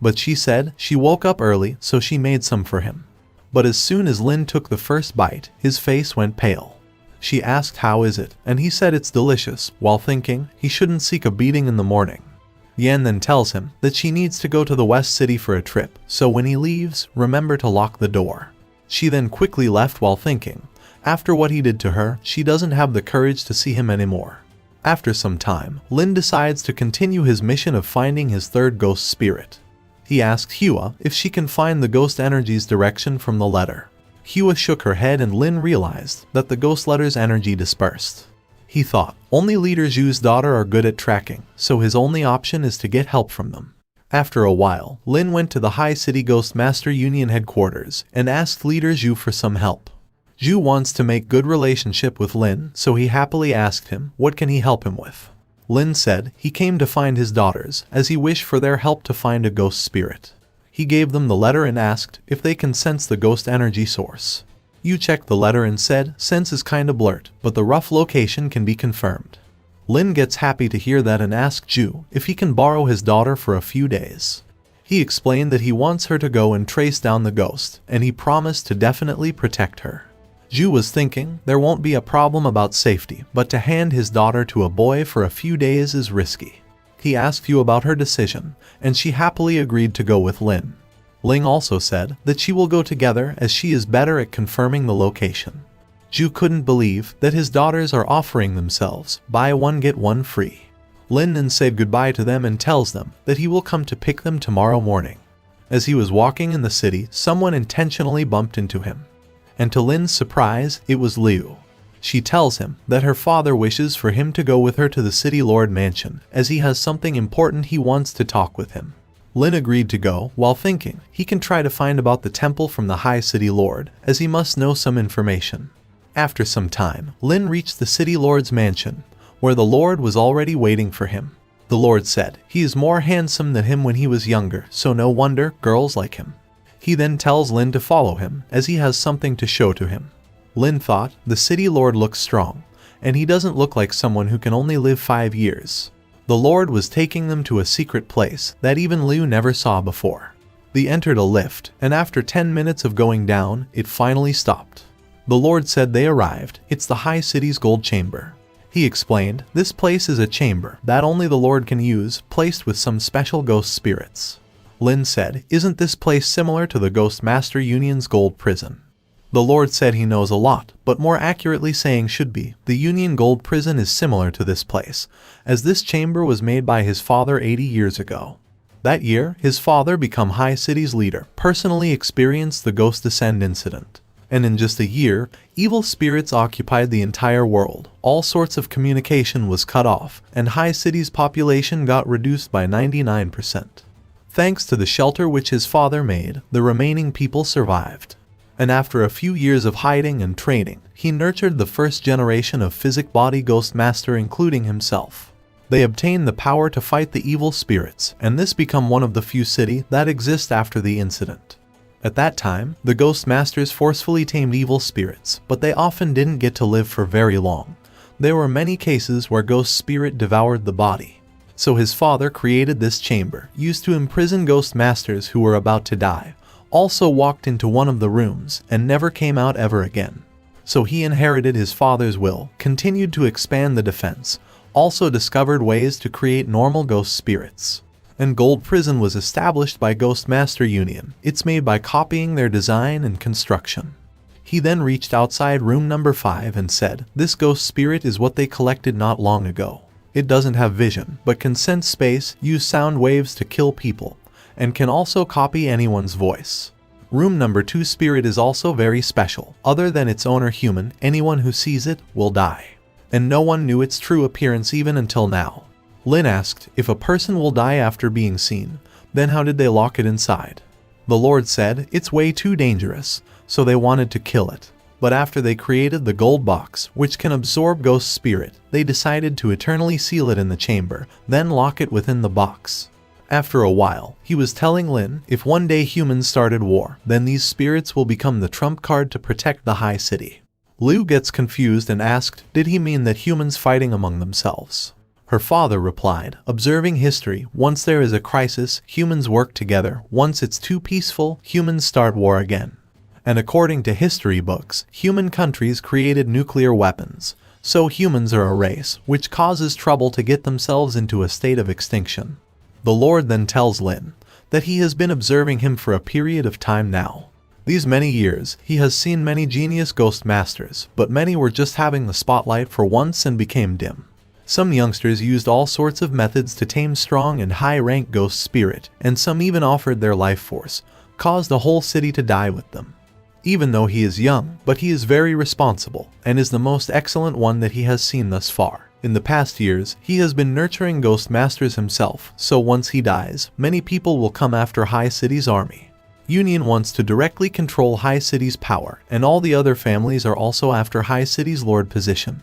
But she said she woke up early, so she made some for him. But as soon as Lin took the first bite, his face went pale. She asked how is it, and he said it's delicious, while thinking he shouldn't seek a beating in the morning. Yan then tells him that she needs to go to the West City for a trip, so when he leaves, remember to lock the door. She then quickly left while thinking, after what he did to her, she doesn't have the courage to see him anymore. After some time, Lin decides to continue his mission of finding his third ghost spirit. He asks Hua if she can find the ghost energy's direction from the letter. Hua shook her head and Lin realized that the ghost letter's energy dispersed. He thought only Leader Zhu's daughter are good at tracking, so his only option is to get help from them. After a while, Lin went to the High City Ghost Master Union headquarters and asked Leader Zhu for some help. Zhu wants to make good relationship with Lin, so he happily asked him what can he help him with. Lin said he came to find his daughters, as he wished for their help to find a ghost spirit. He gave them the letter and asked if they can sense the ghost energy source. Yu checked the letter and said sense is kinda blurred, but the rough location can be confirmed. Lin gets happy to hear that and asked Zhu if he can borrow his daughter for a few days. He explained that he wants her to go and trace down the ghost, and he promised to definitely protect her. Zhu was thinking there won't be a problem about safety, but to hand his daughter to a boy for a few days is risky. He asked Yu about her decision, and she happily agreed to go with Lin. Ling also said that she will go together as she is better at confirming the location. Zhu couldn't believe that his daughters are offering themselves, buy one get one free. Lin then said goodbye to them and tells them that he will come to pick them tomorrow morning. As he was walking in the city, someone intentionally bumped into him. And to Lin's surprise, it was Liu. She tells him that her father wishes for him to go with her to the city lord mansion, as he has something important he wants to talk with him. Lin agreed to go, while thinking he can try to find about the temple from the high city lord, as he must know some information. After some time, Lin reached the city lord's mansion, where the lord was already waiting for him. The lord said he is more handsome than him when he was younger, so no wonder girls like him. He then tells Lin to follow him, as he has something to show to him. Lin thought the city lord looks strong, and he doesn't look like someone who can only live 5 years. The lord was taking them to a secret place that even Liu never saw before. They entered a lift, and after 10 minutes of going down, it finally stopped. The lord said they arrived. It's the high city's gold chamber. He explained, this place is a chamber that only the lord can use, placed with some special ghost spirits. Lin said, isn't this place similar to the Ghost Master Union's gold prison? The lord said he knows a lot, but more accurately saying should be, the Union Gold Prison is similar to this place, as this chamber was made by his father 80 years ago. That year, his father, become High City's leader, personally experienced the Ghost Descent incident. And in just a year, evil spirits occupied the entire world. All sorts of communication was cut off, and High City's population got reduced by 99%. Thanks to the shelter which his father made, the remaining people survived. And after a few years of hiding and training, he nurtured the first generation of physic body ghost master, including himself. They obtained the power to fight the evil spirits, and this become one of the few city that exist after the incident. At that time, the ghost masters forcefully tamed evil spirits, but they often didn't get to live for very long. There were many cases where ghost spirit devoured the body. So his father created this chamber, used to imprison ghost masters who were about to die. Also walked into one of the rooms and never came out ever again. So he inherited his father's will, continued to expand the defense, also discovered ways to create normal ghost spirits. And Gold Prison was established by Ghost Master Union. It's made by copying their design and construction. He then reached outside room number 5 and said, this ghost spirit is what they collected not long ago. It doesn't have vision, but can sense space, use sound waves to kill people, and can also copy anyone's voice. Room number 2 spirit is also very special. Other than its owner human, anyone who sees it will die. And no one knew its true appearance even until now. Lin asked, if a person will die after being seen, then how did they lock it inside? The lord said, it's way too dangerous, so they wanted to kill it. But after they created the gold box, which can absorb ghost spirit, they decided to eternally seal it in the chamber, then lock it within the box. After a while, he was telling Lin, if one day humans started war, then these spirits will become the trump card to protect the high city. Liu gets confused and asked, did he mean that humans fighting among themselves? Her father replied, observing history, once there is a crisis, humans work together. Once it's too peaceful, humans start war again. And according to history books, human countries created nuclear weapons. So humans are a race, which causes trouble to get themselves into a state of extinction. The Lord then tells Lin that he has been observing him for a period of time now. These many years, he has seen many genius ghost masters, but many were just having the spotlight for once and became dim. Some youngsters used all sorts of methods to tame strong and high-rank ghost spirit, and some even offered their life force, caused the whole city to die with them. Even though he is young, but he is very responsible, and is the most excellent one that he has seen thus far. In the past years, he has been nurturing ghost masters himself, so once he dies, many people will come after High City's army. Union wants to directly control High City's power, and all the other families are also after High City's lord position.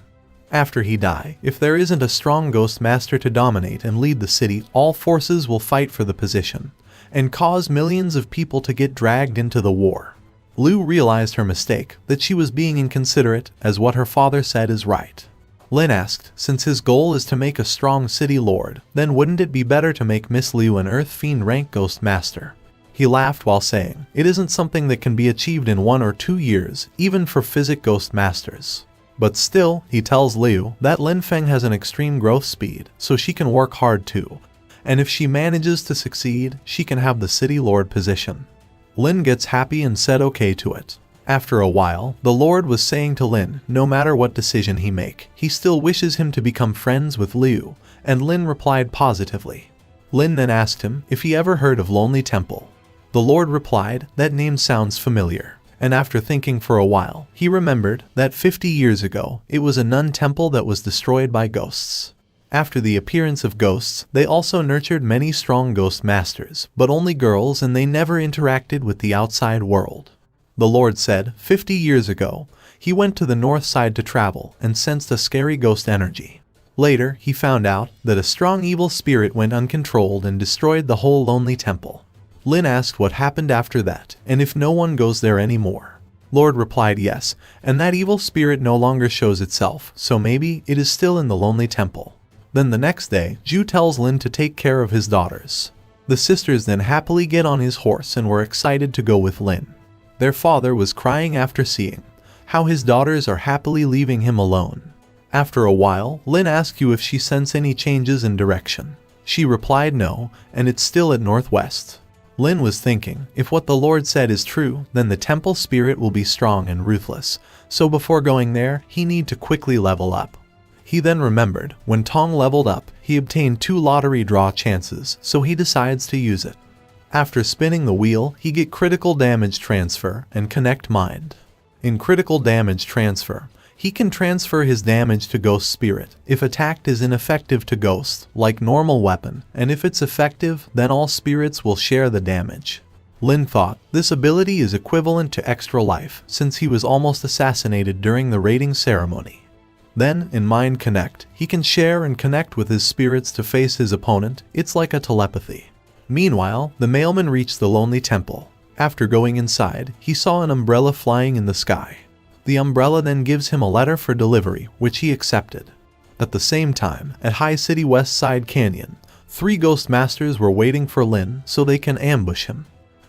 After he die, if there isn't a strong ghost master to dominate and lead the city, all forces will fight for the position, and cause millions of people to get dragged into the war. Liu realized her mistake, that she was being inconsiderate, as what her father said is right. Lin asked, since his goal is to make a strong city lord, then wouldn't it be better to make Miss Liu an Earth Fiend rank ghost master? He laughed while saying, it isn't something that can be achieved in 1 or 2 years, even for physic ghost masters. But still, he tells Liu that Lin Feng has an extreme growth speed, so she can work hard too. And if she manages to succeed, she can have the city lord position. Lin gets happy and said okay to it. After a while, the Lord was saying to Lin, no matter what decision he make, he still wishes him to become friends with Liu, and Lin replied positively. Lin then asked him if he ever heard of Lonely Temple. The Lord replied, that name sounds familiar, and after thinking for a while, he remembered that 50 years ago, it was a nun temple that was destroyed by ghosts. After the appearance of ghosts, they also nurtured many strong ghost masters, but only girls, and they never interacted with the outside world. The Lord said, 50 years ago, he went to the north side to travel and sensed a scary ghost energy. Later, he found out that a strong evil spirit went uncontrolled and destroyed the whole Lonely Temple. Lin asked what happened after that, and if no one goes there anymore. Lord replied yes, and that evil spirit no longer shows itself, so maybe it is still in the Lonely Temple. Then the next day, Ju tells Lin to take care of his daughters. The sisters then happily get on his horse and were excited to go with Lin. Their father was crying after seeing how his daughters are happily leaving him alone. After a while, Lin asked you if she sensed any changes in direction. She replied no, and it's still at northwest. Lin was thinking, if what the Lord said is true, then the temple spirit will be strong and ruthless, so before going there, he need to quickly level up. He then remembered, when Tong leveled up, he obtained 2 lottery draw chances, so he decides to use it. After spinning the wheel, he get critical damage transfer and connect mind. In critical damage transfer, he can transfer his damage to Ghost Spirit if attacked is ineffective to Ghost, like normal weapon, and if it's effective, then all spirits will share the damage. Lin thought this ability is equivalent to extra life since he was almost assassinated during the raiding ceremony. Then, in Mind Connect, he can share and connect with his spirits to face his opponent. It's like a telepathy. Meanwhile, the mailman reached the Lonely Temple. After going inside, he saw an umbrella flying in the sky. The umbrella then gives him a letter for delivery, which he accepted. At the same time, at High City West Side Canyon, 3 ghost masters were waiting for Lin so they can ambush him.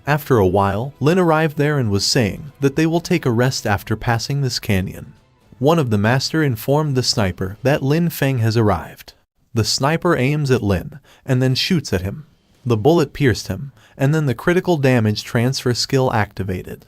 After a while, Lin arrived there and was saying that they will take a rest after passing this canyon. One of the master informed the sniper that Lin Feng has arrived. The sniper aims at Lin and then shoots at him. The bullet pierced him, and then the critical damage transfer skill activated.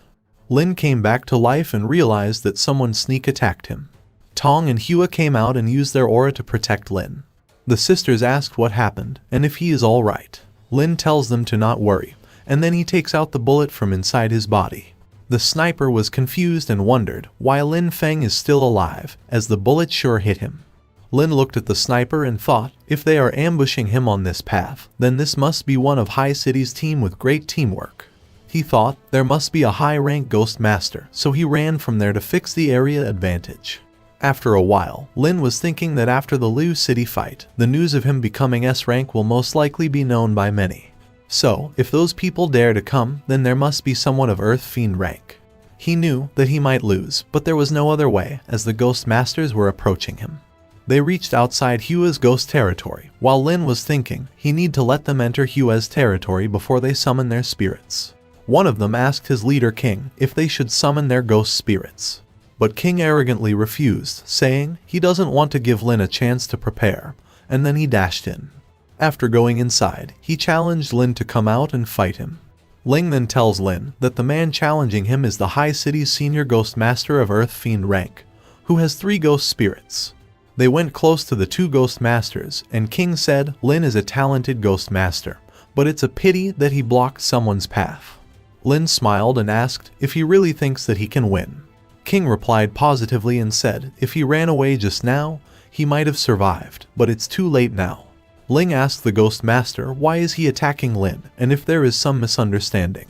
Lin came back to life and realized that someone sneak attacked him. Tong and Hua came out and used their aura to protect Lin. The sisters asked what happened and if he is alright. Lin tells them to not worry, and then he takes out the bullet from inside his body. The sniper was confused and wondered why Lin Feng is still alive, as the bullet sure hit him. Lin looked at the sniper and thought, if they are ambushing him on this path, then this must be one of High City's team with great teamwork. He thought there must be a high-rank ghost master, so he ran from there to fix the area advantage. After a while, Lin was thinking that after the Liu City fight, the news of him becoming S-rank will most likely be known by many. So, if those people dare to come, then there must be someone of Earth Fiend rank. He knew that he might lose, but there was no other way, as the ghost masters were approaching him. They reached outside Hua's ghost territory, while Lin was thinking he need to let them enter Hua's territory before they summon their spirits. One of them asked his leader King if they should summon their ghost spirits. But King arrogantly refused, saying he doesn't want to give Lin a chance to prepare, and then he dashed in. After going inside, he challenged Lin to come out and fight him. Ling then tells Lin that the man challenging him is the High City's senior ghost master of Earth Fiend rank, who has 3 ghost spirits. They went close to the 2 ghost masters, and King said Lin is a talented ghost master, but it's a pity that he blocked someone's path. Lin smiled and asked if he really thinks that he can win. King replied positively and said if he ran away just now, he might have survived, but it's too late now. Ling asked the ghost master why is he attacking Lin and if there is some misunderstanding.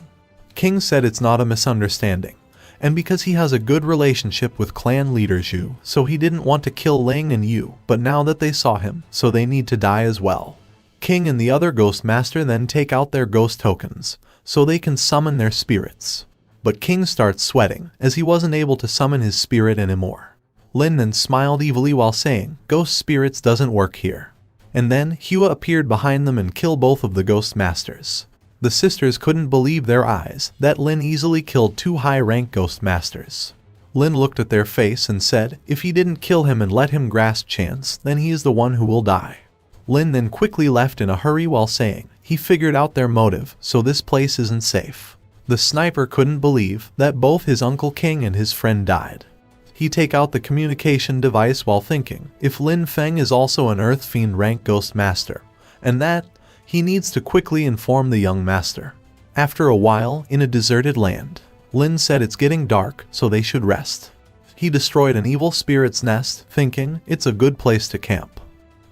King said it's not a misunderstanding, and because he has a good relationship with clan leader Zhu, so he didn't want to kill Ling and Yu, but now that they saw him, so they need to die as well. King and the other ghost master then take out their ghost tokens, so they can summon their spirits. But King starts sweating, as he wasn't able to summon his spirit anymore. Lin then smiled evilly while saying, ghost spirits doesn't work here. And then Hua appeared behind them and killed both of the ghost masters. The sisters couldn't believe their eyes that Lin easily killed 2 high-rank ghost masters. Lin looked at their face and said if he didn't kill him and let him grasp chance, then he is the one who will die. Lin then quickly left in a hurry while saying he figured out their motive, so this place isn't safe. The sniper couldn't believe that both his Uncle King and his friend died. He take out the communication device while thinking if Lin Feng is also an Earth Fiend rank Ghost Master, and that he needs to quickly inform the young master. After a while, in a deserted land, Lin said it's getting dark, so they should rest. He destroyed an evil spirit's nest, thinking it's a good place to camp.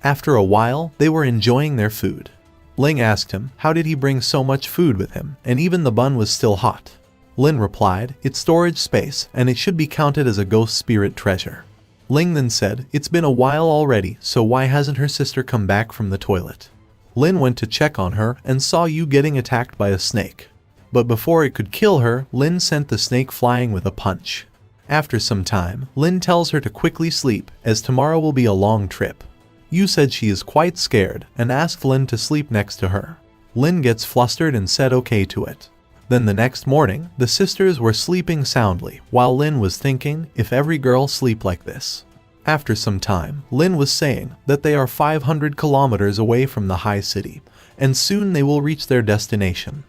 After a while, they were enjoying their food. Ling asked him how did he bring so much food with him, and even the bun was still hot. Lin replied, it's storage space, and it should be counted as a ghost spirit treasure. Ling then said, it's been a while already, so why hasn't her sister come back from the toilet? Lin went to check on her and saw Yu getting attacked by a snake. But before it could kill her, Lin sent the snake flying with a punch. After some time, Lin tells her to quickly sleep, as tomorrow will be a long trip. Yu said she is quite scared and asked Lin to sleep next to her. Lin gets flustered and said okay to it. Then the next morning, the sisters were sleeping soundly, while Lin was thinking if every girl sleep like this. After some time, Lin was saying that they are 500 kilometers away from the high city, and soon they will reach their destination.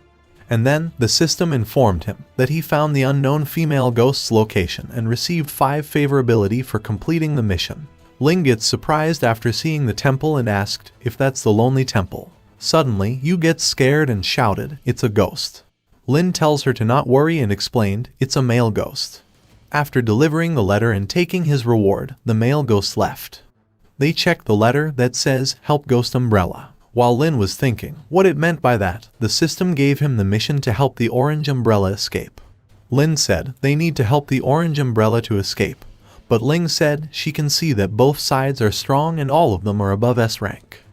And then, the system informed him that he found the unknown female ghost's location and received 5 favorability for completing the mission. Ling gets surprised after seeing the temple and asked if that's the lonely temple. Suddenly, Yu gets scared and shouted, it's a ghost. Lin tells her to not worry and explained, it's a male ghost. After delivering the letter and taking his reward, the male ghost left. They checked the letter that says, help Ghost Umbrella. While Lin was thinking what it meant by that, the system gave him the mission to help the Orange Umbrella escape. Lin said they need to help the Orange Umbrella to escape, but Ling said she can see that both sides are strong and all of them are above S rank.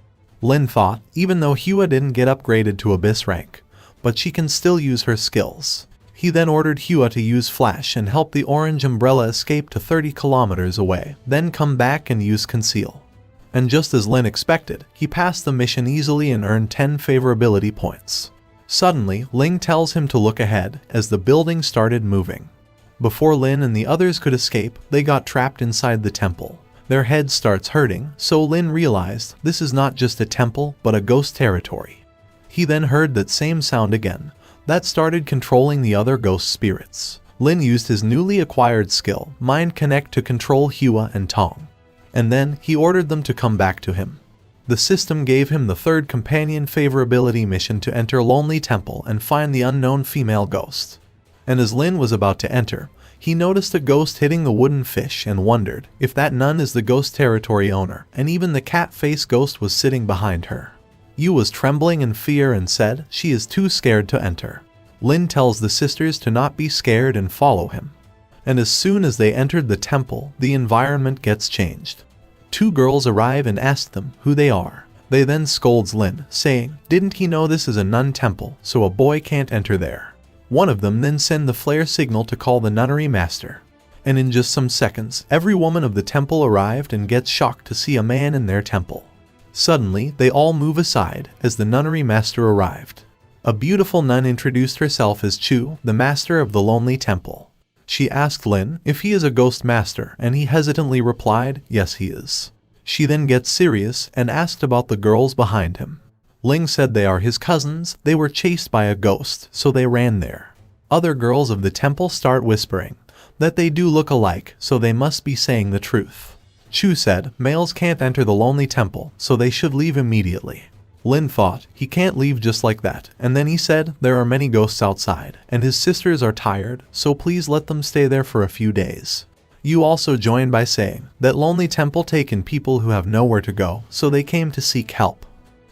Lin thought, even though Hua didn't get upgraded to Abyss rank, but she can still use her skills. He then ordered Hua to use Flash and help the Orange Umbrella escape to 30 kilometers away, then come back and use Conceal. And just as Lin expected, he passed the mission easily and earned 10 favorability points. Suddenly, Ling tells him to look ahead as the building started moving. Before Lin and the others could escape, they got trapped inside the temple. Their head starts hurting, so Lin realized this is not just a temple but a ghost territory. He then heard that same sound again, that started controlling the other ghost spirits. Lin used his newly acquired skill, Mind Connect, to control Hua and Tong. And then, he ordered them to come back to him. The system gave him the 3rd companion favorability mission to enter Lonely Temple and find the unknown female ghost. And as Lin was about to enter, he noticed a ghost hitting the wooden fish and wondered if that nun is the ghost territory owner, and even the cat-face ghost was sitting behind her. Yu was trembling in fear and said she is too scared to enter. Lin tells the sisters to not be scared and follow him. And as soon as they entered the temple, the environment gets changed. 2 girls arrive and ask them who they are. They then scolds Lin, saying, didn't he know this is a nun temple, so a boy can't enter there? One of them then send the flare signal to call the nunnery master. And in just some seconds, every woman of the temple arrived and gets shocked to see a man in their temple. Suddenly, they all move aside as the nunnery master arrived. A beautiful nun introduced herself as Chu, the master of the Lonely Temple. She asked Lin if he is a ghost master, and he hesitantly replied, yes he is. She then gets serious and asked about the girls behind him. Ling said they are his cousins, they were chased by a ghost, so they ran there. Other girls of the temple start whispering that they do look alike, so they must be saying the truth. Chu said males can't enter the Lonely Temple, so they should leave immediately. Lin thought he can't leave just like that, and then he said there are many ghosts outside, and his sisters are tired, so please let them stay there for a few days. Yu also joined by saying that Lonely Temple take in people who have nowhere to go, so they came to seek help.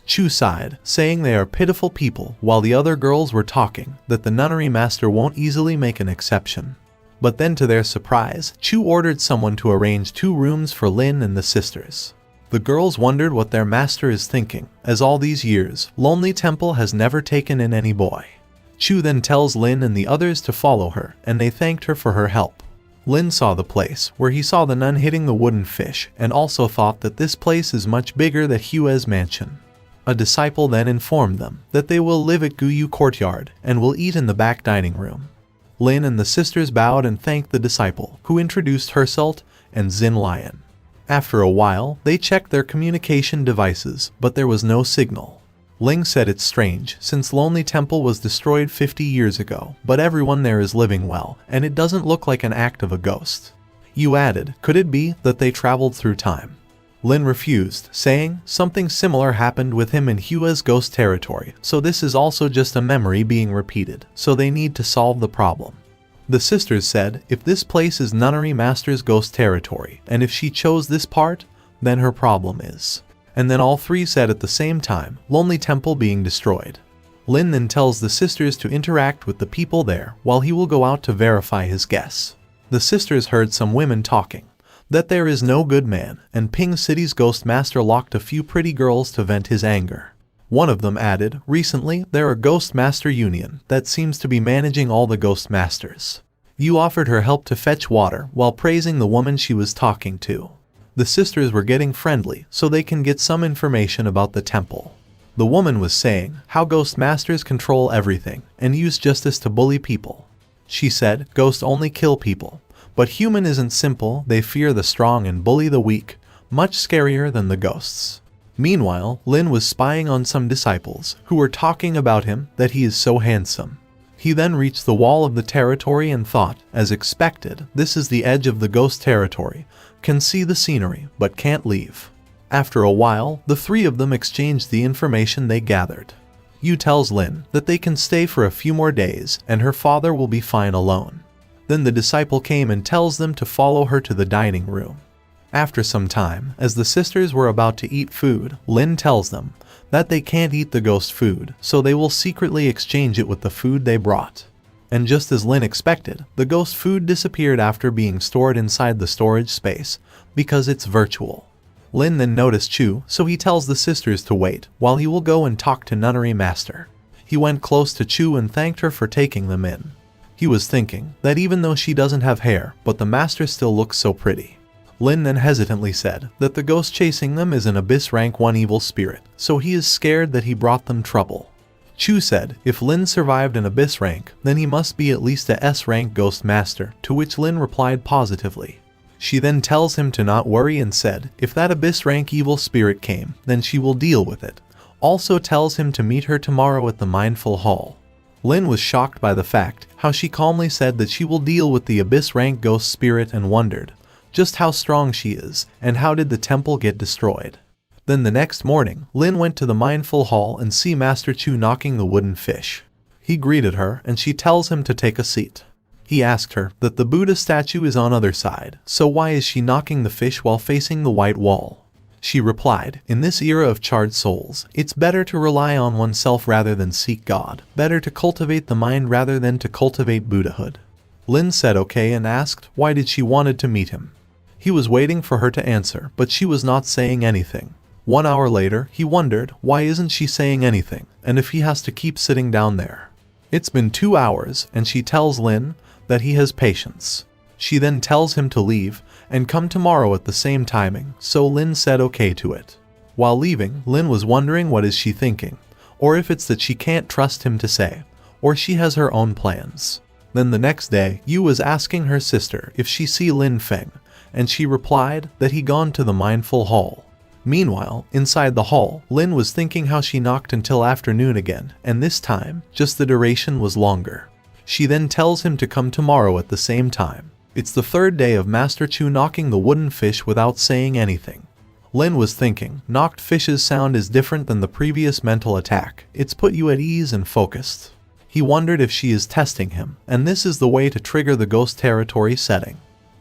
Chu sighed, saying they are pitiful people, while the other girls were talking that the nunnery master won't easily make an exception. But then to their surprise, Chu ordered someone to arrange 2 rooms for Lin and the sisters. The girls wondered what their master is thinking, as all these years, Lonely Temple has never taken in any boy. Chu then tells Lin and the others to follow her, and they thanked her for her help. Lin saw the place, where he saw the nun hitting the wooden fish, and also thought that this place is much bigger than Hua's mansion. A disciple then informed them that they will live at Guyu Courtyard, and will eat in the back dining room. Lin and the sisters bowed and thanked the disciple, who introduced Herselt and Xin Lion. After a while, they checked their communication devices, but there was no signal. Ling said it's strange, since Lonely Temple was destroyed 50 years ago, but everyone there is living well, and it doesn't look like an act of a ghost. Yu added, could it be that they traveled through time? Lin refused, saying something similar happened with him in Hua's ghost territory, so this is also just a memory being repeated, so they need to solve the problem. The sisters said, if this place is Nunnery Master's ghost territory, and if she chose this part, then her problem is. And then all three said at the same time, Lonely Temple being destroyed. Lin then tells the sisters to interact with the people there, while he will go out to verify his guess. The sisters heard some women talking, that there is no good man, and Ping City's ghost master locked a few pretty girls to vent his anger. One of them added, recently there are ghost master union that seems to be managing all the ghost masters. Yu offered her help to fetch water while praising the woman she was talking to. The sisters were getting friendly so they can get some information about the temple. The woman was saying how ghost masters control everything and use justice to bully people. She said ghosts only kill people, but human isn't simple, they fear the strong and bully the weak, much scarier than the ghosts. Meanwhile, Lin was spying on some disciples who were talking about him that he is so handsome. He then reached the wall of the territory and thought, as expected, this is the edge of the ghost territory, can see the scenery but can't leave. After a while, the three of them exchanged the information they gathered. Yu tells Lin that they can stay for a few more days and her father will be fine alone. Then the disciple came and tells them to follow her to the dining room. After some time, as the sisters were about to eat food, Lin tells them that they can't eat the ghost food, so they will secretly exchange it with the food they brought. And just as Lin expected, the ghost food disappeared after being stored inside the storage space, because it's virtual. Lin then noticed Chu, so he tells the sisters to wait, while he will go and talk to Nunnery Master. He went close to Chu and thanked her for taking them in. He was thinking that even though she doesn't have hair, but the master still looks so pretty. Lin then hesitantly said that the ghost chasing them is an Abyss Rank 1 evil spirit, so he is scared that he brought them trouble. Chu said if Lin survived an Abyss rank, then he must be at least a S rank ghost master, to which Lin replied positively. She then tells him to not worry and said if that Abyss rank evil spirit came, then she will deal with it. Also tells him to meet her tomorrow at the Mindful Hall. Lin was shocked by the fact how she calmly said that she will deal with the Abyss rank ghost spirit and wondered just how strong she is, and how did the temple get destroyed. Then the next morning, Lin went to the Mindful Hall and see Master Chu knocking the wooden fish. He greeted her and she tells him to take a seat. He asked her that the Buddha statue is on other side, so why is she knocking the fish while facing the white wall? She replied, in this era of charred souls, it's better to rely on oneself rather than seek God, better to cultivate the mind rather than to cultivate Buddhahood. Lin said okay and asked why did she wanted to meet him. He was waiting for her to answer, but she was not saying anything. 1 hour later, he wondered why isn't she saying anything, and if he has to keep sitting down there. It's been 2 hours, and she tells Lin that he has patience. She then tells him to leave and come tomorrow at the same timing, so Lin said okay to it. While leaving, Lin was wondering what is she thinking, or if it's that she can't trust him to say, or she has her own plans. Then the next day, Yu was asking her sister if she see Lin Feng, and she replied that he gone to the Mindful Hall. Meanwhile, inside the hall, Lin was thinking how she knocked until afternoon again, and this time, just the duration was longer. She then tells him to come tomorrow at the same time. It's the third day of Master Chu knocking the wooden fish without saying anything. Lin was thinking, knocked fish's sound is different than the previous mental attack, it's put you at ease and focused. He wondered if she is testing him, and this is the way to trigger the ghost territory setting.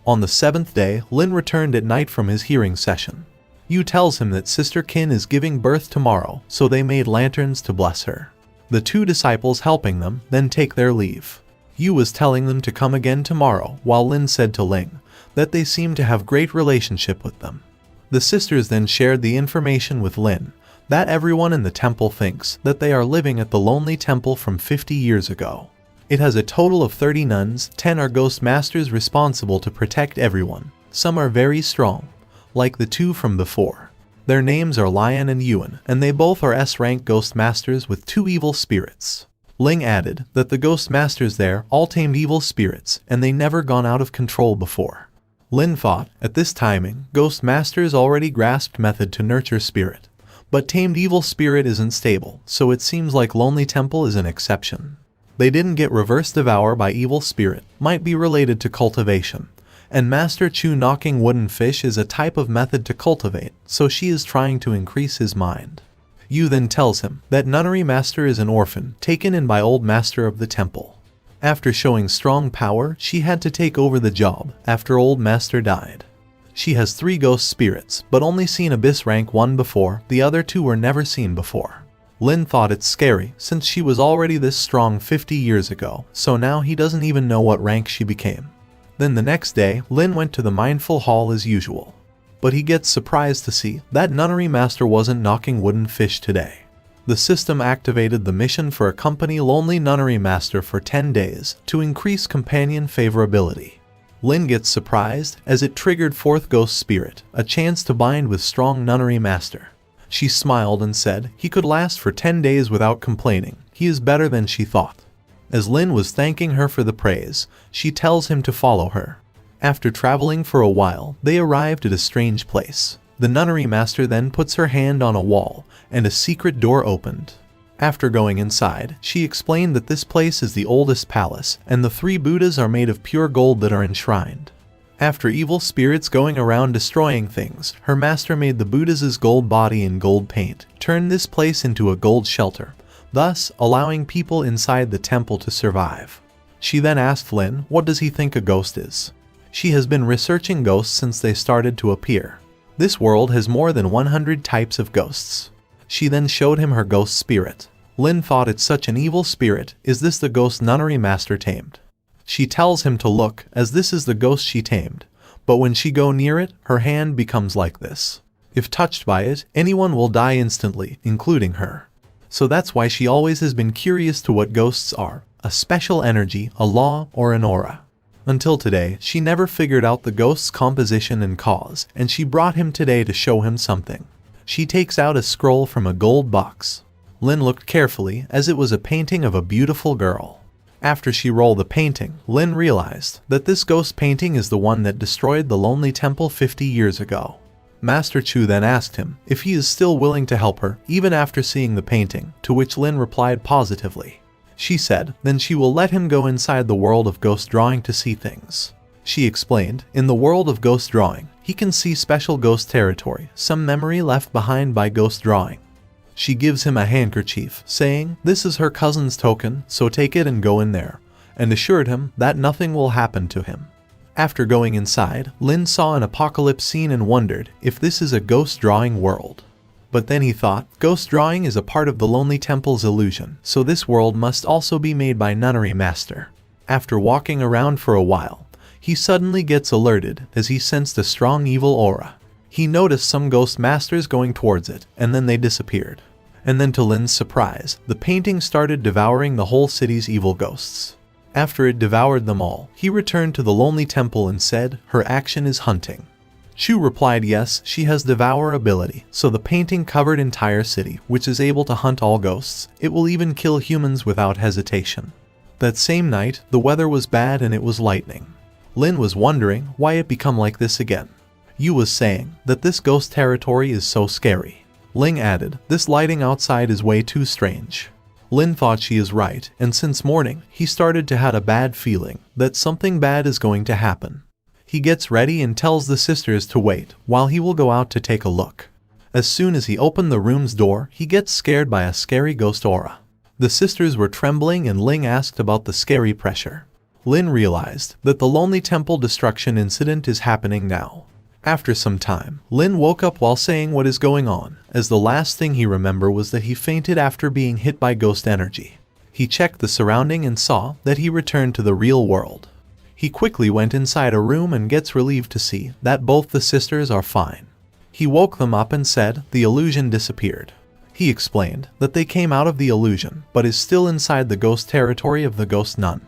On the 7th day, Lin returned at night from his hearing session. Yu tells him that Sister Qin is giving birth tomorrow, so they made lanterns to bless her. The 2 disciples helping them then take their leave. Yu was telling them to come again tomorrow, while Lin said to Ling that they seem to have great relationship with them. The sisters then shared the information with Lin that everyone in the temple thinks that they are living at the Lonely Temple from 50 years ago. It has a total of 30 nuns, 10 are ghost masters responsible to protect everyone. Some are very strong, like the 2 from before. Their names are Lion and Yuan, and they both are S-rank ghost masters with 2 evil spirits. Ling added that the ghost masters there all tamed evil spirits, and they never gone out of control before. Lin thought, at this timing, ghost masters already grasped method to nurture spirit, But tamed evil spirit isn't stable, so it seems like Lonely Temple is an exception. They didn't get reverse devour by evil spirit, might be related to cultivation. And Master Chu knocking wooden fish is a type of method to cultivate, so she is trying to increase his mind. Yu then tells him that Nunnery Master is an orphan, taken in by old master of the temple. After showing strong power, she had to take over the job after old master died. She has 3 ghost spirits, but only seen Abyss rank 1 before, the other 2 were never seen before. Lin thought it's scary, since she was already this strong 50 years ago, so now he doesn't even know what rank she became. Then the next day, Lin went to the Mindful Hall as usual. But he gets surprised to see that Nunnery Master wasn't knocking wooden fish today. The system activated the mission for accompany Lonely Nunnery Master for 10 days to increase companion favorability. Lin gets surprised as it triggered 4th Ghost Spirit, a chance to bind with strong Nunnery Master. She smiled and said he could last for 10 days without complaining. He is better than she thought. As Lin was thanking her for the praise, she tells him to follow her. After traveling for a while, they arrived at a strange place. The Nunnery Master then puts her hand on a wall, and a secret door opened. After going inside, she explained that this place is the oldest palace, and the 3 Buddhas are made of pure gold that are enshrined. After evil spirits going around destroying things, her master made the Buddhas' gold body in gold paint, turned this place into a gold shelter, thus allowing people inside the temple to survive. She then asked Lin what does he think a ghost is. She has been researching ghosts since they started to appear. This world has more than 100 types of ghosts. She then showed him her ghost spirit. Lin thought it's such an evil spirit, is this the ghost Nunnery Master tamed? She tells him to look, as this is the ghost she tamed, but when she go near it, her hand becomes like this. If touched by it, anyone will die instantly, including her. So that's why she always has been curious to what ghosts are, a special energy, a law, or an aura. Until today, she never figured out the ghost's composition and cause, and she brought him today to show him something. She takes out a scroll from a gold box. Lin looked carefully, as it was a painting of a beautiful girl. After she rolled the painting, Lin realized that this ghost painting is the one that destroyed the Lonely Temple 50 years ago. Master Chu then asked him if he is still willing to help her, even after seeing the painting, to which Lin replied positively. She said, then she will let him go inside the world of ghost drawing to see things. She explained, in the world of ghost drawing, he can see special ghost territory, some memory left behind by ghost drawing. She gives him a handkerchief, saying, this is her cousin's token, so take it and go in there, and assured him that nothing will happen to him. After going inside, Lin saw an apocalypse scene and wondered if this is a ghost drawing world. But then he thought, ghost drawing is a part of the Lonely Temple's illusion, so this world must also be made by Nunnery Master. After walking around for a while, he suddenly gets alerted as he sensed a strong evil aura. He noticed some ghost masters going towards it, and then they disappeared. And then to Lin's surprise, the painting started devouring the whole city's evil ghosts. After it devoured them all, he returned to the Lonely Temple and said, her action is hunting. Chu replied yes, she has devour ability, so the painting covered entire city, which is able to hunt all ghosts. It will even kill humans without hesitation. That same night, the weather was bad and it was lightning. Lin was wondering why it become like this again. Yu was saying that this ghost territory is so scary. Ling added, this lighting outside is way too strange. Lin thought she is right, and since morning, he started to have a bad feeling that something bad is going to happen. He gets ready and tells the sisters to wait while he will go out to take a look. As soon as he opened the room's door, he gets scared by a scary ghost aura. The sisters were trembling and Ling asked about the scary pressure. Lin realized that the Lonely Temple destruction incident is happening now. After some time, Lin woke up while saying what is going on, as the last thing he remembered was that he fainted after being hit by ghost energy. He checked the surrounding and saw that he returned to the real world. He quickly went inside a room and gets relieved to see that both the sisters are fine. He woke them up and said the illusion disappeared. He explained that they came out of the illusion but is still inside the ghost territory of the ghost nun.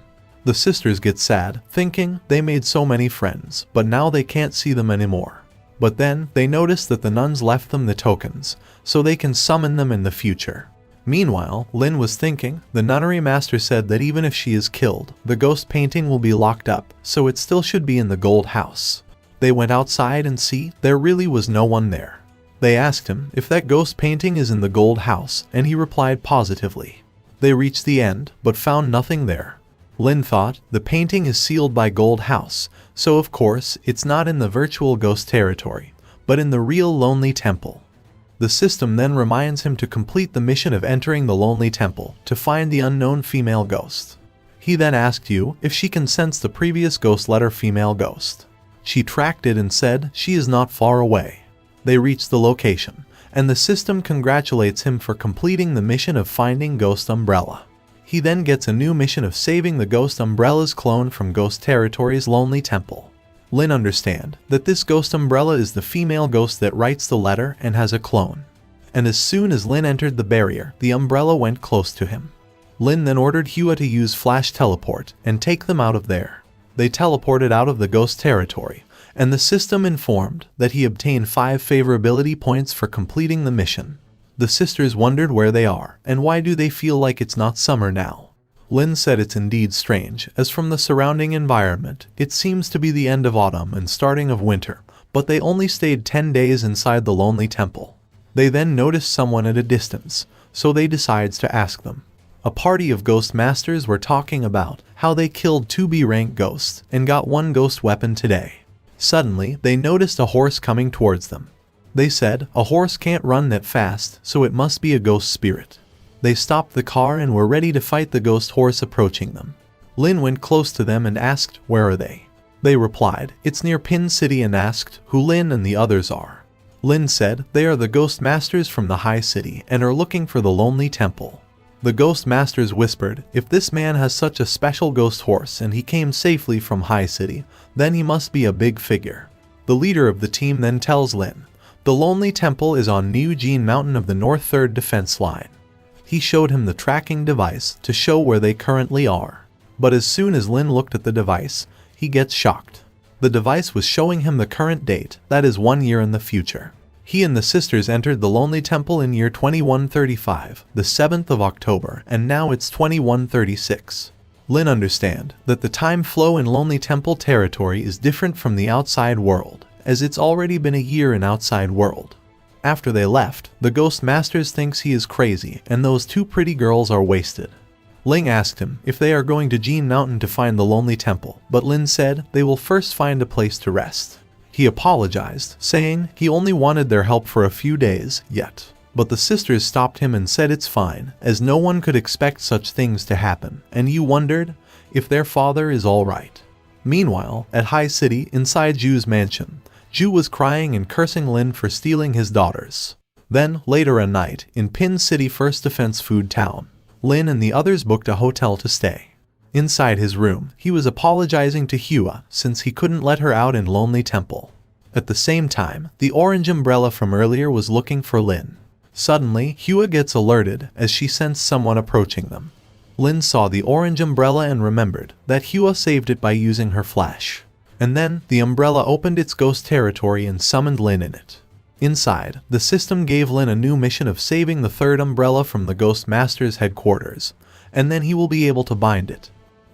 The sisters get sad, thinking they made so many friends, but now they can't see them anymore. But then they notice that the nuns left them the tokens, so they can summon them in the future. Meanwhile, Lin was thinking, the Nunnery Master said that even if she is killed, the ghost painting will be locked up, so it still should be in the gold house. They went outside and see, there really was no one there. They asked him if that ghost painting is in the gold house, and he replied positively. They reached the end, but found nothing there. Lin thought the painting is sealed by gold house, so of course it's not in the virtual ghost territory, but in the real lonely temple. The system then reminds him to complete the mission of entering the lonely temple to find the unknown female ghost. He then asked Yu if she can sense the previous ghost letter female ghost. She tracked it and said she is not far away. They reached the location, and the system congratulates him for completing the mission of finding Ghost Umbrella. He then gets a new mission of saving the Ghost Umbrella's clone from Ghost Territory's lonely temple. Lin understands that this Ghost Umbrella is the female ghost that writes the letter and has a clone. And as soon as Lin entered the barrier, the umbrella went close to him. Lin then ordered Hua to use flash teleport and take them out of there. They teleported out of the ghost territory, and the system informed that he obtained 5 favorability points for completing the mission. The sisters wondered where they are, and why do they feel like it's not summer now. Lin said it's indeed strange, as from the surrounding environment, it seems to be the end of autumn and starting of winter, but they only stayed 10 days inside the lonely temple. They then noticed someone at a distance, so they decides to ask them. A party of ghost masters were talking about how they killed 2 B-rank ghosts and got 1 ghost weapon today. Suddenly, they noticed a horse coming towards them. They said a horse can't run that fast, so it must be a ghost spirit. They stopped the car and were ready to fight the ghost horse approaching them. Lin went close to them and asked, "Where are they?" They replied, "It's near Pin City," and asked who Lin and the others are. Lin said they are the ghost masters from the High City and are looking for the lonely temple. The ghost masters whispered, if this man has such a special ghost horse and he came safely from High City, then he must be a big figure. The leader of the team then tells Lin, the lonely temple is on New Jean Mountain of the North 3rd Defense Line. He showed him the tracking device to show where they currently are. But as soon as Lin looked at the device, he gets shocked. The device was showing him the current date, that is 1 year in the future. He and the sisters entered the Lonely Temple in year 2135, the 7th of October, and now it's 2136. Lin understand that the time flow in Lonely Temple territory is different from the outside world, as it's already been a year in outside world. After they left, the Ghost Masters thinks he is crazy and those 2 pretty girls are wasted. Ling asked him if they are going to Jean Mountain to find the Lonely Temple, but Lin said they will first find a place to rest. He apologized, saying he only wanted their help for a few days, yet. But the sisters stopped him and said it's fine, as no one could expect such things to happen, and you wondered if their father is alright. Meanwhile, at High City, inside Ju's mansion, Ju was crying and cursing Lin for stealing his daughters. Then, later at night, in Pin City 1st Defense Food Town, Lin and the others booked a hotel to stay. Inside his room, he was apologizing to Hua since he couldn't let her out in Lonely Temple. At the same time, the orange umbrella from earlier was looking for Lin. Suddenly, Hua gets alerted as she sensed someone approaching them. Lin saw the orange umbrella and remembered that Hua saved it by using her flash. And then, the umbrella opened its ghost territory and summoned Lin in it. Inside, the system gave Lin a new mission of saving the 3rd umbrella from the Ghost Master's headquarters, and then he will be able to bind it.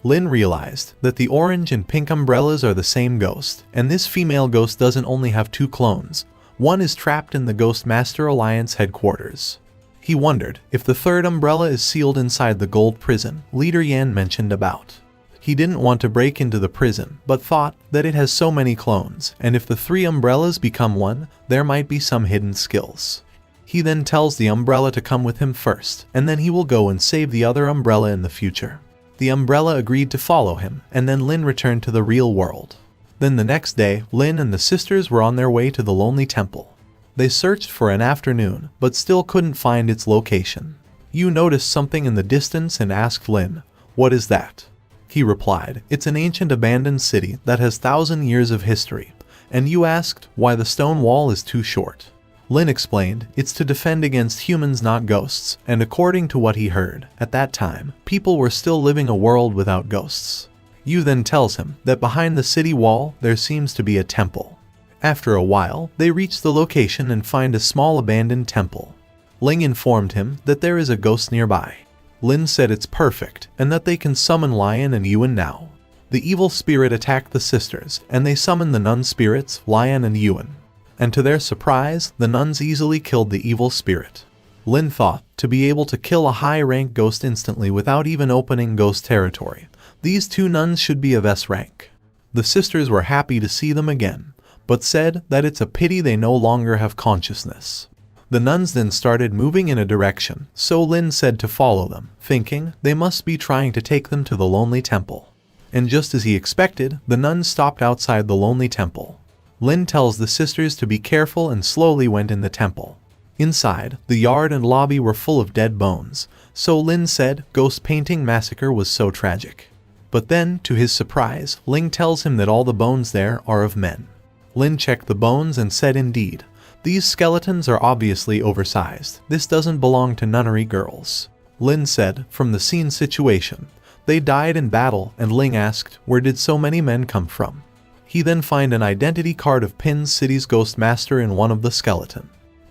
Lin realized that the orange and pink umbrellas are the same ghost, and this female ghost doesn't only have 2 clones. One is trapped in the Ghost Master Alliance headquarters. He wondered if the 3rd umbrella is sealed inside the gold prison Leader Yan mentioned about. He didn't want to break into the prison, but thought that it has so many clones, and if the 3 umbrellas become one, there might be some hidden skills. He then tells the umbrella to come with him first, and then he will go and save the other umbrella in the future. The umbrella agreed to follow him, and then Lin returned to the real world. Then the next day, Lin and the sisters were on their way to the Lonely Temple. They searched for an afternoon, but still couldn't find its location. Yu noticed something in the distance and asked Lin, "What is that?" He replied, "It's an ancient abandoned city that has 1,000 years of history," and Yu asked why the stone wall is too short. Lin explained it's to defend against humans, not ghosts, and according to what he heard, at that time, people were still living a world without ghosts. Yu then tells him that behind the city wall there seems to be a temple. After a while, they reach the location and find a small abandoned temple. Ling informed him that there is a ghost nearby. Lin said it's perfect and that they can summon Lion and Yuan now. The evil spirit attacked the sisters, and they summoned the nun spirits, Lion and Yuan. and to their surprise, the nuns easily killed the evil spirit. Lin thought, to be able to kill a high-rank ghost instantly without even opening ghost territory, these two nuns should be of S rank. The sisters were happy to see them again, but said that it's a pity they no longer have consciousness. The nuns then started moving in a direction, so Lin said to follow them, thinking they must be trying to take them to the lonely temple. And just as he expected, the nuns stopped outside the lonely temple. Lin tells the sisters to be careful and slowly went in the temple. Inside, the yard and lobby were full of dead bones, so Lin said ghost painting massacre was so tragic. But then, to his surprise, Ling tells him that all the bones there are of men. Lin checked the bones and said indeed, these skeletons are obviously oversized. This doesn't belong to nunnery girls. Lin said, from the scene situation, they died in battle, and Ling asked, where did so many men come from? He then find an identity card of Pin City's ghost master in one of the skeleton.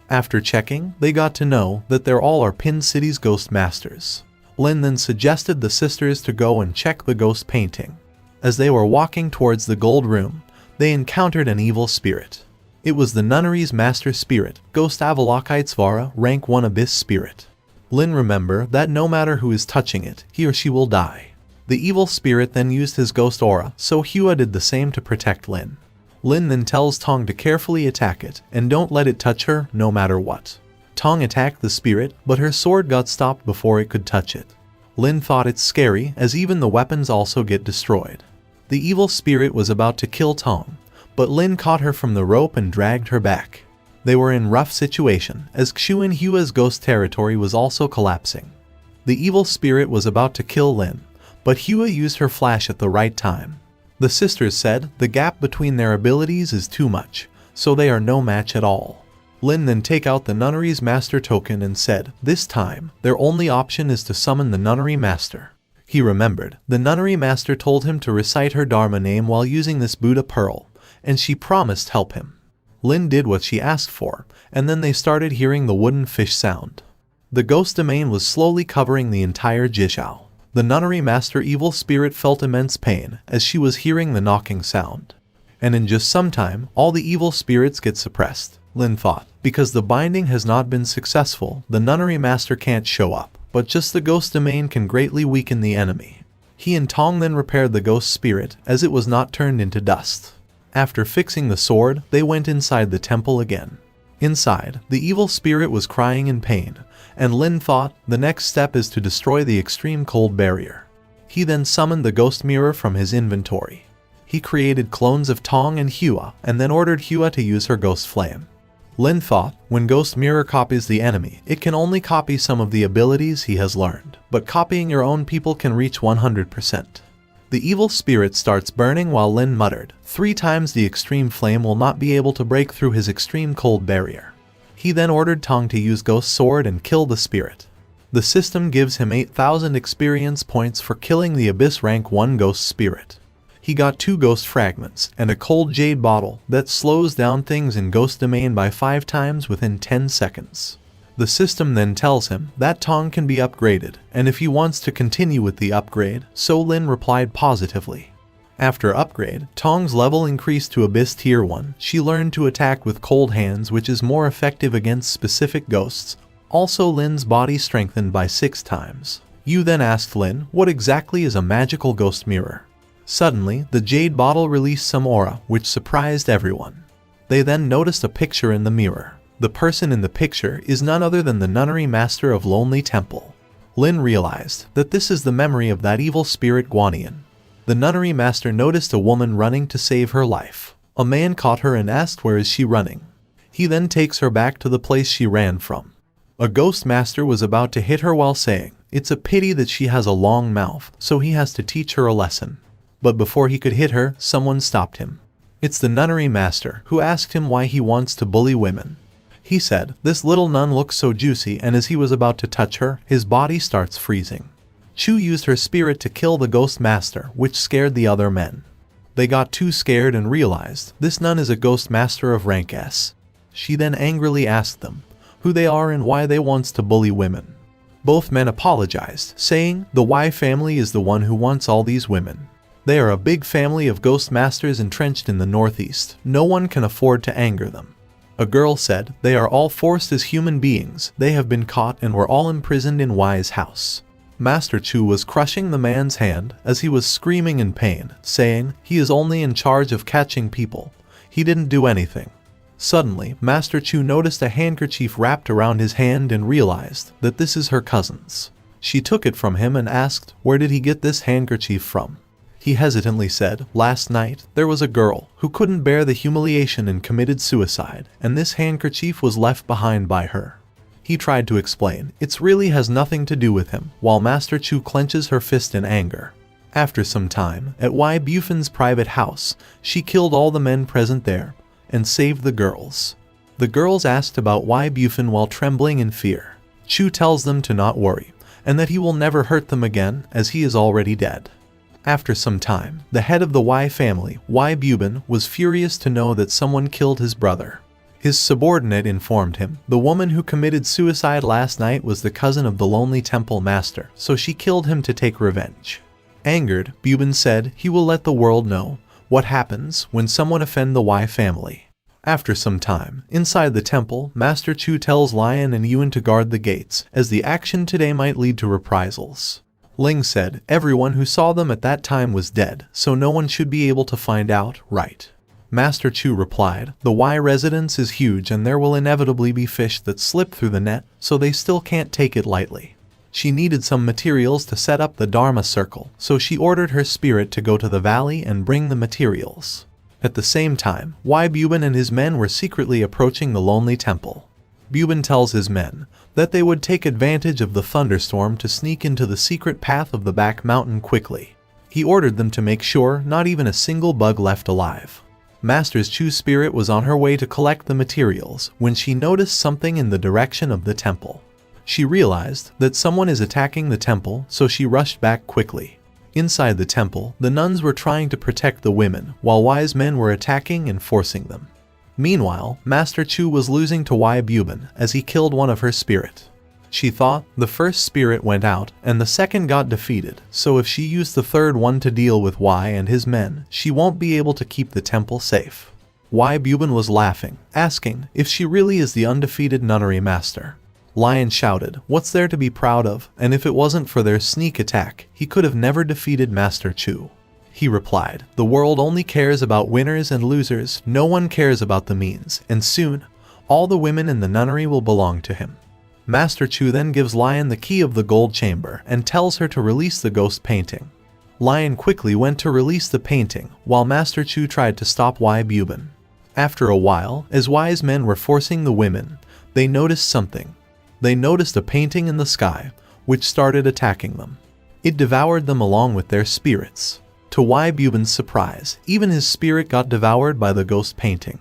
After checking, they got to know that they all are Pin City's ghost masters. Lin then suggested the sisters to go and check the ghost painting. As they were walking towards the gold room, they encountered an evil spirit. It was the nunnery's master spirit, Ghost Avalokitesvara, rank 1 abyss spirit. Lin remembered that no matter who is touching it, he or she will die. The evil spirit then used his ghost aura, so Hua did the same to protect Lin. Lin then tells Tong to carefully attack it, and don't let it touch her, no matter what. Tong attacked the spirit, but her sword got stopped before it could touch it. Lin thought it's scary, as even the weapons also get destroyed. The evil spirit was about to kill Tong, but Lin caught her from the rope and dragged her back. They were in rough situation, as Xuan Hua's ghost territory was also collapsing. The evil spirit was about to kill Lin, but Hua used her flash at the right time. The sisters said the gap between their abilities is too much, so they are no match at all. Lin then take out the nunnery's master token and said, this time, their only option is to summon the nunnery master. He remembered, the nunnery master told him to recite her Dharma name while using this Buddha pearl, and she promised help him. Lin did what she asked for, and then they started hearing the wooden fish sound. The ghost domain was slowly covering the entire Jishao. The nunnery master evil spirit felt immense pain as she was hearing the knocking sound. And in just some time, all the evil spirits get suppressed. Lin thought, because the binding has not been successful, the nunnery master can't show up, but just the ghost domain can greatly weaken the enemy. He and Tong then repaired the ghost spirit as it was not turned into dust. After fixing the sword, they went inside the temple again. Inside, the evil spirit was crying in pain, and Lin thought the next step is to destroy the extreme cold barrier. He then summoned the ghost mirror from his inventory. He created clones of Tong and Hua, and then ordered Hua to use her ghost flame. Lin thought, when Ghost Mirror copies the enemy, it can only copy some of the abilities he has learned, but copying your own people can reach 100%. The evil spirit starts burning while Lin muttered, 3 times the extreme flame will not be able to break through his extreme cold barrier. He then ordered Tong to use Ghost Sword and kill the spirit. The system gives him 8,000 experience points for killing the Abyss rank 1 ghost spirit. He got 2 ghost fragments and a cold jade bottle that slows down things in ghost domain by 5 times within 10 seconds. The system then tells him that Tong can be upgraded, and if he wants to continue with the upgrade, so Lin replied positively. After upgrade, Tong's level increased to Abyss Tier 1. She learned to attack with cold hands, which is more effective against specific ghosts. Also, Lin's body strengthened by 6 times. Yu then asked Lin, what exactly is a magical ghost mirror? Suddenly, the jade bottle released some aura, which surprised everyone. They then noticed a picture in the mirror. The person in the picture is none other than the nunnery master of Lonely Temple. Lin realized that this is the memory of that evil spirit Guanyin. The nunnery master noticed a woman running to save her life. A man caught her and asked where is she running. He then takes her back to the place she ran from. A ghost master was about to hit her while saying, it's a pity that she has a long mouth, so he has to teach her a lesson. But before he could hit her, someone stopped him. It's the nunnery master, who asked him why he wants to bully women. He said, this little nun looks so juicy, and as he was about to touch her, his body starts freezing. Chu used her spirit to kill the ghost master, which scared the other men. They got too scared and realized this nun is a ghost master of rank S. She then angrily asked them who they are and why they wants to bully women. Both men apologized, saying the Y family is the one who wants all these women. They are a big family of ghost masters entrenched in the northeast. No one can afford to anger them. A girl said, "They are all forced as human beings, they have been caught and were all imprisoned in Y's house." Master Chu was crushing the man's hand as he was screaming in pain, saying, "He is only in charge of catching people. He didn't do anything." Suddenly, Master Chu noticed a handkerchief wrapped around his hand and realized that this is her cousin's. She took it from him and asked, "Where did he get this handkerchief from?" He hesitantly said, "Last night, there was a girl who couldn't bear the humiliation and committed suicide, and this handkerchief was left behind by her." He tried to explain, "It really has nothing to do with him," while Master Chu clenches her fist in anger. After some time, at Y. Bufen's private house, she killed all the men present there and saved the girls. The girls asked about Y. Bufen while trembling in fear. Chu tells them to not worry, and that he will never hurt them again as he is already dead. After some time, the head of the Y family, Y. Buben, was furious to know that someone killed his brother. His subordinate informed him, "The woman who committed suicide last night was the cousin of the lonely temple master, so she killed him to take revenge." Angered, Buben said he will let the world know what happens when someone offend the Y family. After some time, inside the temple, Master Chu tells Lion and Yuan to guard the gates, as the action today might lead to reprisals. Ling said, "Everyone who saw them at that time was dead, so no one should be able to find out, right?" Master Chu replied, "The Y residence is huge and there will inevitably be fish that slip through the net, so they still can't take it lightly." She needed some materials to set up the Dharma circle, so she ordered her spirit to go to the valley and bring the materials. At the same time, Y. Buben and his men were secretly approaching the lonely temple. Buben tells his men that they would take advantage of the thunderstorm to sneak into the secret path of the back mountain quickly. He ordered them to make sure not even a single bug left alive. Master Chu's spirit was on her way to collect the materials when she noticed something in the direction of the temple. She realized that someone is attacking the temple, so she rushed back quickly. Inside the temple, the nuns were trying to protect the women, while wise men were attacking and forcing them. Meanwhile, Master Chu was losing to Y. Buben as he killed one of her spirit. She thought the first spirit went out and the second got defeated, so if she used the third one to deal with Y and his men, she won't be able to keep the temple safe. Y. Buben was laughing, asking if she really is the undefeated nunnery master. Lion shouted, "What's there to be proud of? And if it wasn't for their sneak attack, he could have never defeated Master Chu." He replied, "The world only cares about winners and losers, no one cares about the means, and soon, all the women in the nunnery will belong to him." Master Chu then gives Lion the key of the gold chamber and tells her to release the ghost painting. Lion quickly went to release the painting, while Master Chu tried to stop Y. Buben. After a while, as Y's men were forcing the women, they noticed something. They noticed a painting in the sky, which started attacking them. It devoured them along with their spirits. To Y. Buben's surprise, even his spirit got devoured by the ghost painting.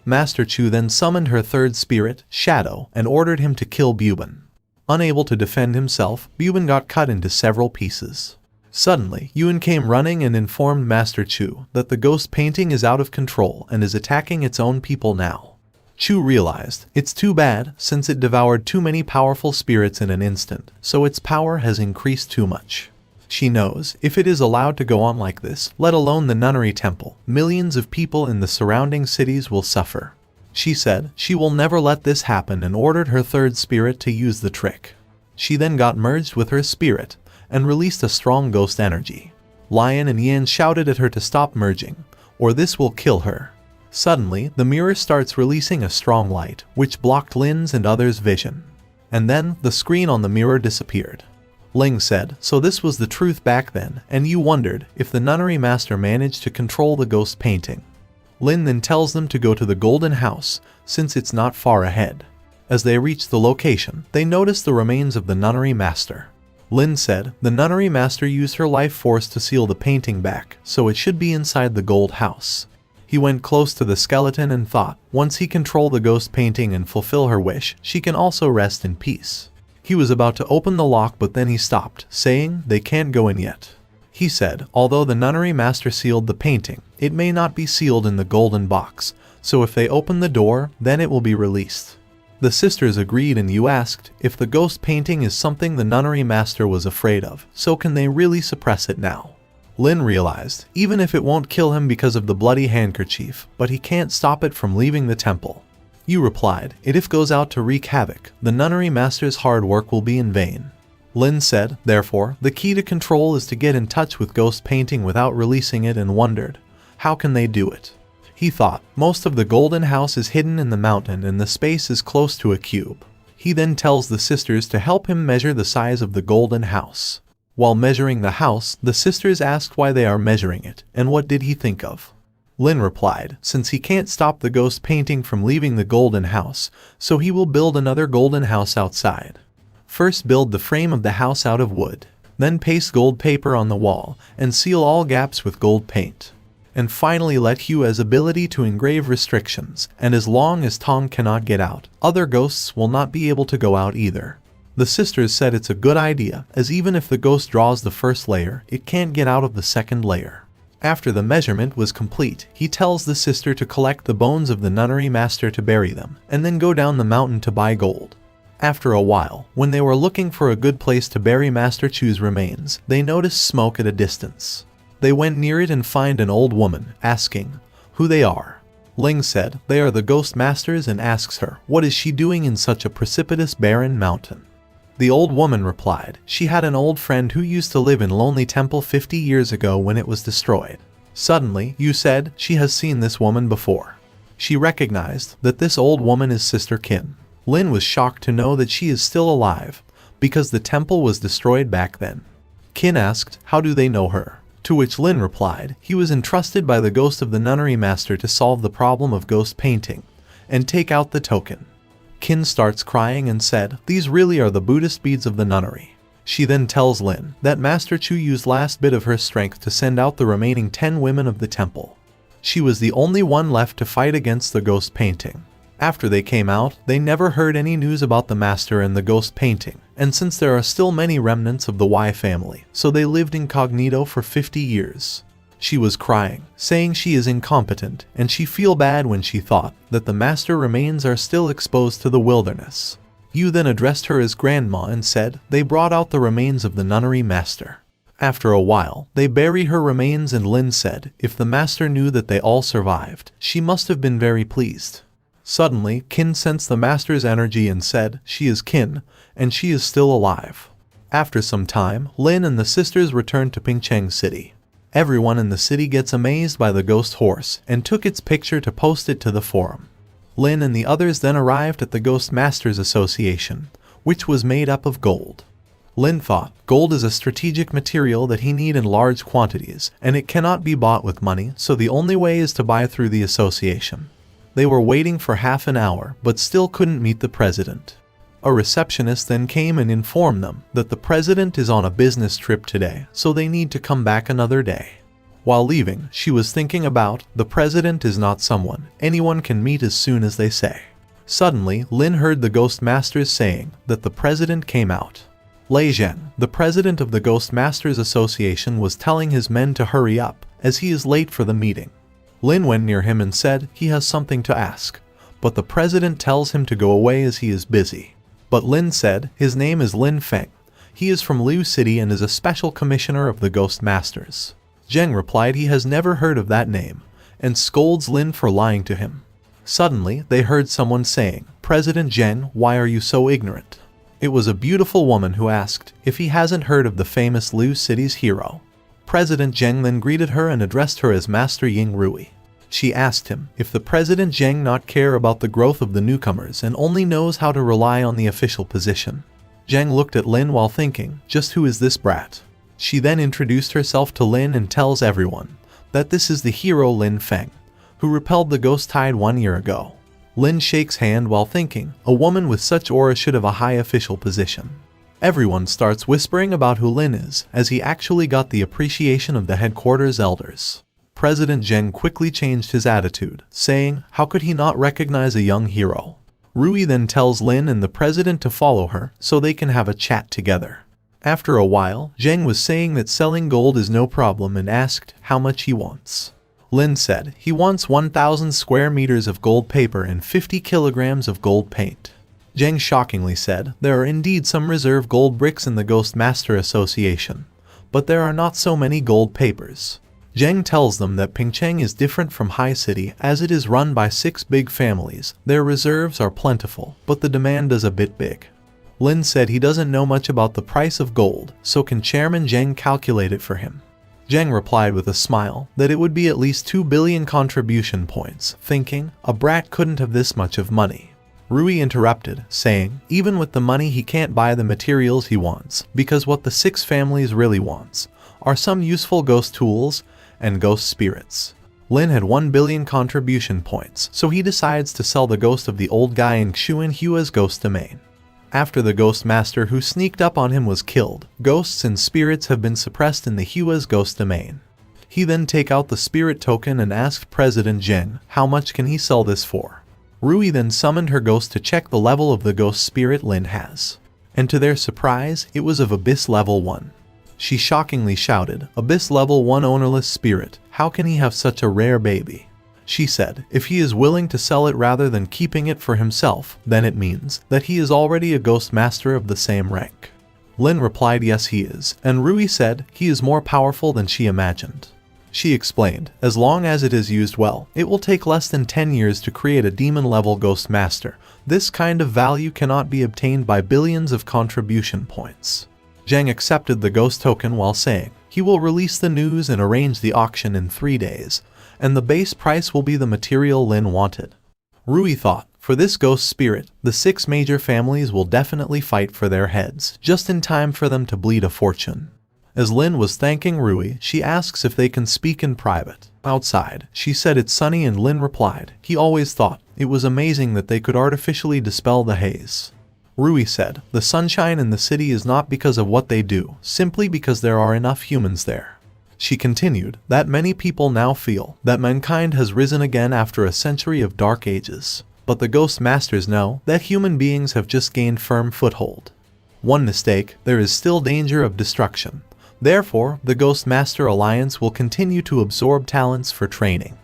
Master Chu then summoned her third spirit, Shadow, and ordered him to kill Buben. Unable to defend himself, Buben got cut into several pieces. Suddenly, Yuan came running and informed Master Chu that the ghost painting is out of control and is attacking its own people now. Chu realized, it's too bad since it devoured too many powerful spirits in an instant, so its power has increased too much. She knows, if it is allowed to go on like this, let alone the nunnery temple, millions of people in the surrounding cities will suffer. She said she will never let this happen and ordered her third spirit to use the trick. She then got merged with her spirit and released a strong ghost energy. Lion and Yan shouted at her to stop merging, or this will kill her. Suddenly, the mirror starts releasing a strong light, which blocked Lin's and others' vision. And then, the screen on the mirror disappeared. Ling said, "So this was the truth back then, and you wondered if the nunnery master managed to control the ghost painting." Lin then tells them to go to the golden house, since it's not far ahead. As they reach the location, they notice the remains of the nunnery master. Lin said the nunnery master used her life force to seal the painting back, so it should be inside the gold house. He went close to the skeleton and thought, once he control the ghost painting and fulfill her wish, she can also rest in peace. He was about to open the lock, but then he stopped, saying they can't go in yet. He said, although the nunnery master sealed the painting, it may not be sealed in the golden box, so if they open the door, then it will be released. The sisters agreed, and you asked if the ghost painting is something the nunnery master was afraid of, so can they really suppress it now? Lin realized, even if it won't kill him because of the bloody handkerchief, but he can't stop it from leaving the temple. Yu replied, if goes out to wreak havoc, the nunnery master's hard work will be in vain. Lin said, therefore, the key to control is to get in touch with ghost painting without releasing it, and wondered, how can they do it? He thought, most of the golden house is hidden in the mountain and the space is close to a cube. He then tells the sisters to help him measure the size of the golden house. While measuring the house, the sisters asked why they are measuring it, and what did he think of. Lin replied, since he can't stop the ghost painting from leaving the golden house, so he will build another golden house outside. First build the frame of the house out of wood, then paste gold paper on the wall, and seal all gaps with gold paint. And finally let Yu has ability to engrave restrictions, and as long as Tong cannot get out, other ghosts will not be able to go out either. The sisters said it's a good idea, as even if the ghost draws the first layer, it can't get out of the second layer. After the measurement was complete, he tells the sister to collect the bones of the nunnery master to bury them, and then go down the mountain to buy gold. After a while, when they were looking for a good place to bury Master Chu's remains, they noticed smoke at a distance. They went near it and find an old woman, asking who they are. Ling said they are the ghost masters and asks her what is she doing in such a precipitous barren mountain. The old woman replied she had an old friend who used to live in Lonely Temple 50 years ago when it was destroyed. Suddenly, Yu said she has seen this woman before. She recognized that this old woman is Sister Qin. Lin was shocked to know that she is still alive, because the temple was destroyed back then. Qin asked how do they know her, to which Lin replied he was entrusted by the ghost of the nunnery master to solve the problem of ghost painting, and take out the token. Qin starts crying and said these really are the Buddhist beads of the nunnery. She then tells Lin that Master Chu used last bit of her strength to send out the remaining 10 women of the temple. She was the only one left to fight against the ghost painting. After they came out, they never heard any news about the master and the ghost painting, and since there are still many remnants of the Y family, so they lived incognito for 50 years. She was crying, saying she is incompetent, and she feel bad when she thought that the master remains are still exposed to the wilderness. Yu then addressed her as grandma and said they brought out the remains of the nunnery master. After a while, they bury her remains and Lin said if the master knew that they all survived, she must have been very pleased. Suddenly, Qin sensed the master's energy and said she is Qin, and she is still alive. After some time, Lin and the sisters returned to Pingcheng City. Everyone in the city gets amazed by the ghost horse and took its picture to post it to the forum. Lin and the others then arrived at the Ghost Masters Association, which was made up of gold. Lin thought gold is a strategic material that he need in large quantities, and it cannot be bought with money, so the only way is to buy through the association. They were waiting for half an hour, but still couldn't meet the president. A receptionist then came and informed them that the president is on a business trip today, so they need to come back another day. While leaving, she was thinking about, the president is not someone anyone can meet as soon as they say. Suddenly, Lin heard the Ghost Masters saying that the president came out. Lei Zhen, the president of the Ghost Masters Association, was telling his men to hurry up, as he is late for the meeting. Lin went near him and said he has something to ask, but the president tells him to go away as he is busy. But Lin said his name is Lin Feng. He is from Liu City and is a special commissioner of the Ghost Masters. Zheng replied he has never heard of that name, and scolds Lin for lying to him. Suddenly, they heard someone saying, President Zheng, why are you so ignorant? It was a beautiful woman who asked if he hasn't heard of the famous Liu City's hero. President Zheng then greeted her and addressed her as Master Ying Rui. She asked him if the President Zheng not care about the growth of the newcomers and only knows how to rely on the official position. Zheng looked at Lin while thinking, just who is this brat? She then introduced herself to Lin and tells everyone that this is the hero Lin Feng, who repelled the ghost tide 1 year ago. Lin shakes hand while thinking, a woman with such aura should have a high official position. Everyone starts whispering about who Lin is, as he actually got the appreciation of the headquarters elders. President Zheng quickly changed his attitude, saying, how could he not recognize a young hero? Rui then tells Lin and the president to follow her, so they can have a chat together. After a while, Zheng was saying that selling gold is no problem and asked how much he wants. Lin said he wants 1,000 square meters of gold paper and 50 kilograms of gold paint. Zheng shockingly said there are indeed some reserve gold bricks in the Ghost Master Association, but there are not so many gold papers. Zheng tells them that Pingcheng is different from High City as it is run by 6 big families. Their reserves are plentiful, but the demand is a bit big. Lin said he doesn't know much about the price of gold, so can Chairman Zheng calculate it for him? Zheng replied with a smile that it would be at least 2 billion contribution points, thinking, a brat couldn't have this much of money. Rui interrupted, saying, even with the money he can't buy the materials he wants, because what the 6 families really wants are some useful ghost tools and ghost spirits. Lin had 1 billion contribution points, so he decides to sell the ghost of the old guy in Xuan Hua's ghost domain. After the ghost master who sneaked up on him was killed, ghosts and spirits have been suppressed in the Hua's ghost domain. He then take out the spirit token and asked President Zheng how much can he sell this for. Rui then summoned her ghost to check the level of the ghost spirit Lin has. And to their surprise, it was of Abyss level 1. She shockingly shouted, Abyss level 1 ownerless spirit, how can he have such a rare baby? She said, if he is willing to sell it rather than keeping it for himself, then it means that he is already a ghost master of the same rank. Lin replied yes he is, and Rui said he is more powerful than she imagined. She explained, as long as it is used well, it will take less than 10 years to create a demon-level ghost master. This kind of value cannot be obtained by billions of contribution points. Zheng accepted the ghost token while saying, he will release the news and arrange the auction in 3 days, and the base price will be the material Lin wanted. Rui thought, for this ghost spirit, the 6 major families will definitely fight for their heads, just in time for them to bleed a fortune. As Lin was thanking Rui, she asks if they can speak in private. Outside, she said it's sunny and Lin replied, he always thought it was amazing that they could artificially dispel the haze. Rui said, the sunshine in the city is not because of what they do, simply because there are enough humans there. She continued, that many people now feel that mankind has risen again after a century of dark ages. But the ghost masters know that human beings have just gained firm foothold. One mistake, there is still danger of destruction. Therefore, the Ghost Master Alliance will continue to absorb talents for training.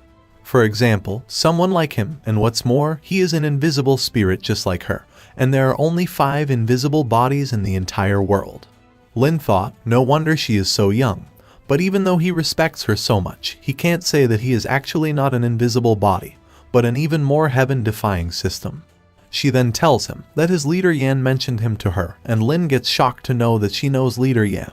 For example, someone like him, and what's more, he is an invisible spirit just like her, and there are only 5 invisible bodies in the entire world. Lin thought, no wonder she is so young. But even though he respects her so much, he can't say that he is actually not an invisible body, but an even more heaven-defying system. She then tells him that his leader Yan mentioned him to her, and Lin gets shocked to know that she knows leader Yan.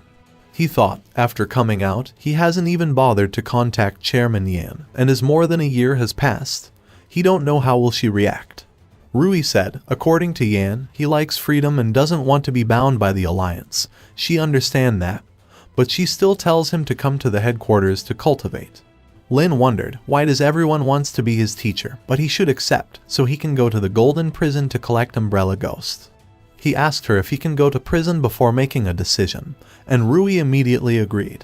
He thought, after coming out, he hasn't even bothered to contact Chairman Yan, and as more than a year has passed, he don't know how will she react. Rui said, according to Yan, he likes freedom and doesn't want to be bound by the alliance. She understands that, but she still tells him to come to the headquarters to cultivate. Lin wondered, why does everyone wants to be his teacher, but he should accept, so he can go to the Golden Prison to collect Umbrella Ghost. He asked her if he can go to prison before making a decision, and Rui immediately agreed.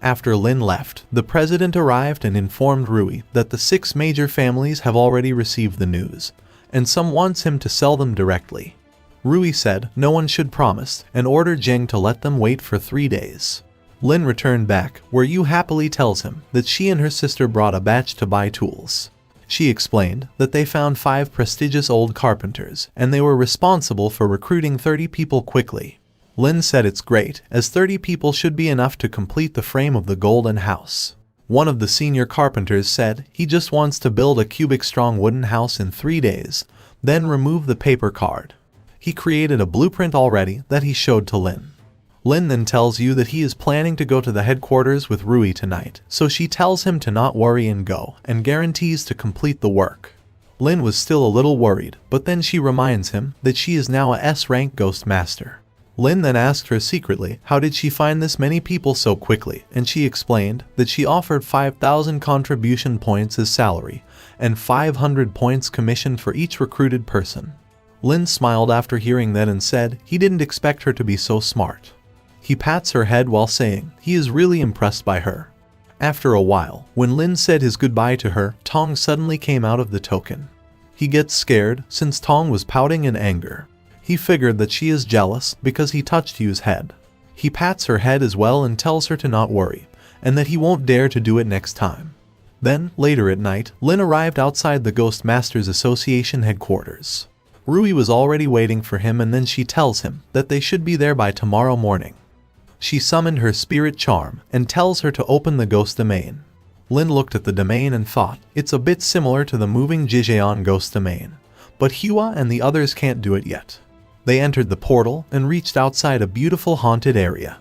After Lin left, the president arrived and informed Rui that the 6 major families have already received the news, and some wants him to sell them directly. Rui said no one should promise, and ordered Zheng to let them wait for 3 days. Lin returned back, where Yu happily tells him that she and her sister brought a batch to buy tools. She explained that they found 5 prestigious old carpenters, and they were responsible for recruiting 30 people quickly. Lin said it's great, as 30 people should be enough to complete the frame of the golden house. One of the senior carpenters said he just wants to build a cubic-strong wooden house in 3 days, then remove the paper card. He created a blueprint already that he showed to Lin. Lin then tells Yu that he is planning to go to the headquarters with Rui tonight, so she tells him to not worry and go, and guarantees to complete the work. Lin was still a little worried, but then she reminds him that she is now a S-rank Ghost Master. Lin then asked her secretly how did she find this many people so quickly, and she explained that she offered 5,000 contribution points as salary, and 500 points commission for each recruited person. Lin smiled after hearing that and said he didn't expect her to be so smart. He pats her head while saying he is really impressed by her. After a while, when Lin said his goodbye to her, Tong suddenly came out of the token. He gets scared since Tong was pouting in anger. He figured that she is jealous because he touched Yu's head. He pats her head as well and tells her to not worry, and that he won't dare to do it next time. Then, later at night, Lin arrived outside the Ghost Masters Association headquarters. Rui was already waiting for him, and then she tells him that they should be there by tomorrow morning. She summoned her spirit charm and tells her to open the ghost domain. Lin looked at the domain and thought, it's a bit similar to the moving Jijeon ghost domain. But Hua and the others can't do it yet. They entered the portal and reached outside a beautiful haunted area.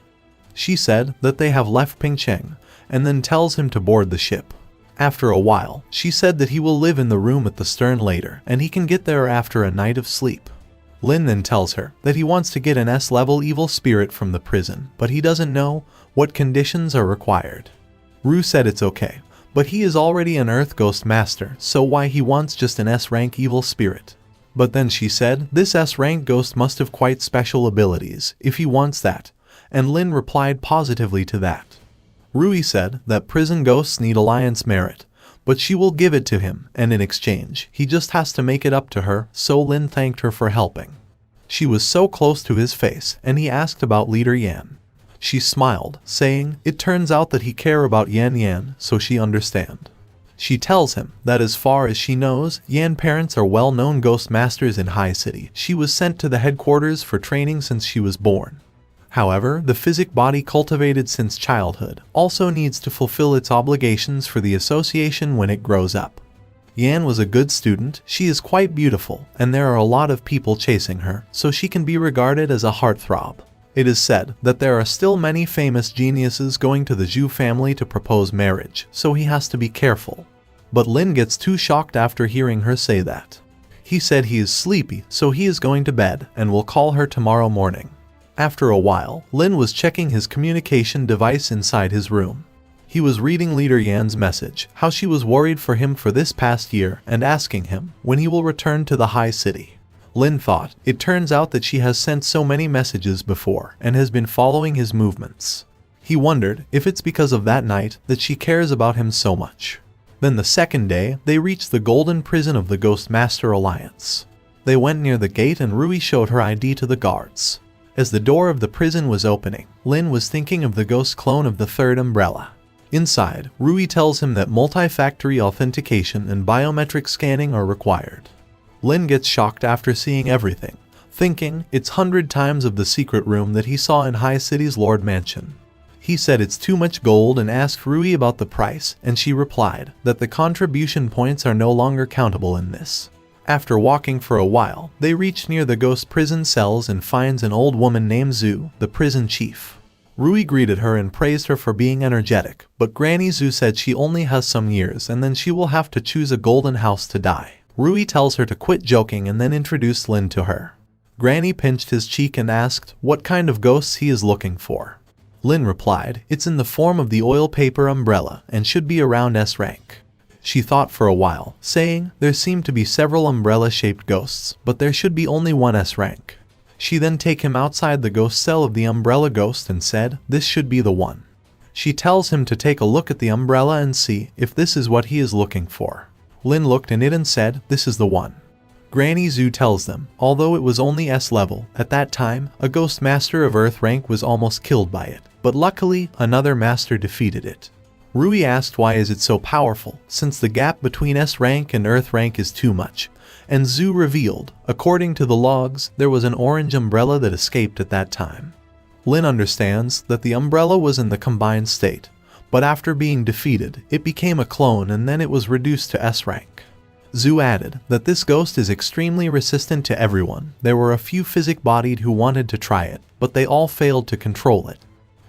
She said that they have left Pingcheng, and then tells him to board the ship. After a while, she said that he will live in the room at the stern later, and he can get there after a night of sleep. Lin then tells her that he wants to get an S-level evil spirit from the prison, but he doesn't know what conditions are required. Ru said it's okay, but he is already an Earth Ghost Master, so why he wants just an S-rank evil spirit. But then she said this S-rank ghost must have quite special abilities if he wants that, and Lin replied positively to that. Rui said that prison ghosts need alliance merit, but she will give it to him, and in exchange, he just has to make it up to her, so Lin thanked her for helping. She was so close to his face, and he asked about Leader Yan. She smiled, saying, it turns out that he care about Yan, so she understand. She tells him that as far as she knows, Yan parents are well-known ghost masters in High City. She was sent to the headquarters for training since she was born. However, the physic body cultivated since childhood also needs to fulfill its obligations for the association when it grows up. Yan was a good student, she is quite beautiful, and there are a lot of people chasing her, so she can be regarded as a heartthrob. It is said that there are still many famous geniuses going to the Zhu family to propose marriage, so he has to be careful. But Lin gets too shocked after hearing her say that. He said he is sleepy, so he is going to bed, and will call her tomorrow morning. After a while, Lin was checking his communication device inside his room. He was reading Leader Yan's message, how she was worried for him for this past year, and asking him when he will return to the High City. Lin thought, it turns out that she has sent so many messages before, and has been following his movements. He wondered if it's because of that night that she cares about him so much. Then the second day, they reached the golden prison of the Ghost Master Alliance. They went near the gate and Rui showed her ID to the guards. As the door of the prison was opening, Lin was thinking of the ghost clone of the third umbrella. Inside, Rui tells him that multi-factory authentication and biometric scanning are required. Lin gets shocked after seeing everything, thinking it's 100 times of the secret room that he saw in High City's Lord Mansion. He said it's too much gold and asked Rui about the price, and she replied that the contribution points are no longer countable in this. After walking for a while, they reach near the ghost prison cells and finds an old woman named Zhu, the prison chief. Rui greeted her and praised her for being energetic, but Granny Zhu said she only has some years and then she will have to choose a golden house to die. Rui tells her to quit joking and then introduced Lin to her. Granny pinched his cheek and asked what kind of ghosts he is looking for. Lin replied, it's in the form of the oil paper umbrella and should be around S rank. She thought for a while, saying there seemed to be several umbrella-shaped ghosts, but there should be only one S rank. She then take him outside the ghost cell of the umbrella ghost and said, this should be the one. She tells him to take a look at the umbrella and see if this is what he is looking for. Lin looked in it and said, this is the one. Granny Zhu tells them, although it was only S level, at that time, a ghost master of Earth rank was almost killed by it, but luckily, another master defeated it. Rui asked why is it so powerful, since the gap between S rank and Earth rank is too much, and Zhu revealed, according to the logs, there was an orange umbrella that escaped at that time. Lin understands that the umbrella was in the combined state, but after being defeated, it became a clone and then it was reduced to S rank. Zhu added that this ghost is extremely resistant to everyone. There were a few physic-bodied who wanted to try it, but they all failed to control it.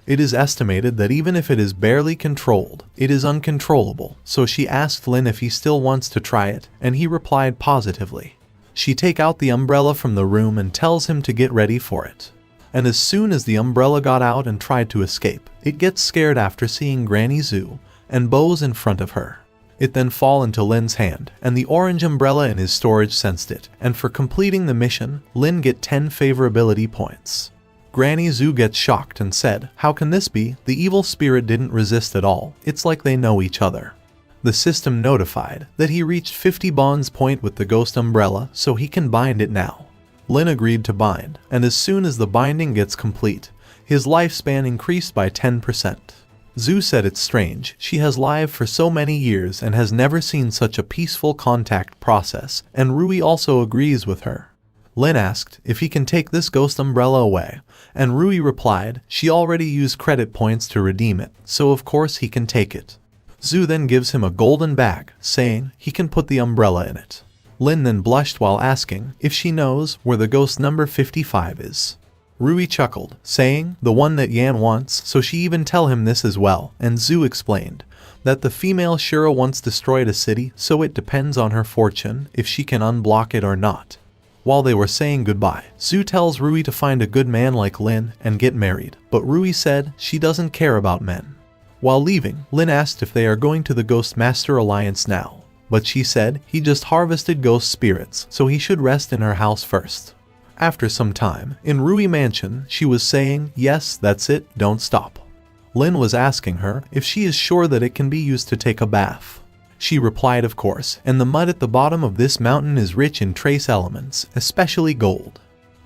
It is estimated that even if it is barely controlled, it is uncontrollable, so she asked Lin if he still wants to try it, and he replied positively. She takes out the umbrella from the room and tells him to get ready for it. And as soon as the umbrella got out and tried to escape, it gets scared after seeing Granny Zhu, and bows in front of her. It then fall into Lin's hand, and the orange umbrella in his storage sensed it, and for completing the mission, Lin get 10 favorability points. Granny Zhu gets shocked and said, how can this be? The evil spirit didn't resist at all, it's like they know each other. The system notified that he reached 50 bonds point with the ghost umbrella, so he can bind it now. Lin agreed to bind, and as soon as the binding gets complete, his lifespan increased by 10%. Zhu said it's strange, she has lived for so many years and has never seen such a peaceful contact process, and Rui also agrees with her. Lin asked if he can take this ghost umbrella away, and Rui replied she already used credit points to redeem it, so of course he can take it. Zhu then gives him a golden bag, saying he can put the umbrella in it. Lin then blushed while asking if she knows where the ghost number 55 is. Rui chuckled, saying the one that Yan wants, so she even tell him this as well, and Zhu explained that the female Shura once destroyed a city, so it depends on her fortune if she can unblock it or not. While they were saying goodbye, Zhu tells Rui to find a good man like Lin and get married, but Rui said she doesn't care about men. While leaving, Lin asked if they are going to the Ghost Master Alliance now, but she said he just harvested ghost spirits, so he should rest in her house first. After some time, in Rui Mansion, she was saying, yes, that's it, don't stop. Lin was asking her if she is sure that it can be used to take a bath. She replied of course, and the mud at the bottom of this mountain is rich in trace elements, especially gold.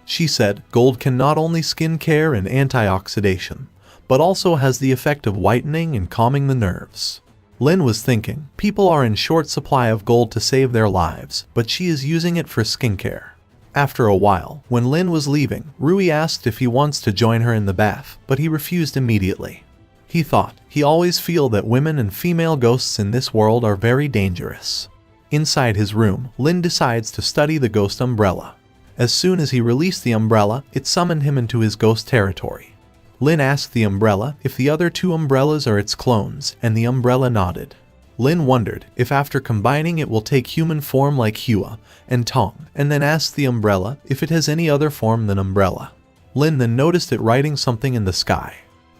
She said gold can not only skin care and antioxidation, but also has the effect of whitening and calming the nerves. Lin was thinking, people are in short supply of gold to save their lives, but she is using it for skincare. After a while, when Lin was leaving, Rui asked if he wants to join her in the bath, but he refused immediately. He thought he always feel that women and female ghosts in this world are very dangerous. Inside his room, Lin decides to study the ghost umbrella. As soon as he released the umbrella, it summoned him into his ghost territory. Lin asked the umbrella if the other two umbrellas are its clones, and the umbrella nodded. Lin wondered if after combining it will take human form like Hua and Tong, and then asked the umbrella if it has any other form than umbrella. Lin then noticed it writing something in the sky.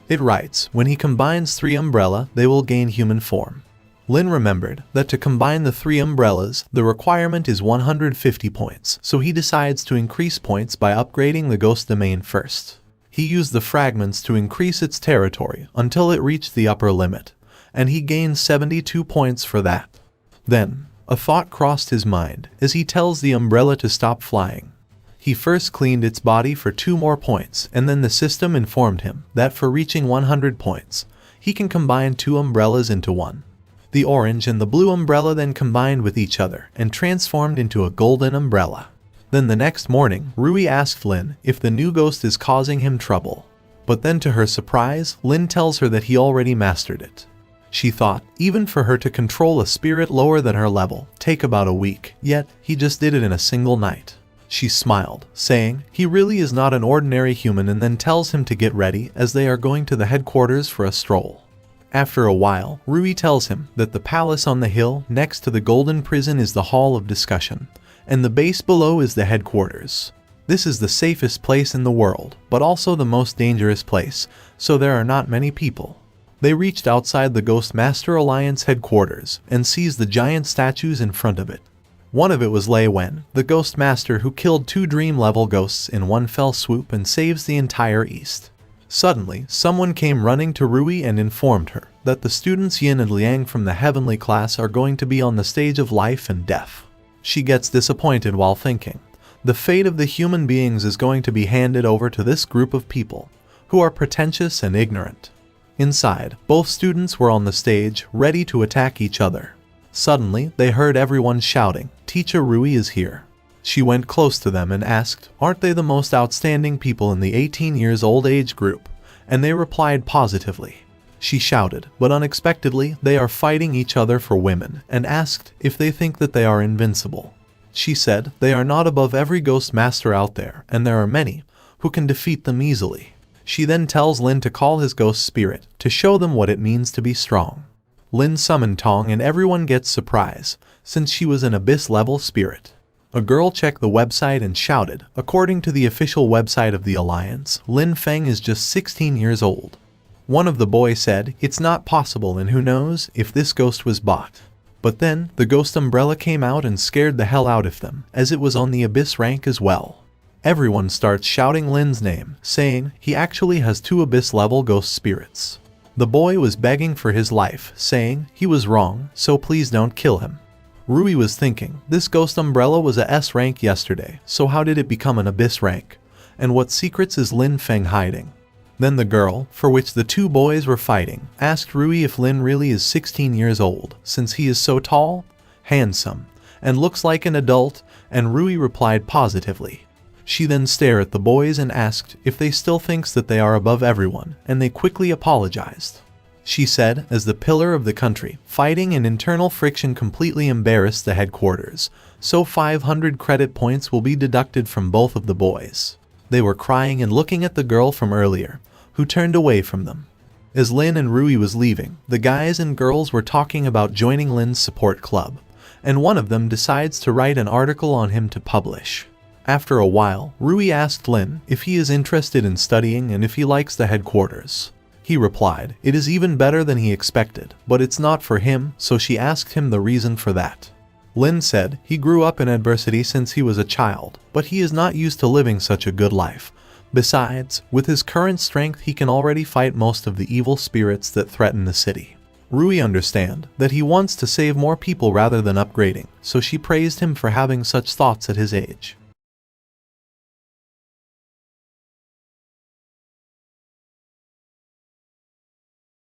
It writes, when he combines 3 umbrella, they will gain human form. Lin remembered that to combine the 3 umbrellas, the requirement is 150 points, so he decides to increase points by upgrading the ghost domain first. He used the fragments to increase its territory until it reached the upper limit, and he gained 72 points for that. Then, a thought crossed his mind as he tells the umbrella to stop flying. He first cleaned its body for 2 more points, and then the system informed him that for reaching 100 points, he can combine 2 umbrellas into one. The orange and the blue umbrella then combined with each other and transformed into a golden umbrella. Then the next morning, Rui asked Lin if the new ghost is causing him trouble. But then to her surprise, Lin tells her that he already mastered it. She thought, even for her to control a spirit lower than her level, take about a week, yet he just did it in a single night. She smiled, saying he really is not an ordinary human, and then tells him to get ready as they are going to the headquarters for a stroll. After a while, Rui tells him that the palace on the hill next to the golden prison is the hall of discussion, and the base below is the headquarters. This is the safest place in the world, but also the most dangerous place, so there are not many people. They reached outside the Ghost Master Alliance headquarters and seized the giant statues in front of it. One of it was Lei Wen, the Ghost Master who killed 2 dream-level ghosts in one fell swoop and saves the entire East. Suddenly, someone came running to Rui and informed her that the students Yin and Liang from the heavenly class are going to be on the stage of life and death. She gets disappointed while thinking, the fate of the human beings is going to be handed over to this group of people, who are pretentious and ignorant. Inside, both students were on the stage, ready to attack each other. Suddenly, they heard everyone shouting, "Teacher Rui is here." She went close to them and asked, "Aren't they the most outstanding people in the 18 years old age group?" And they replied positively. She shouted, but unexpectedly, they are fighting each other for women, and asked if they think that they are invincible. She said, they are not above every ghost master out there, and there are many who can defeat them easily. She then tells Lin to call his ghost spirit to show them what it means to be strong. Lin summoned Tong and everyone gets surprised, since she was an abyss-level spirit. A girl checked the website and shouted, according to the official website of the Alliance, Lin Feng is just 16 years old. One of the boys said, it's not possible, and who knows if this ghost was bought. But then, the ghost umbrella came out and scared the hell out of them, as it was on the abyss rank as well. Everyone starts shouting Lin's name, saying he actually has 2 abyss-level ghost spirits. The boy was begging for his life, saying he was wrong, so please don't kill him. Rui was thinking, this ghost umbrella was a S rank yesterday, so how did it become an abyss rank? And what secrets is Lin Feng hiding? Then the girl, for which the 2 boys were fighting, asked Rui if Lin really is 16 years old, since he is so tall, handsome, and looks like an adult, and Rui replied positively. She then stared at the boys and asked if they still thinks that they are above everyone, and they quickly apologized. she said, as the pillar of the country. Fighting and internal friction completely embarrassed the headquarters, so 500 credit points will be deducted from both of the boys. They were crying and looking at the girl from earlier, who turned away from them. As Lin and Rui was leaving, the guys and girls were talking about joining Lin's support club, and one of them decides to write an article on him to publish. After a while, Rui asked Lin if he is interested in studying and if he likes the headquarters. He replied, it is even better than he expected, but it's not for him, so she asked him the reason for that. Lin said he grew up in adversity since he was a child, but he is not used to living such a good life. Besides, with his current strength he can already fight most of the evil spirits that threaten the city. Rui understand that he wants to save more people rather than upgrading, so she praised him for having such thoughts at his age.